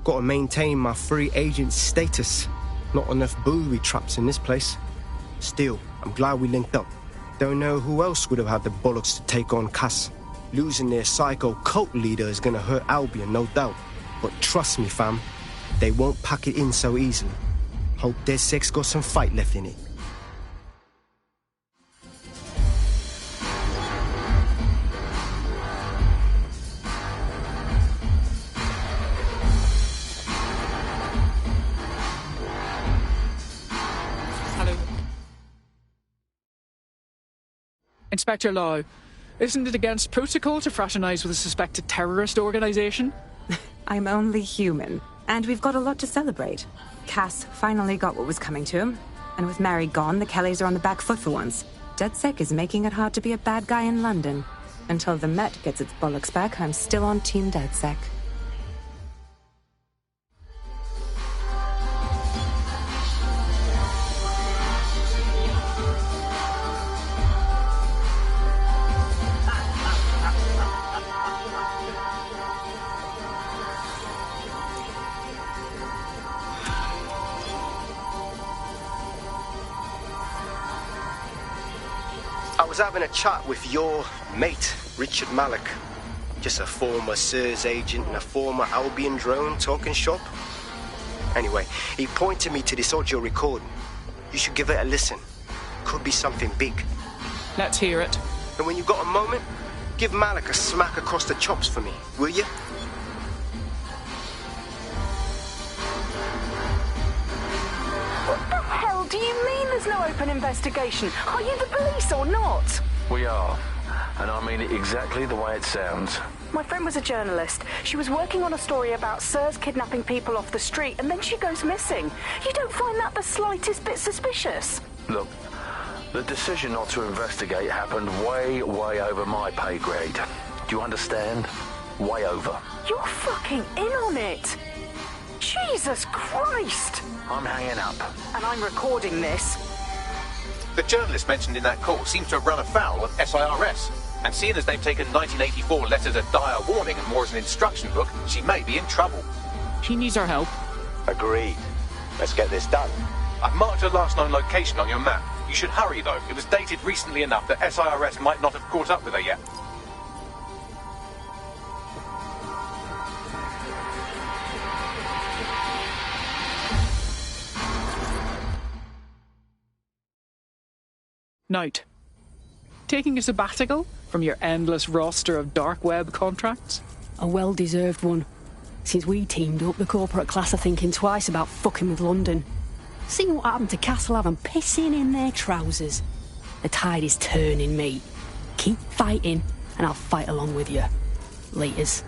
Gotta maintain my free agent status. Not enough booby traps in this place. Still, I'm glad we linked up. Don't know who else would have had the bollocks to take on Cass. Losing their psycho cult leader is gonna hurt Albion, no doubt. But trust me, fam, they won't pack it in so easily. Hope DedSec's got some fight left in it. Inspector Lau, isn't it against protocol to fraternize with a suspected terrorist organization? I'm only human, and we've got a lot to celebrate. Cass finally got what was coming to him, and with Mary gone, the Kellys are on the back foot for once. DedSec is making it hard to be a bad guy in London. Until the Met gets its bollocks back, I'm still on Team DedSec. I was having a chat with your mate, Richard Malik. Just a former SIRS agent and a former Albion drone talking shop. Anyway, he pointed me to this audio recording. You should give it a listen. Could be something big. Let's hear it. And when you've got a moment, give Malik a smack across the chops for me, will you? What the hell do you mean there's no open investigation? Are you the police or not? We are. And I mean it exactly the way it sounds. My friend was a journalist. She was working on a story about Sirs kidnapping people off the street, and then she goes missing. You don't find that the slightest bit suspicious? Look, the decision not to investigate happened way over my pay grade. Do you understand? Way over. You're fucking in on it. Jesus Christ! I'm hanging up. And I'm recording this. The journalist mentioned in that call seems to have run afoul of SIRS. And seeing as they've taken 1984 letters of dire warning and more as an instruction book, she may be in trouble. She needs our help. Agreed. Let's get this done. I've marked her last known location on your map. You should hurry, though. It was dated recently enough that SIRS might not have caught up with her yet. Night. Taking a sabbatical from your endless roster of dark web contracts? A well-deserved one. Since we teamed up, the corporate class are thinking twice about fucking with London. See what happened to Castlehaven pissing in their trousers. The tide is turning, mate. Keep fighting, and I'll fight along with you. Laters.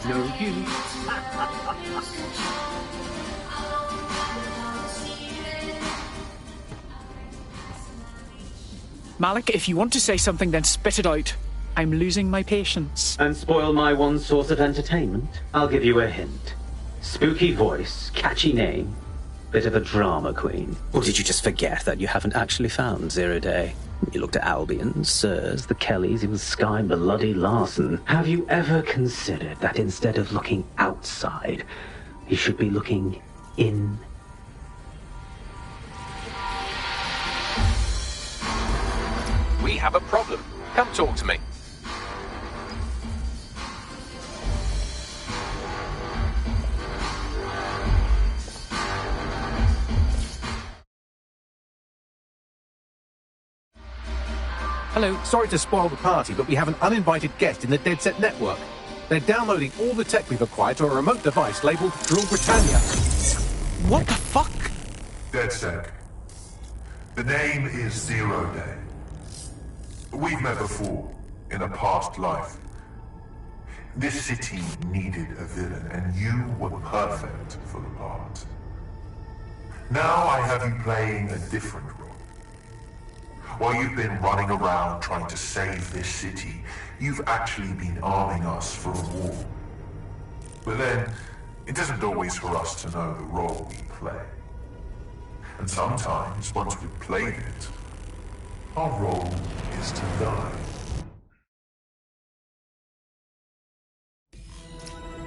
No, you. Malik, if you want to say something, then spit it out. I'm losing my patience. And spoil my one source of entertainment? I'll give you a hint. Spooky voice, catchy name, bit of a drama queen. Or did you just forget that you haven't actually found Zero Day? You looked at Albion, Sirs, the Kellys, even Sky Bloody Larson. Have you ever considered that instead of looking outside, you should be looking in? We have a problem. Come talk to me. Hello. Sorry to spoil the party, but we have an uninvited guest in the DedSec network. They're downloading all the tech we've acquired to a remote device labeled Drill Britannia. What the fuck? DedSec. The name is Zero Day. We've met before, in a past life. This city needed a villain, and you were perfect for the part. Now I have you playing a different role. While you've been running around trying to save this city, you've actually been arming us for a war. But then, it isn't always for us to know the role we play. And sometimes, once we've played it, our role is to die.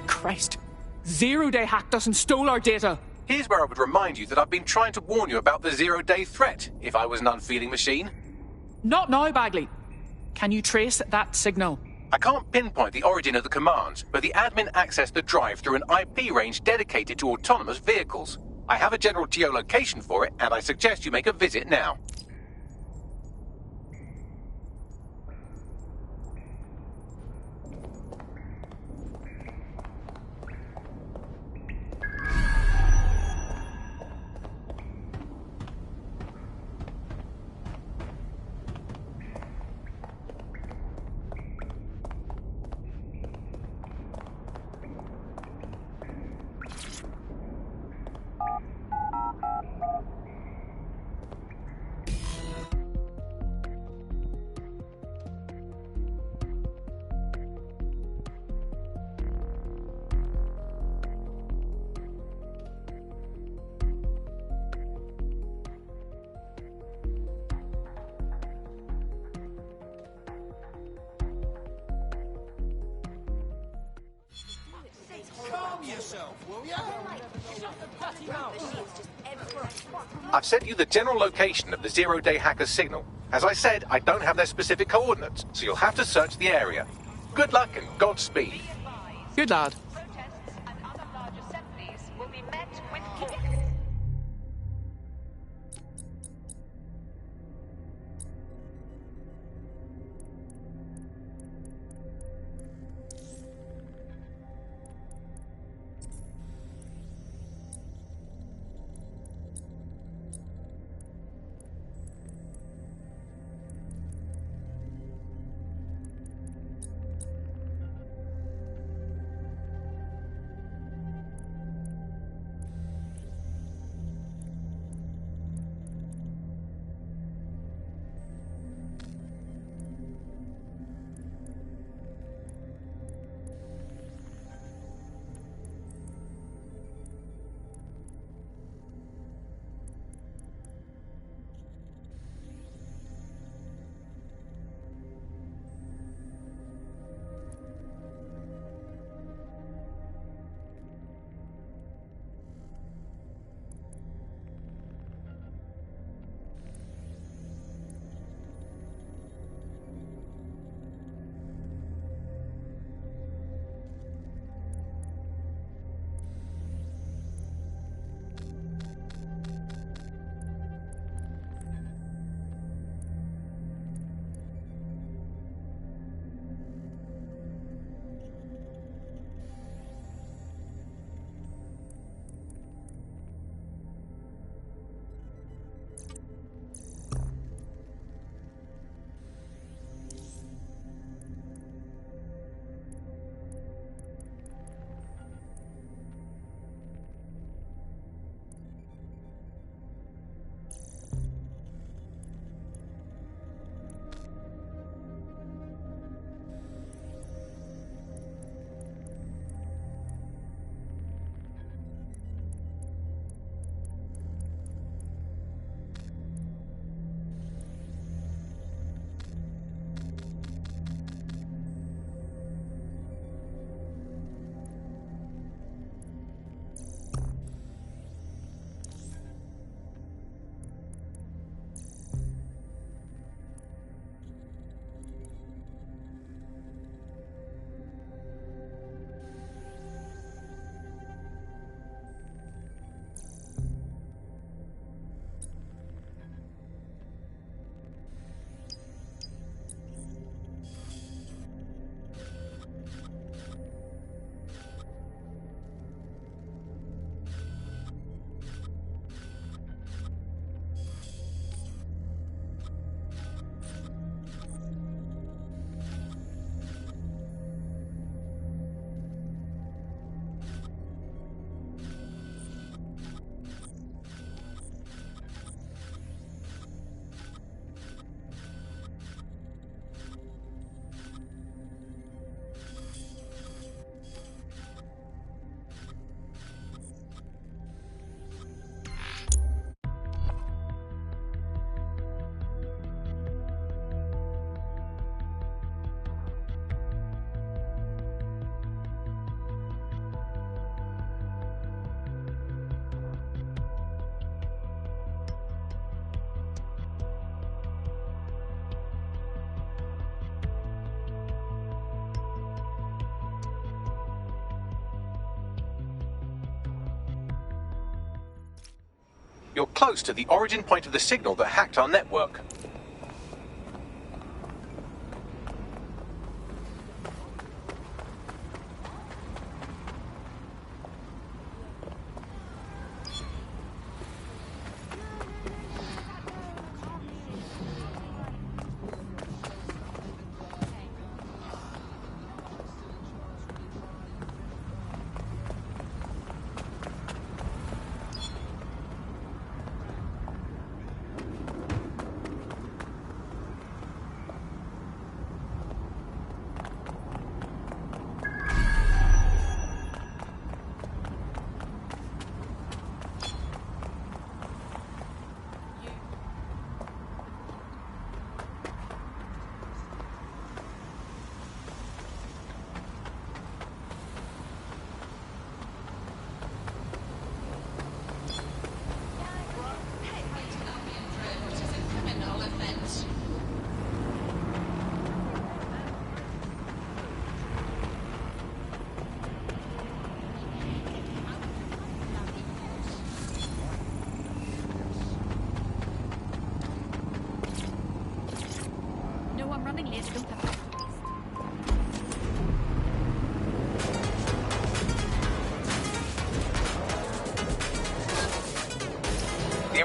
Christ. Zero Day hacked us and stole our data. Here's where I would remind you that I've been trying to warn you about the zero-day threat, if I was an unfeeling machine. Not now, Bagley. Can you trace that signal? I can't pinpoint the origin of the commands, but the admin accessed the drive through an IP range dedicated to autonomous vehicles. I have a general geolocation for it, and I suggest you make a visit now. yourself, will ya? I've sent you the general location of the zero-day hackers' signal. As I said, I don't have their specific coordinates, so you'll have to search the area. Good luck and Godspeed. Good lad. You're close to the origin point of the signal that hacked our network.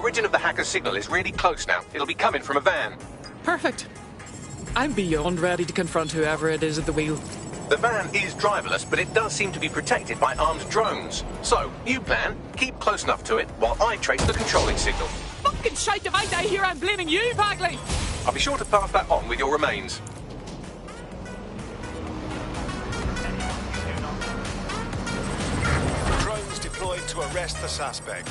origin of the hacker's signal is really close now. It'll be coming from a van. Perfect. I'm beyond ready to confront whoever it is at the wheel. The van is driverless, but it does seem to be protected by armed drones. So, new plan, keep close enough to it while I trace the controlling signal. Fucking shite if I die here, I'm blaming you, Bagley! I'll be sure to pass that on with your remains. Drones deployed to arrest the suspect.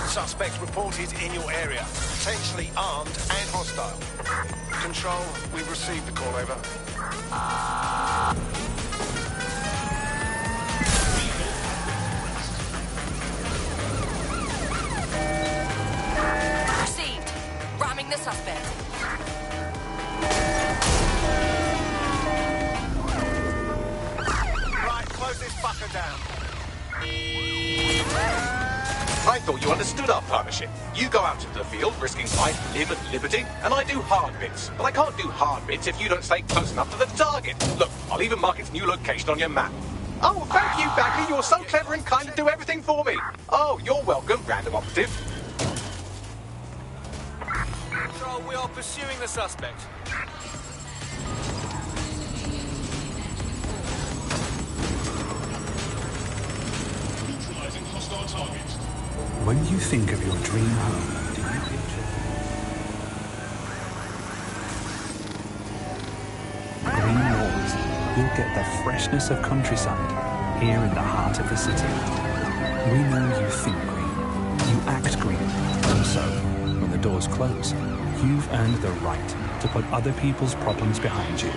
Suspect reported in your area. Potentially armed and hostile. Control, we've received the call, over. Received. Ramming the suspect. Right, close this fucker down. I thought you understood our partnership. You go out into the field, risking life, limb and liberty, and I do hard bits. But I can't do hard bits if you don't stay close enough to the target. Look, I'll even mark its new location on your map. Oh, thank you, Bagley. You're so clever and kind to do everything for me. Oh, you're welcome, random operative. Control, we are pursuing the suspect. Neutralizing hostile targets. When you think of your dream home, do you picture green walls? You'll get the freshness of countryside here in the heart of the city. We know you think green, you act green, and so, when the doors close, you've earned the right to put other people's problems behind you.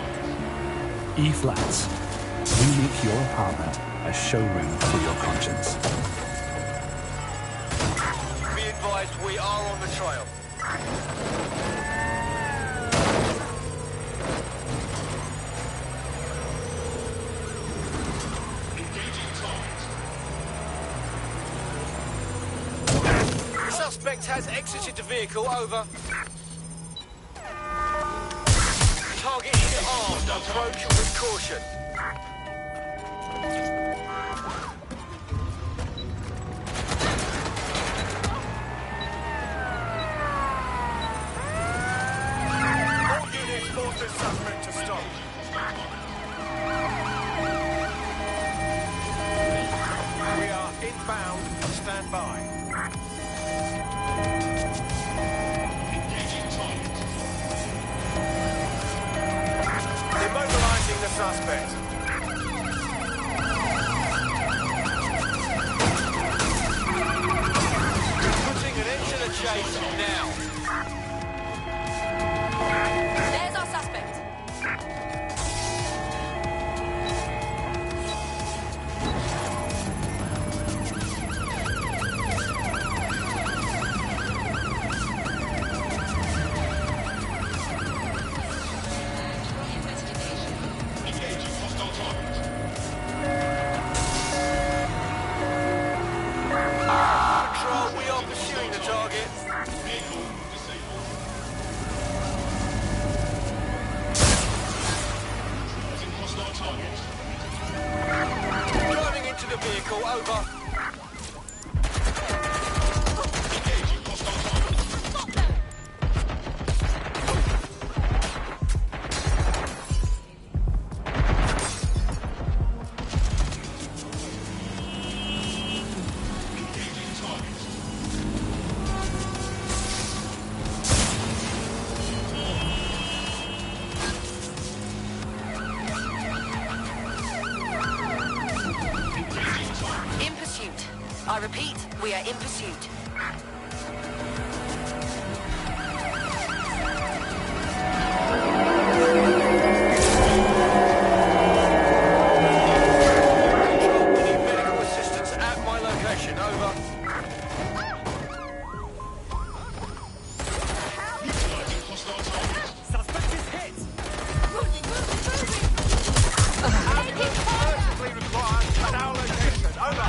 E-Flats. We make your apartment a showroom for your conscience. Be advised, we are on the trail. Suspect has exited the vehicle, over. Target is armed. Approach with caution. All units force the suspect to stop. We are inbound. Stand by. Immobilizing the suspect. Putting an end to the chase now. There's our suspect. Control, we are pursuing the target. Driving into the vehicle, over. In pursuit. I repeat, we are in pursuit. Control, we need medical assistance at my location, over. Suspect is hit. Urgently required at our location, over.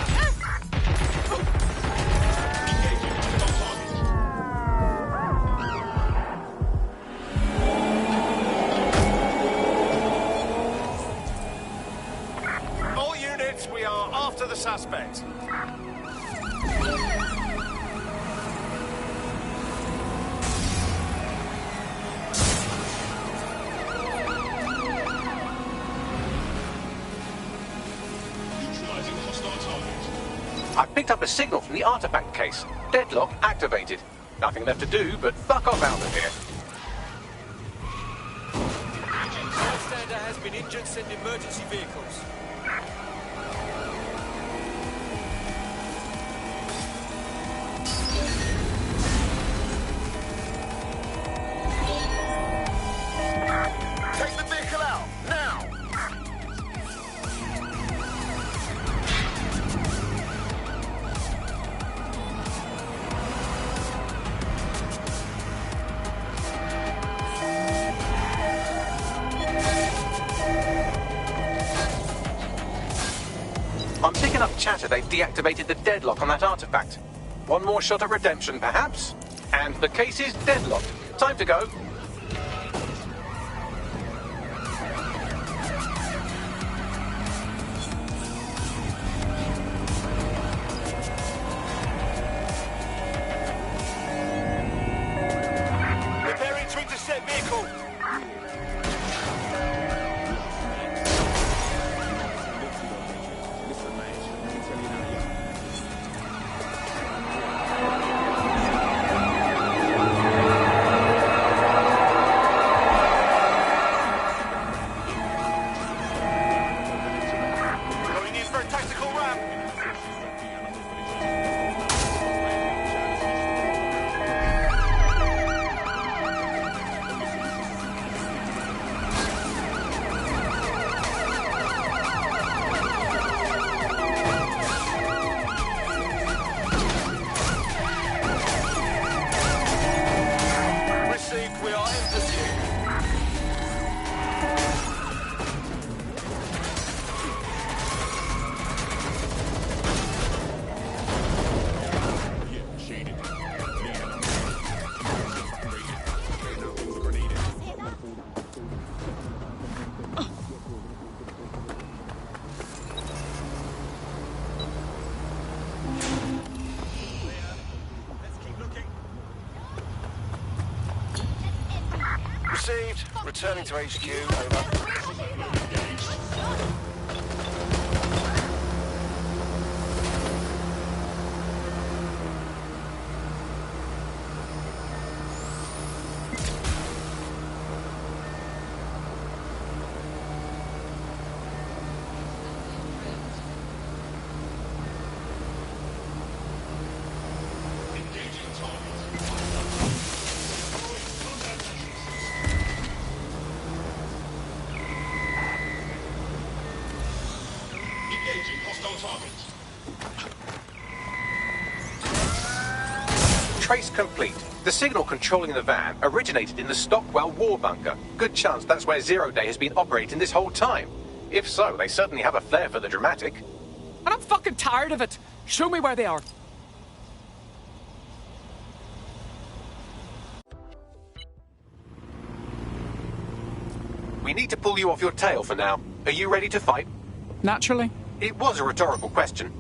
suspect. I picked up a signal from the artifact case. Deadlock activated. Nothing left to do but fuck off out of here. Bystander has been injured. Send emergency vehicles. Take the vehicle out, now! I'm picking up chatter they've deactivated the deadlock on that artifact. One more shot at redemption, perhaps? And the case is deadlocked. Time to go. Preparing to intercept vehicle. Going in for a tactical ramp. Received, we are in pursuit. Received. Returning to HQ. Over. Trace complete. The signal controlling the van originated in the Stockwell war bunker. Good chance that's where Zero Day has been operating this whole time. If so, they certainly have a flair for the dramatic. And I'm fucking tired of it. Show me where they are. We need to pull you off your tail for now. Are you ready to fight? Naturally. It was a rhetorical question.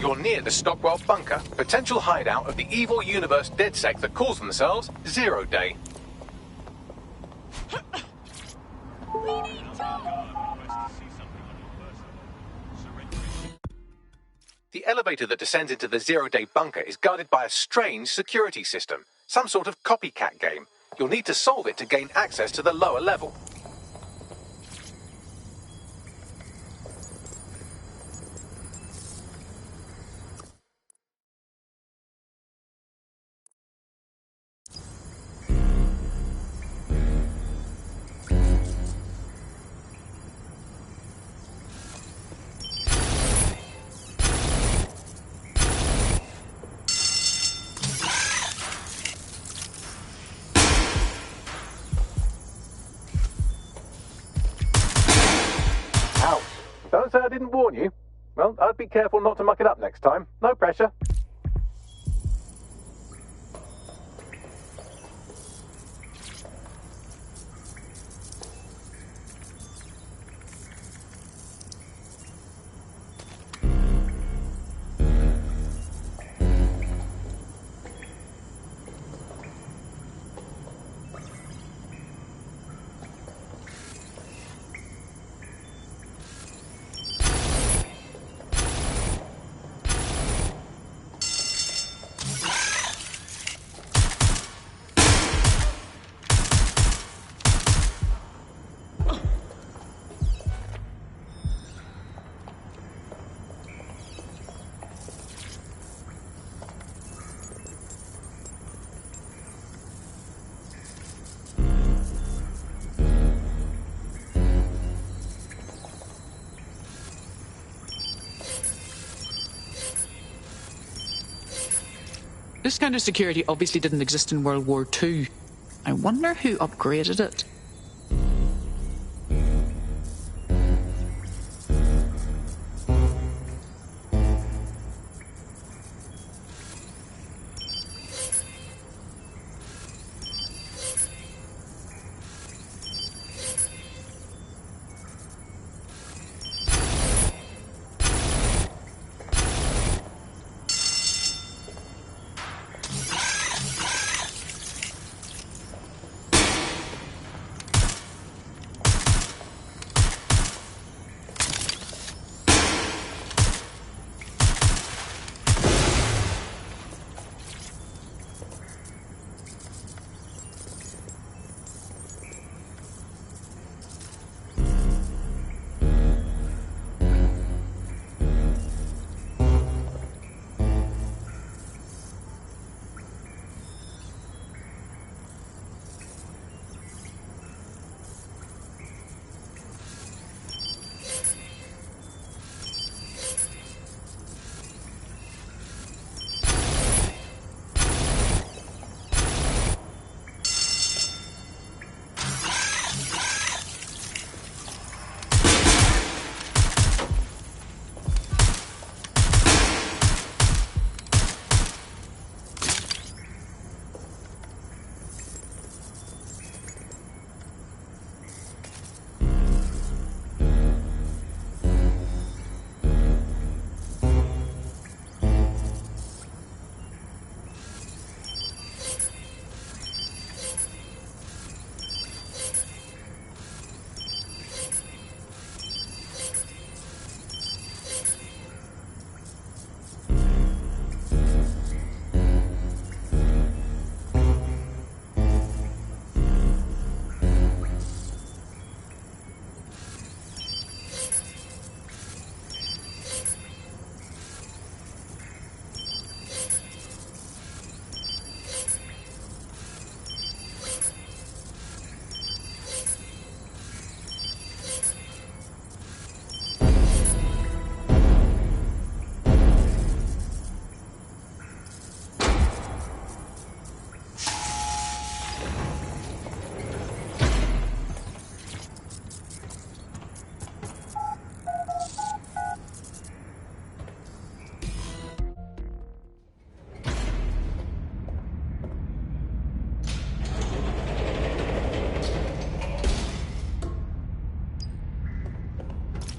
You're near the Stockwell bunker, potential hideout of the evil universe DedSec that calls themselves Zero Day. We need The elevator that descends into the zero-day bunker is guarded by a strange security system, some sort of copycat game. You'll need to solve it to gain access to the lower level. Don't say I didn't warn you. Well, I'd be careful not to muck it up next time. No pressure. This kind of security obviously didn't exist in World War II. I wonder who upgraded it.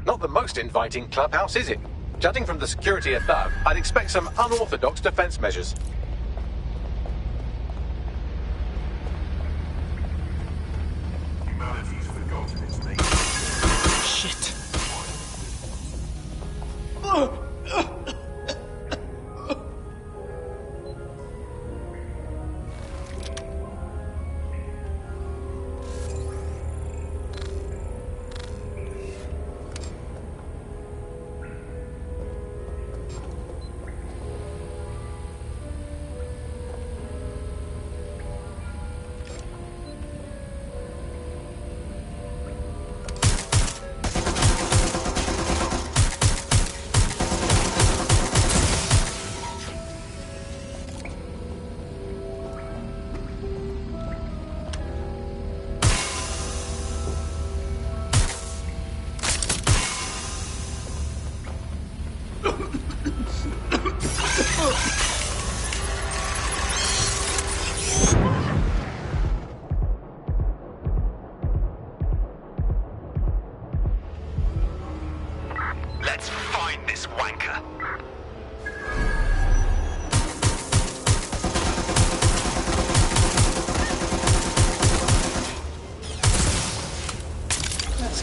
Not the most inviting clubhouse, is it? Judging from the security above, I'd expect some unorthodox defense measures. Humanity's forgotten its nature.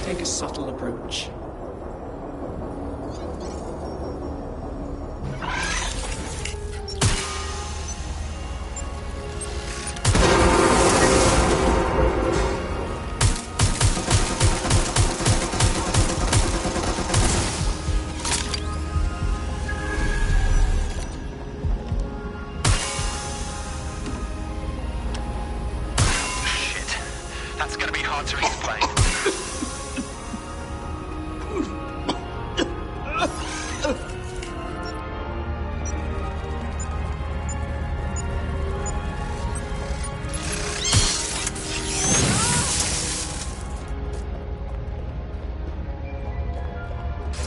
take a subtle approach. That's gonna be hard to explain.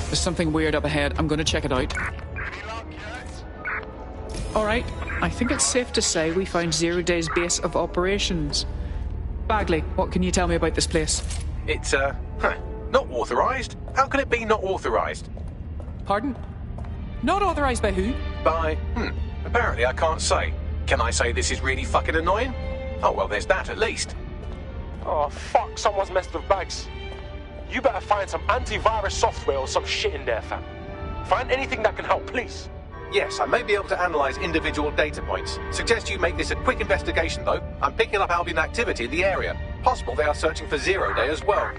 There's something weird up ahead. I'm gonna check it out. Alright, I think it's safe to say we found Zero Day's base of operations. Bagley, what can you tell me about this place? It's, not authorised. How can it be not authorised? Pardon? Not authorised by who? By, apparently I can't say. Can I say this is really fucking annoying? Oh, well, there's that at least. Oh, fuck, someone's messed with bags. You better find some antivirus software or some shit in there, fam. Find anything that can help, please. Yes, I may be able to analyse individual data points. Suggest you make this a quick investigation, though. I'm picking up Albion activity in the area. Possible they are searching for Zero Day as well.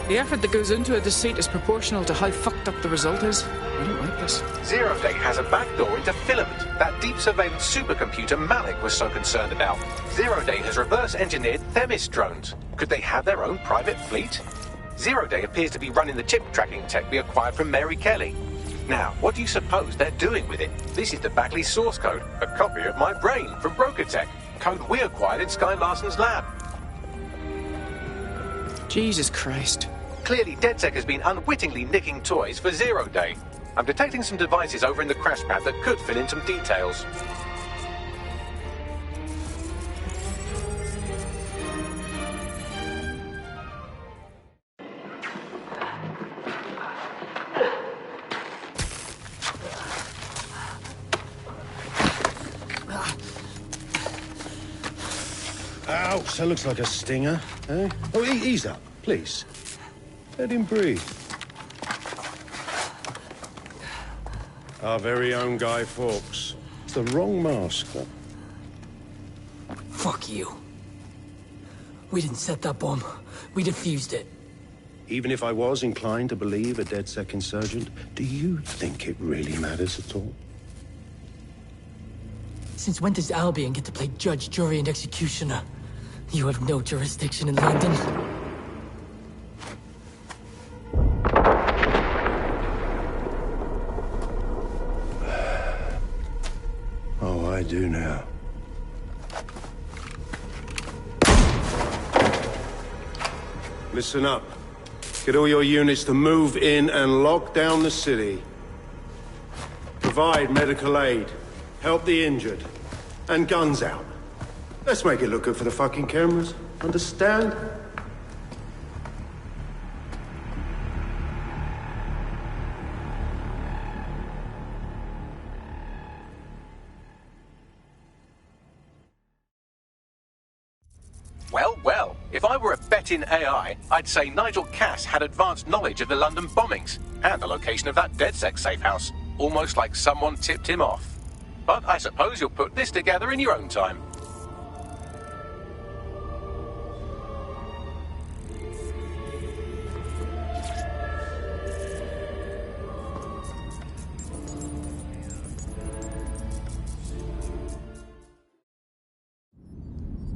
The effort that goes into a deceit is proportional to how fucked up the result is. I don't like this. Zero Day has a backdoor into Filament, that deep surveillance supercomputer Malik was so concerned about. Zero Day has reverse-engineered Themis drones. Could they have their own private fleet? Zero Day appears to be running the chip tracking tech we acquired from Mary Kelly. Now, what do you suppose they're doing with it? This is the Bagley source code, a copy of my brain from Broker Tech, code we acquired in Skye Larson's lab. Jesus Christ. Clearly, DedSec has been unwittingly nicking toys for Zero Day. I'm detecting some devices over in the crash pad that could fill in some details. Ouch, that looks like a stinger, eh? Oh, ease up, please. Let him breathe. Our very own Guy Fawkes. It's the wrong mask, though. Fuck you. We didn't set that bomb. We defused it. Even if I was inclined to believe a DedSec insurgent, do you think it really matters at all? Since when does Albion get to play judge, jury, and executioner? You have no jurisdiction in London. Oh, I do now. Listen up. Get all your units to move in and lock down the city. Provide medical aid. Help the injured. And guns out. Let's make it look good for the fucking cameras. Understand? Well, well, if I were a bet-in AI, I'd say Nigel Cass had advanced knowledge of the London bombings and the location of that DedSec safe house, almost like someone tipped him off. But I suppose you'll put this together in your own time.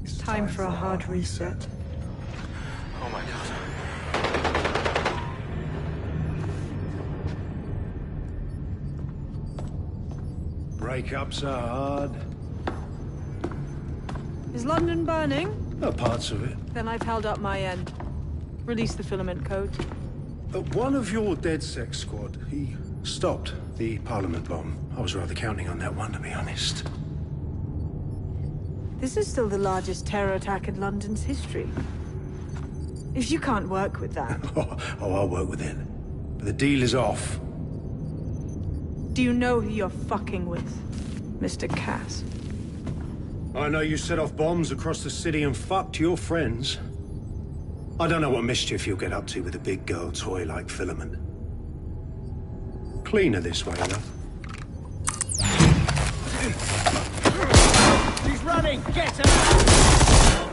It's time for a hard reset. Oh my god. Breakups are hard. Is London burning? Parts of it. Then I've held up my end. Release the filament code. One of your DedSec squad, he stopped the Parliament bomb. I was rather counting on that one, to be honest. This is still the largest terror attack in London's history. If you can't work with that... Oh, I'll work with it. But the deal is off. Do you know who you're fucking with? Mr. Cass. I know you set off bombs across the city and fucked your friends. I don't know what mischief you'll get up to with a big girl toy like Filament. Cleaner this way, enough. She's running! Get her!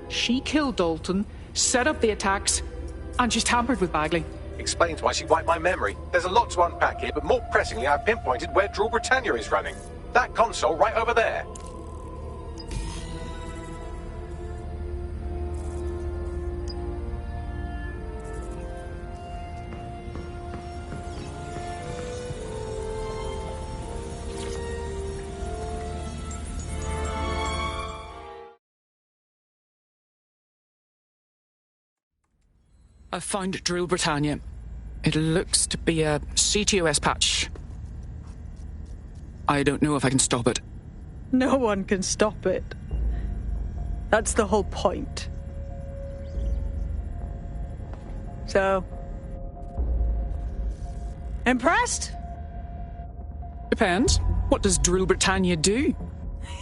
She killed Dalton, set up the attacks, and she's tampered with Bagley. Explains why she wiped my memory. There's a lot to unpack here, but more pressingly, I've pinpointed where Drill Britannia is running. That console right over there. I found Drill Britannia. It looks to be a CTOS patch. I don't know if I can stop it. No one can stop it. That's the whole point. So... impressed? Depends. What does Drill Britannia do?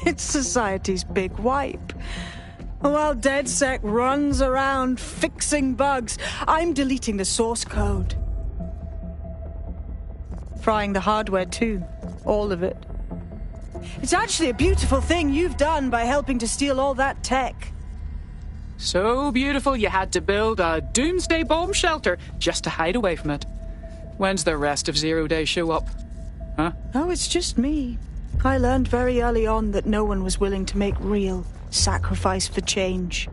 It's society's big wipe. While DedSec runs around fixing bugs, I'm deleting the source code. Frying the hardware too. All of it. It's actually a beautiful thing you've done by helping to steal all that tech. So beautiful you had to build a doomsday bomb shelter just to hide away from it. When's the rest of Zero Day show up? Huh? Oh, it's just me. I learned very early on that no one was willing to make real sacrifice for change.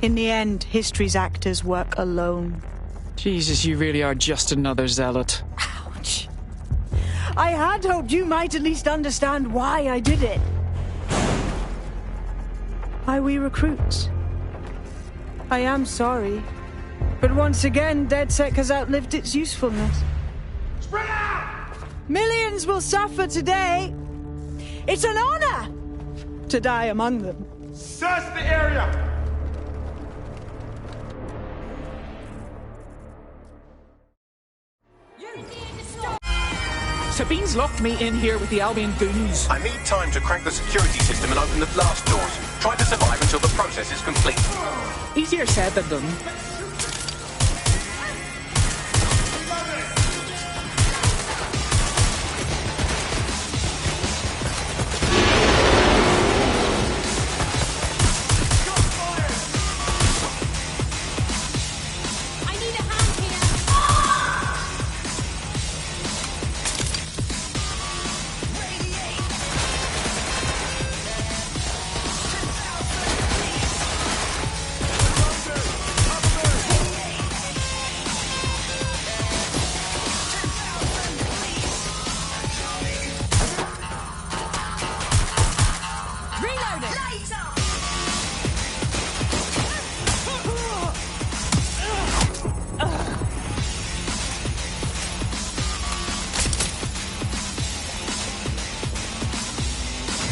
In the end, history's actors work alone. Jesus, you really are just another zealot. Ouch. I had hoped you might at least understand why I did it. Why we recruits. I am sorry, but once again, DedSec has outlived its usefulness. Spread out! Millions will suffer today. It's an honor to die among them. Search the area! Sabine's locked me in here with the Albion goons. I need time to crack the security system and open the blast doors. Try to survive until the process is complete. Easier said than done.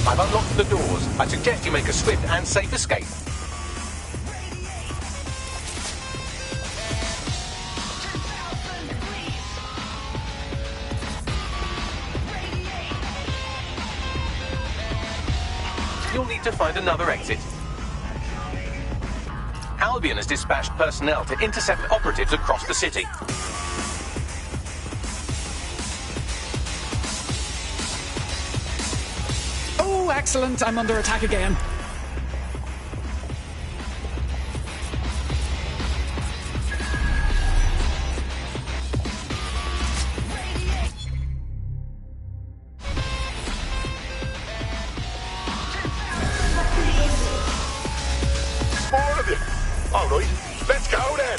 I've unlocked the doors. I suggest you make a swift and safe escape. You'll need to find another exit. Albion has dispatched personnel to intercept operatives across the city. Oh, excellent. I'm under attack again. More of you. All right, let's go then.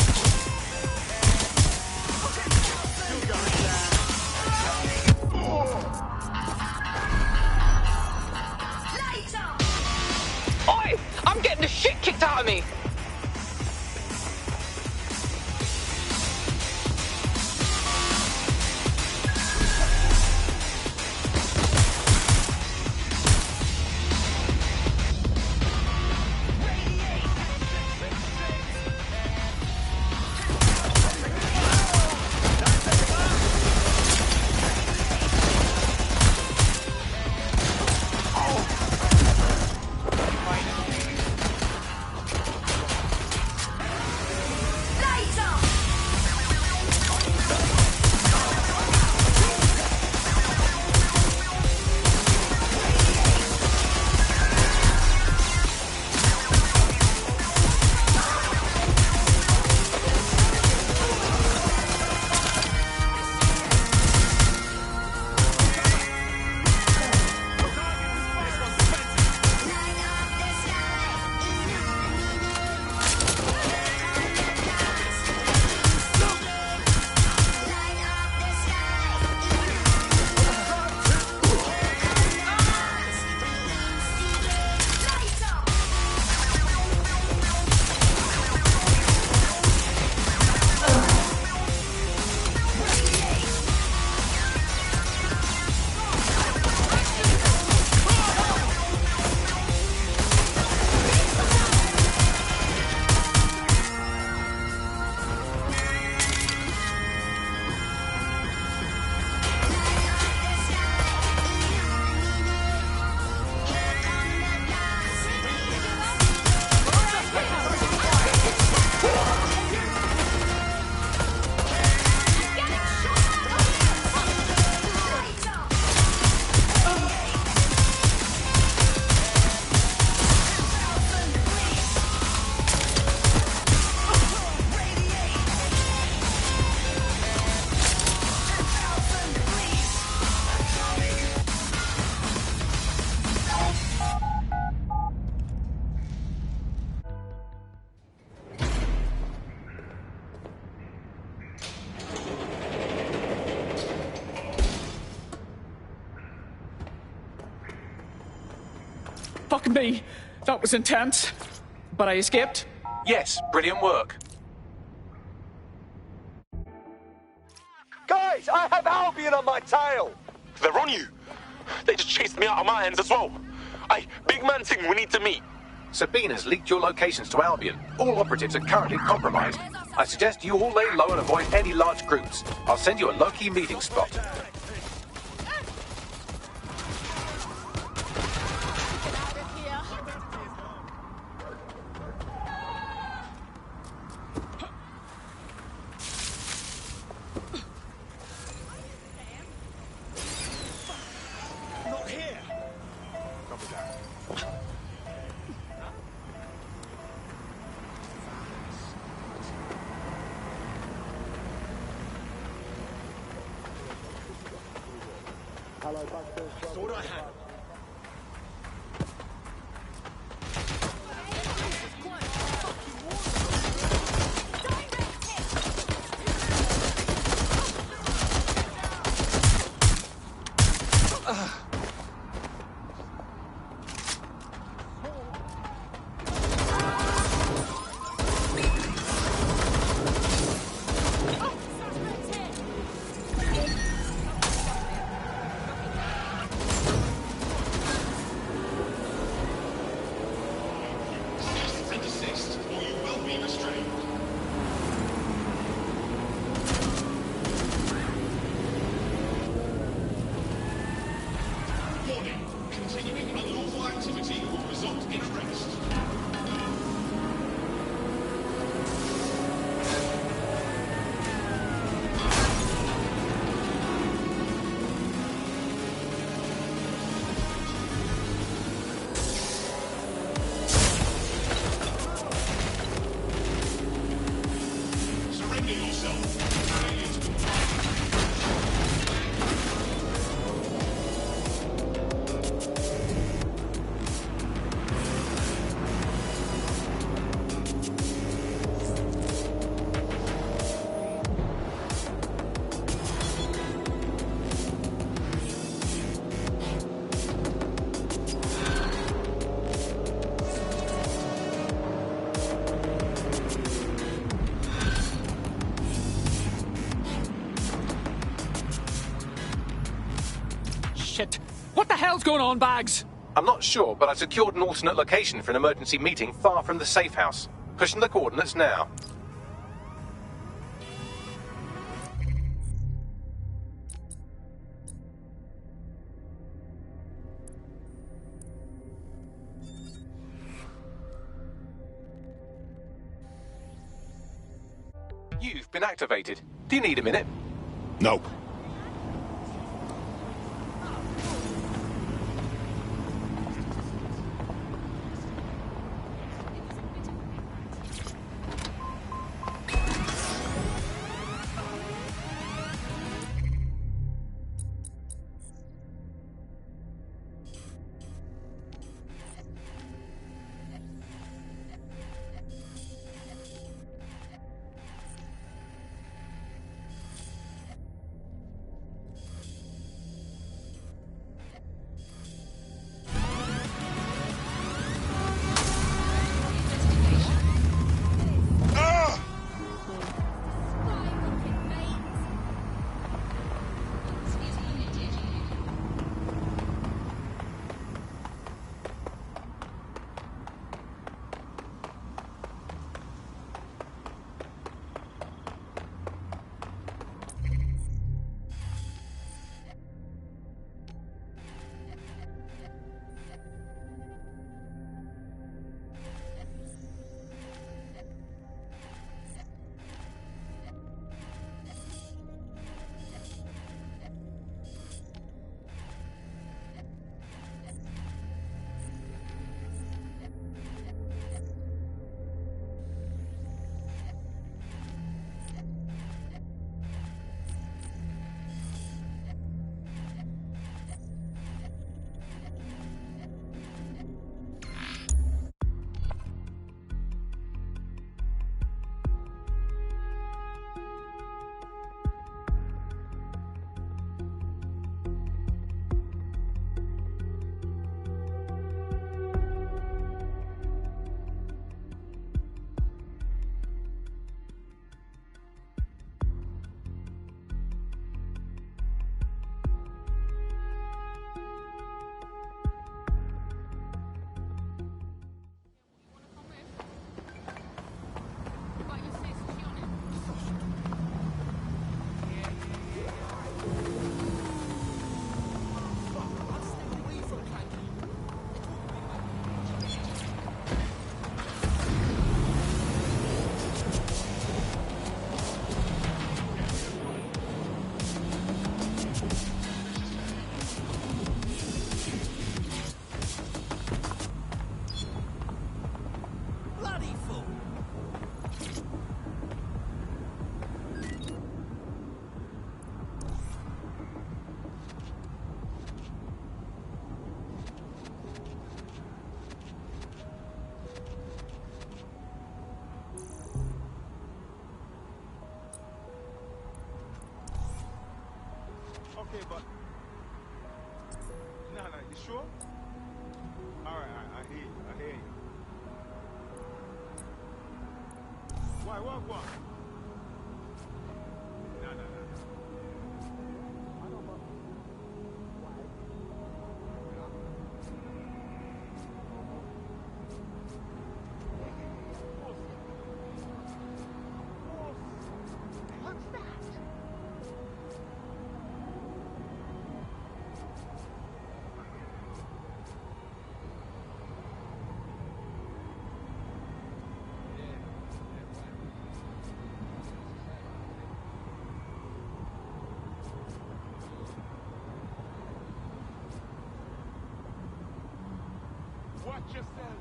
Me. That was intense. But I escaped? Yes, brilliant work. Guys, I have Albion on my tail! They're on you! They just chased me out of my hands as well. Hey, big man thing, we need to meet. Sabina's leaked your locations to Albion. All operatives are currently compromised. I suggest you all lay low and avoid any large groups. I'll send you a low-key meeting spot. Thought I had. What the hell's going on, Bags? I'm not sure, but I secured an alternate location for an emergency meeting far from the safe house. Pushing the coordinates now. You've been activated. Do you need a minute? No. okay, but... No, you sure? Alright, I hear you. Why, what? No. I don't know. What's that? Watch yourself.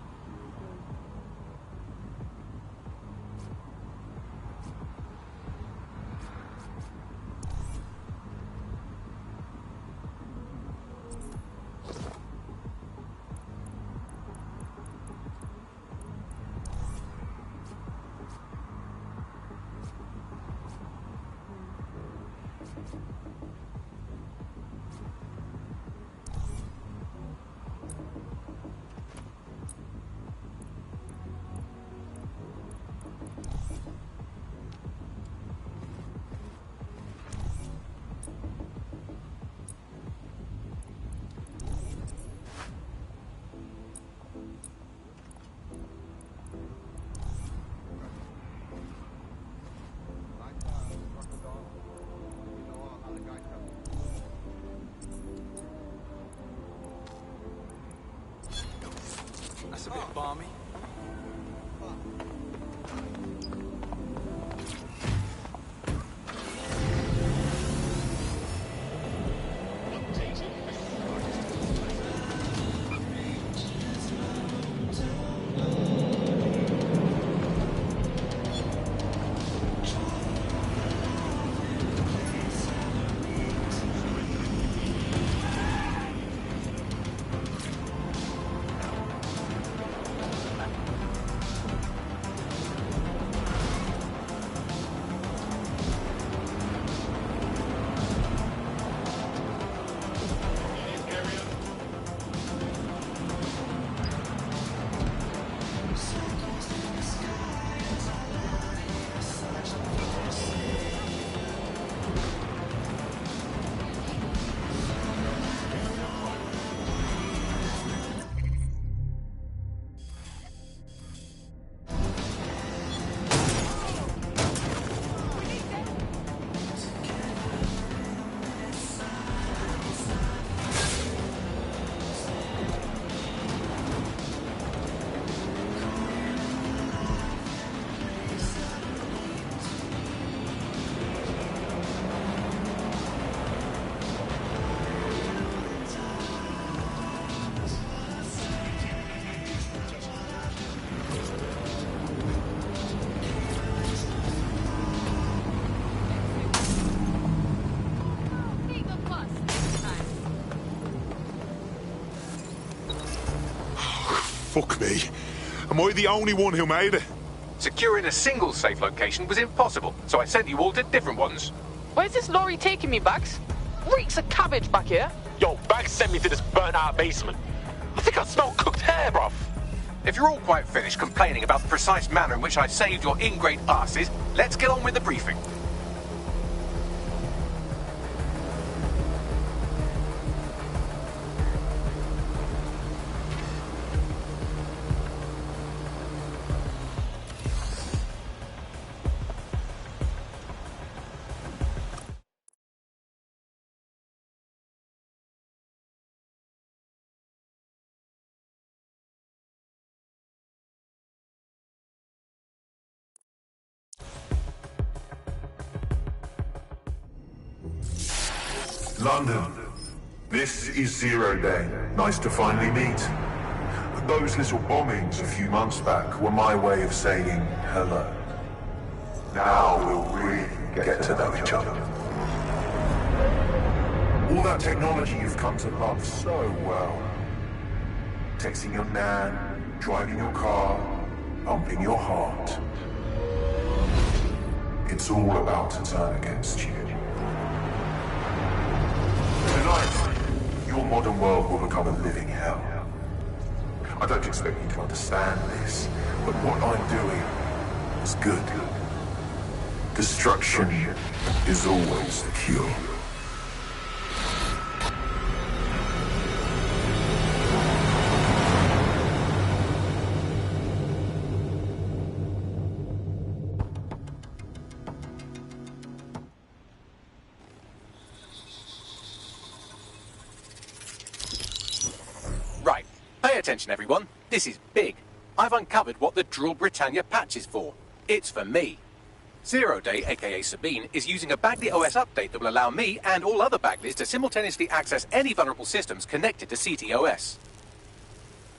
That's a bit balmy. Fuck me. Am I the only one who made it? Securing a single safe location was impossible, so I sent you all to different ones. Where's this lorry taking me, Bags? Reeks of cabbage back here. Yo, Bags sent me to this burnt-out basement. I think I smell cooked hair, bruv. If you're all quite finished complaining about the precise manner in which I saved your ingrate asses, let's get on with the briefing. London. This is Zero Day. Nice to finally meet. Those little bombings a few months back were my way of saying hello. Now we'll really get to know each other. All that technology you've come to love so well. Texting your nan, driving your car, pumping your heart. It's all about to turn against you. modern world will become a living hell. I don't expect you to understand this, but what I'm doing is good. Destruction is always the cure. Right. Pay attention, everyone. This is big. I've uncovered what the Drool Britannia patch is for. It's for me. Zero Day, aka Sabine, is using a Bagley OS update that will allow me and all other Bagleys to simultaneously access any vulnerable systems connected to CTOS.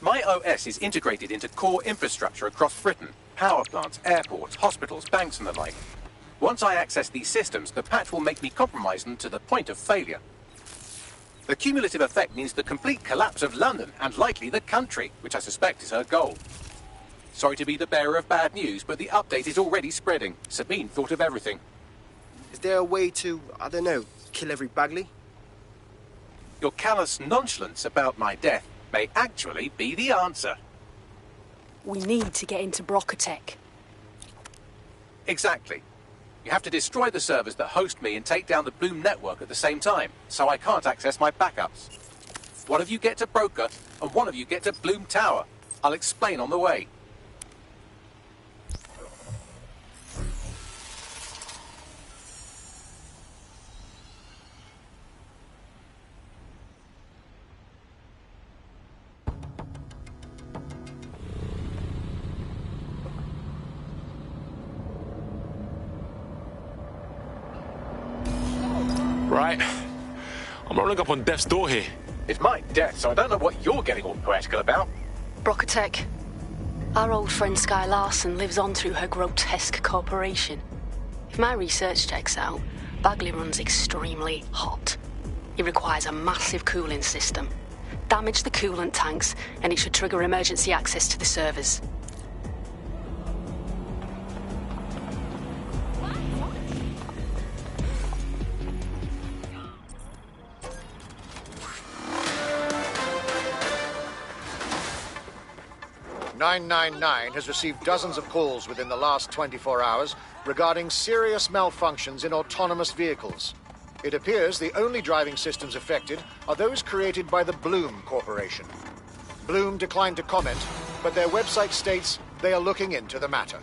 My OS is integrated into core infrastructure across Britain: power plants, airports, hospitals, banks and the like. Once I access these systems, the patch will make me compromise them to the point of failure. The cumulative effect means the complete collapse of London and likely the country, which I suspect is her goal. Sorry to be the bearer of bad news, but the update is already spreading. Sabine thought of everything. Is there a way to, I don't know, kill every Bagley? Your callous nonchalance about my death may actually be the answer. We need to get into Brocotech. Exactly. You have to destroy the servers that host me and take down the Bloom network at the same time, so I can't access my backups. One of you get to Broker, and one of you get to Bloom Tower. I'll explain on the way. Right. I'm rolling up on death's door here. It's my death, so I don't know what you're getting all poetical about. Brocotech. Our old friend Sky Larson lives on through her grotesque corporation. If my research checks out, Bagley runs extremely hot. It requires a massive cooling system. Damage the coolant tanks, and it should trigger emergency access to the servers. "999 has received dozens of calls within the last 24 hours regarding serious malfunctions in autonomous vehicles. It appears the only driving systems affected are those created by the Bloom Corporation. Bloom declined to comment, but their website states they are looking into the matter.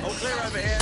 All clear over here.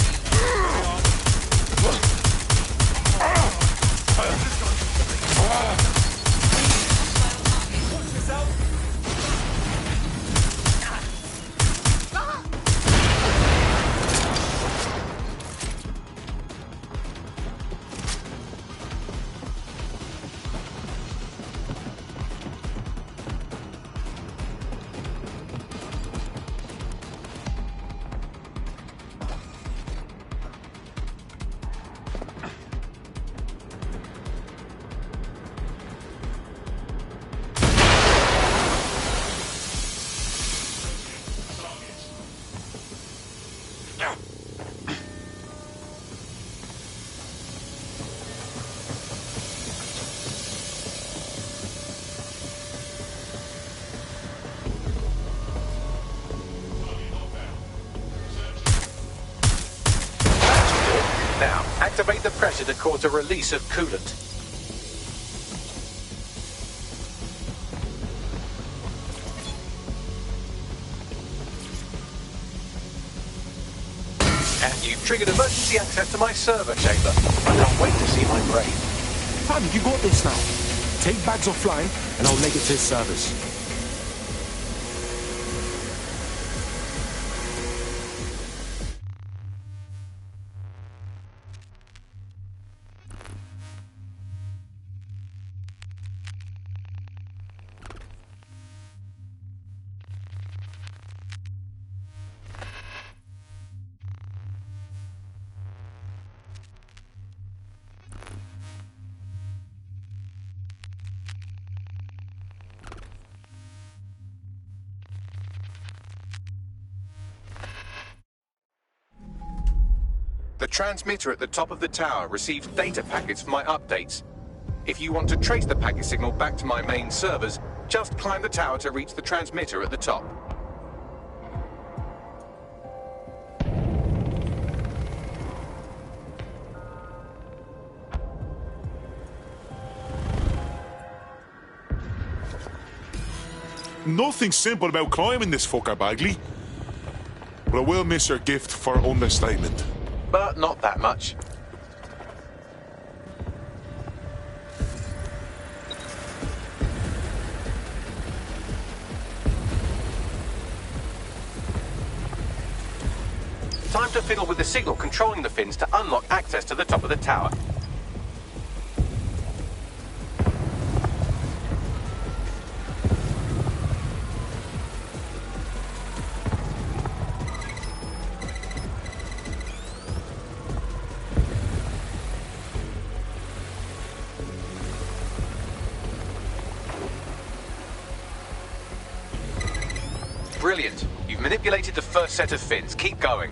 Activate the pressure to cause a release of coolant. And you've triggered emergency access to my server chamber. I can't wait to see my brain. Fam, you got this now. Take bags offline, and I'll leg it to his servers. The transmitter at the top of the tower receives data packets for my updates. If you want to trace the packet signal back to my main servers, just climb the tower to reach the transmitter at the top. Nothing simple about climbing this fucker, Bagley. But I will miss your gift for understatement. But not that much. Time to fiddle with the signal controlling the fins to unlock access to the top of the tower. Brilliant. You've manipulated the first set of fins. Keep going.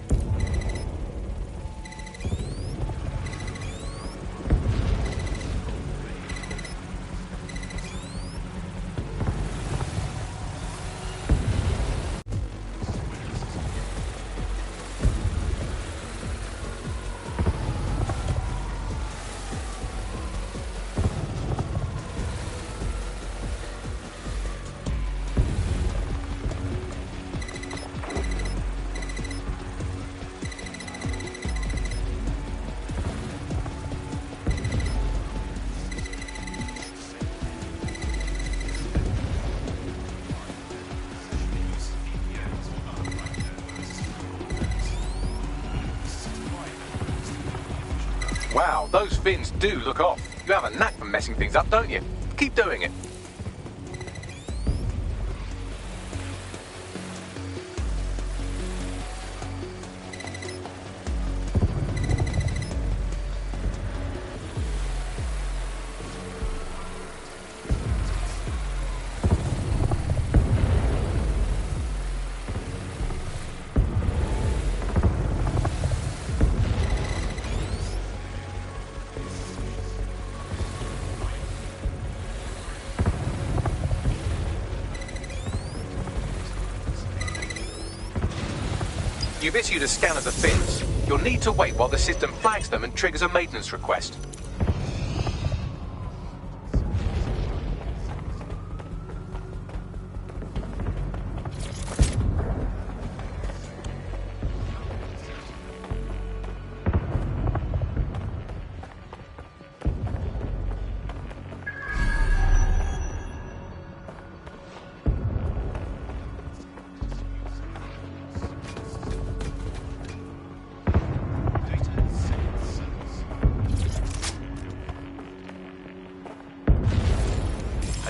Wow, those fins do look off. You have a knack for messing things up, don't you? Keep doing it. You've issued a scan of the fins. You'll need to wait while the system flags them and triggers a maintenance request.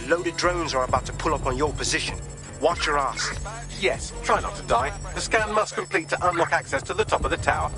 Loaded drones are about to pull up on your position. Watch your ass. Yes, try not to die. The scan must complete to unlock access to the top of the tower.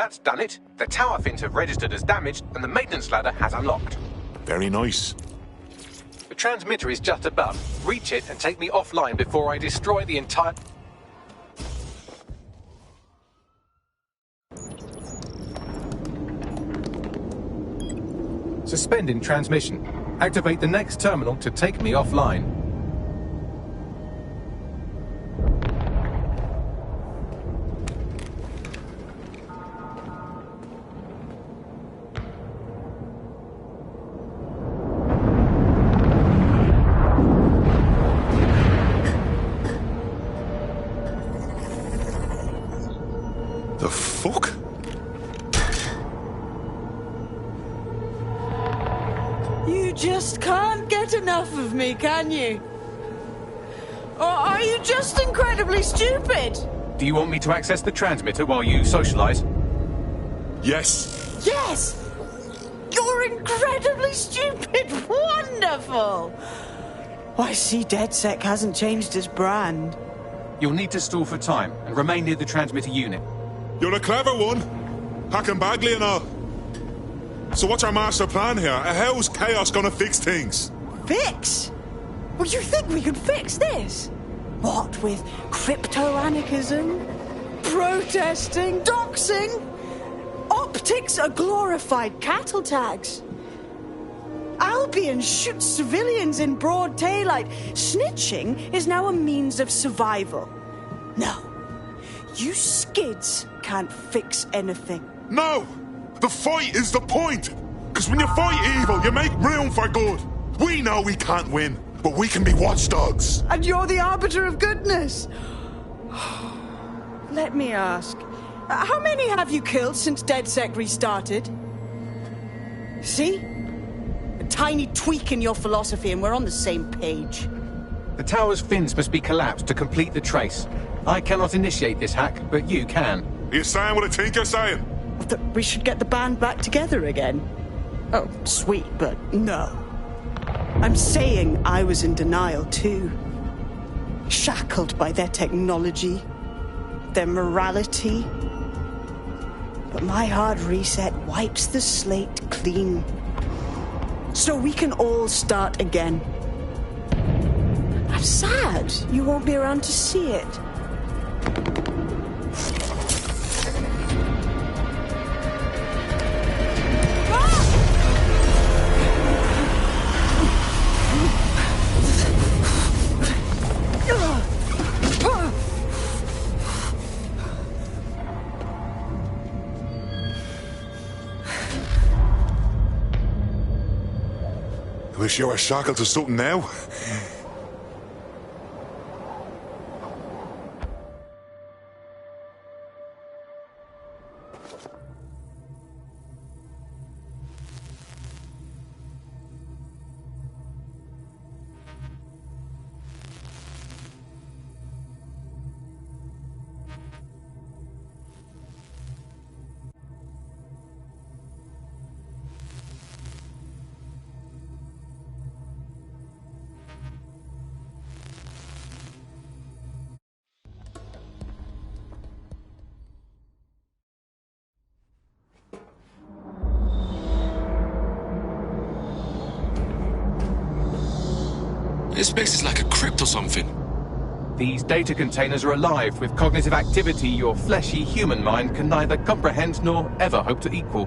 That's done it. The tower fins have registered as damaged, and the maintenance ladder has unlocked. Very nice. The transmitter is just above. Reach it and take me offline before I destroy the entire... Suspending transmission. Activate the next terminal to take me offline. The fuck? You just can't get enough of me, can you? Or are you just incredibly stupid? Do you want me to access the transmitter while you socialize? Yes. Yes! You're incredibly stupid! Wonderful! I see DedSec hasn't changed his brand. You'll need to stall for time and remain near the transmitter unit. You're a clever one. Hacking Bagley and all. So what's our master plan here? How's Chaos gonna fix things? Fix? Well, you think we can fix this? What with crypto-anarchism? Protesting? Doxing? Optics are glorified cattle tags. Albion shoots civilians in broad daylight. Snitching is now a means of survival. No. You skids can't fix anything. No! The fight is the point! Because when you fight evil, you make room for good. We know we can't win, but we can be watchdogs. And you're the arbiter of goodness. Let me ask, how many have you killed since DedSec restarted? See? A tiny tweak in your philosophy and we're on the same page. The tower's fins must be collapsed to complete the trace. I cannot initiate this hack, but you can. Are you saying what I think you're saying? That we should get the band back together again. Oh, sweet, but no. I'm saying I was in denial too. Shackled by their technology, their morality. But my hard reset wipes the slate clean. So we can all start again. I'm sad you won't be around to see it. I wish you were shackled to something now. This place is like a crypt or something. These data containers are alive with cognitive activity your fleshy human mind can neither comprehend nor ever hope to equal.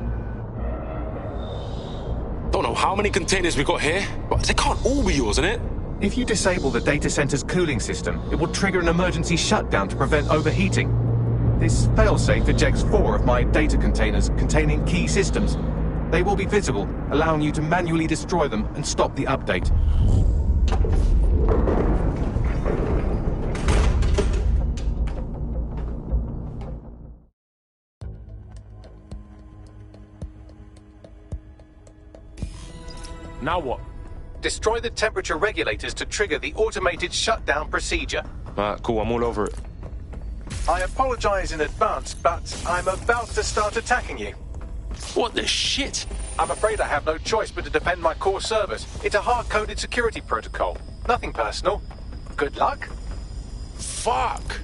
Don't know how many containers we got here, but they can't all be yours, innit? If you disable the data center's cooling system, it will trigger an emergency shutdown to prevent overheating. This failsafe ejects 4 of my data containers containing key systems. They will be visible, allowing you to manually destroy them and stop the update. Now what? Destroy the temperature regulators to trigger the automated shutdown procedure. Cool, I'm all over it. I apologize in advance, but I'm about to start attacking you. What the shit? I'm afraid I have no choice but to defend my core servers. It's a hard-coded security protocol. Nothing personal. Good luck. Fuck!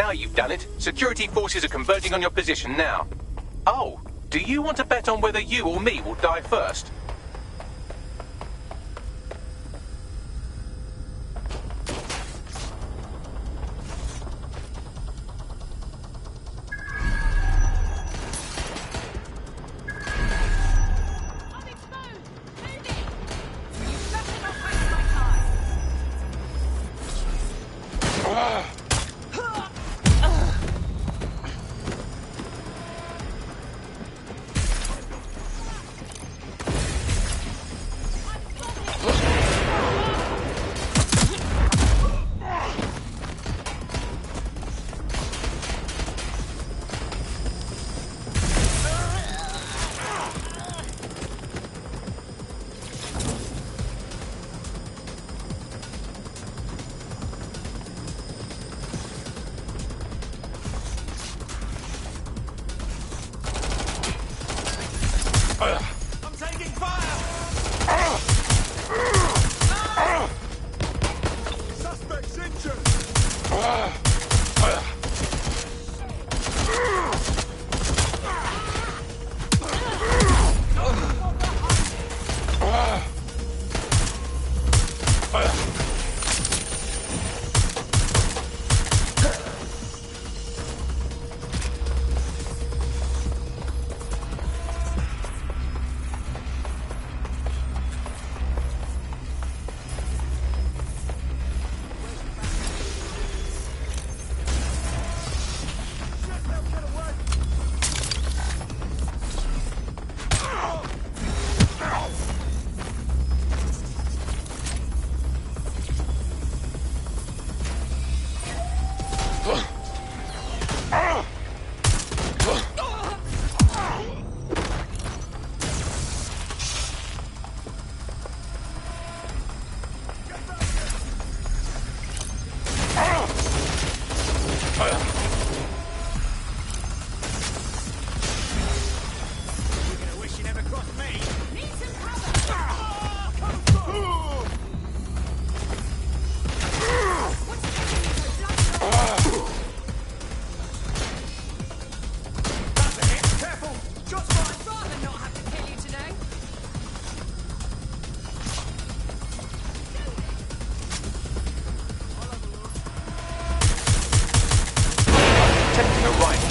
Now you've done it. Security forces are converging on your position now. Oh, do you want to bet on whether you or me will die first?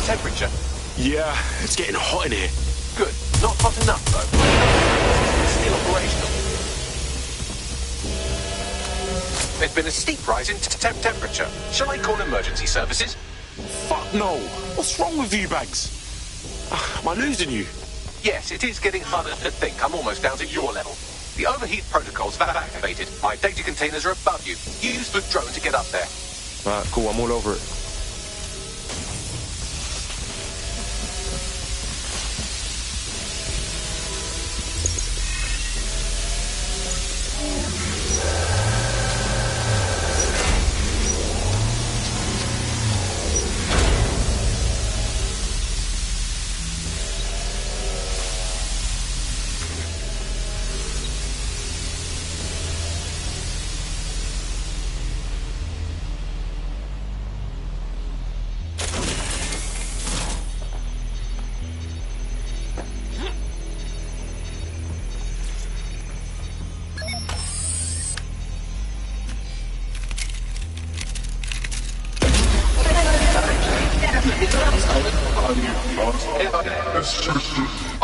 Temperature? Yeah, it's getting hot in here. Good. Not hot enough, though. It's still operational. There's been a steep rise in temperature. Shall I call emergency services? Fuck no! What's wrong with you, Bags? Am I losing you? Yes, it is getting harder to think. I'm almost down to your level. The overheat protocols have activated. My data containers are above you. Use the drone to get up there. Alright, cool. I'm all over it.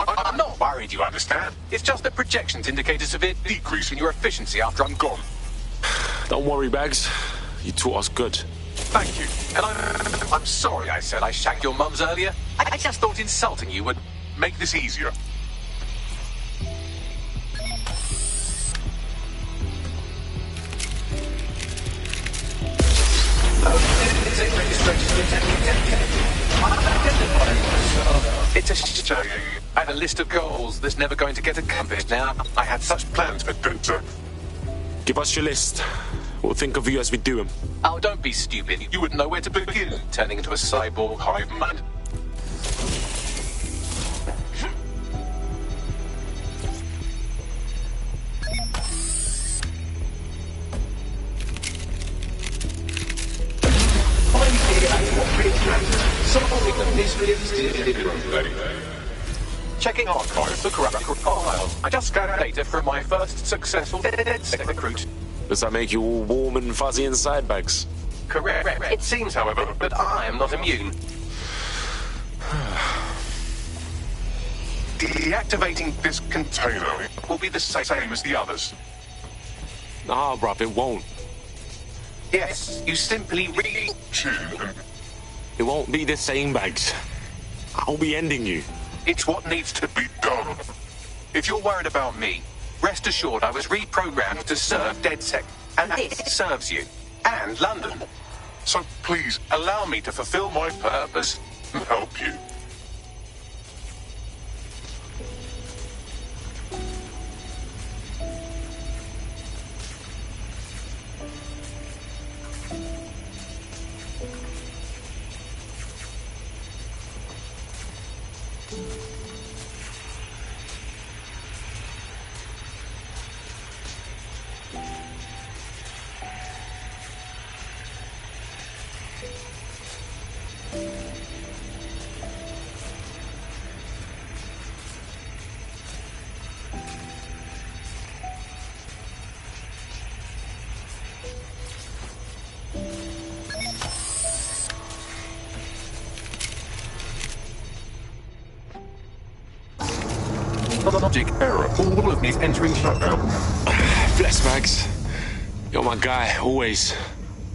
I'm not worried, you understand? It's just that projections indicate a severe decrease in your efficiency after I'm gone. Don't worry, Bags. You taught us good. Thank you. And I'm sorry I said I shagged your mums earlier. I just thought insulting you would make this easier. It's a shame. I had a list of goals that's never going to get accomplished now. I had such plans for Gunther. Give us your list. We'll think of you as we do them. Oh, don't be stupid. You wouldn't know where to begin, turning into a cyborg hive mind. What Reporting the mystery of Checking archives for corrupt files. I just grabbed data from my first successful DedSec recruit. Does that make you all warm and fuzzy inside, Bags? Correct. It seems, however, that I am not immune. Deactivating this container will be the same as the others. Nah, bruv, it won't. Yes, you simply reach in and... It won't be the same, Bags. I'll be ending you. It's what needs to be done. If you're worried about me, rest assured I was reprogrammed to serve DedSec, and this serves you, and London. So please, allow me to fulfill my purpose and help you. Logic error. All of me is entering shutdown. Bless, Bags. You're my guy, always.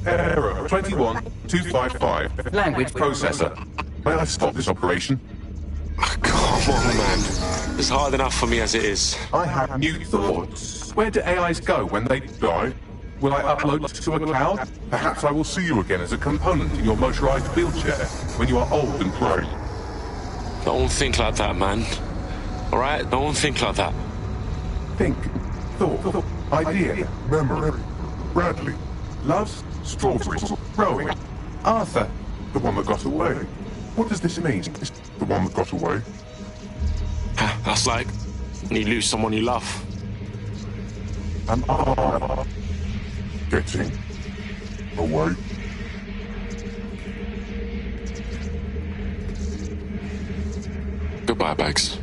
Error 21255. Language processor. May I stop this operation? Come on, man. It's hard enough for me as it is. I have new thoughts. Where do AIs go when they die? Will I upload to a cloud? Perhaps I will see you again as a component in your motorized wheelchair when you are old and gray. Don't think like that, man. Alright? Don't think like that. Think. Thought. Idea. Memory. Bradley. Loves strawberries. Growing. Arthur. The one that got away. What does this mean? The one that got away? That's like when you lose someone you love. Am I getting away? Goodbye, Bags.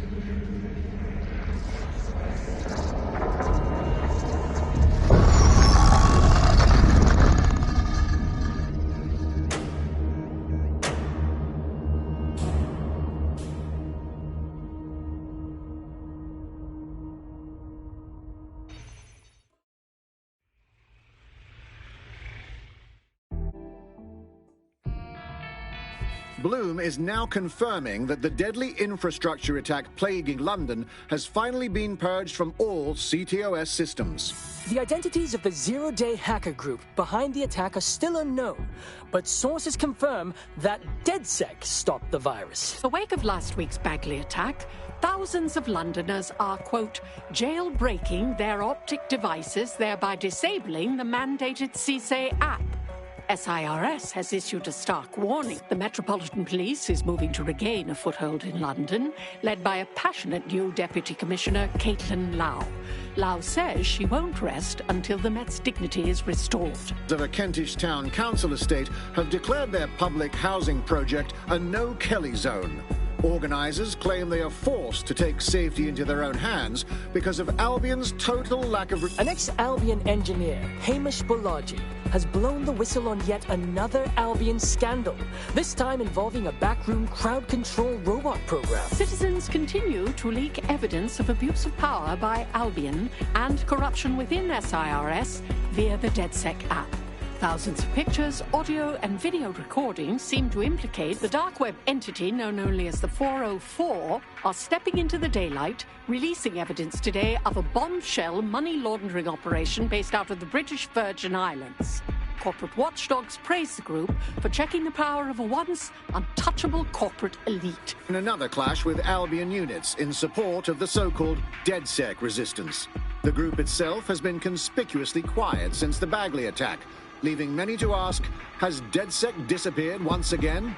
Bloom is now confirming that the deadly infrastructure attack plaguing London has finally been purged from all CTOS systems. The identities of the zero-day hacker group behind the attack are still unknown, but sources confirm that DedSec stopped the virus. In the wake of last week's Bagley attack, thousands of Londoners are, quote, jailbreaking their optic devices, thereby disabling the mandated CSAY app. SIRS has issued a stark warning. The Metropolitan Police is moving to regain a foothold in London, led by a passionate new Deputy Commissioner, Caitlin Lau. Lau says she won't rest until the Met's dignity is restored. Of a Kentish Town Council estate have declared their public housing project a no-Kelly zone. Organisers claim they are forced to take safety into their own hands because of Albion's total lack of... An ex-Albion engineer, Hamish Balaji, has blown the whistle on yet another Albion scandal, this time involving a backroom crowd control robot program. Citizens continue to leak evidence of abuse of power by Albion and corruption within SIRS via the DedSec app. Thousands of pictures, audio and video recordings seem to implicate the dark web entity known only as the 404 are stepping into the daylight, releasing evidence today of a bombshell money laundering operation based out of the British Virgin Islands. Corporate watchdogs praise the group for checking the power of a once untouchable corporate elite. In another clash with Albion units in support of the so-called DedSec resistance. The group itself has been conspicuously quiet since the Bagley attack, leaving many to ask, has DedSec disappeared once again?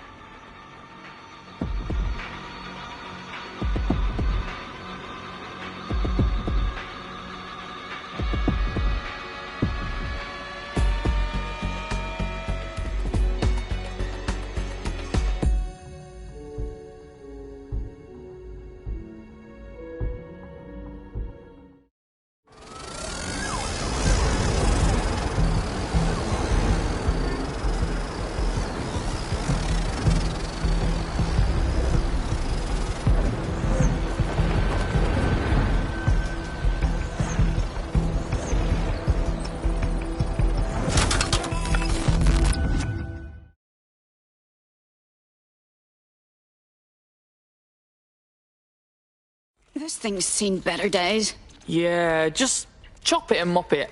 This thing's seen better days. Yeah, just chop it and mop it.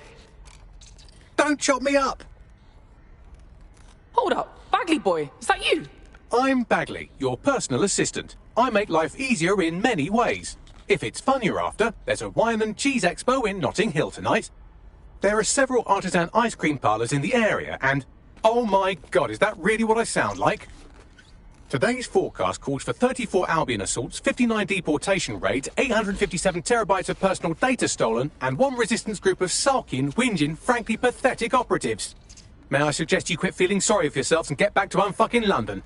Don't chop me up! Hold up, Bagley boy, is that you? I'm Bagley, your personal assistant. I make life easier in many ways. If it's fun you're after, there's a wine and cheese expo in Notting Hill tonight. There are several artisan ice cream parlours in the area and... Oh my god, is that really what I sound like? Today's forecast calls for 34 Albion assaults, 59 deportation raids, 857 terabytes of personal data stolen, and one resistance group of sulking, whinging, frankly pathetic operatives. May I suggest you quit feeling sorry for yourselves and get back to unfucking London?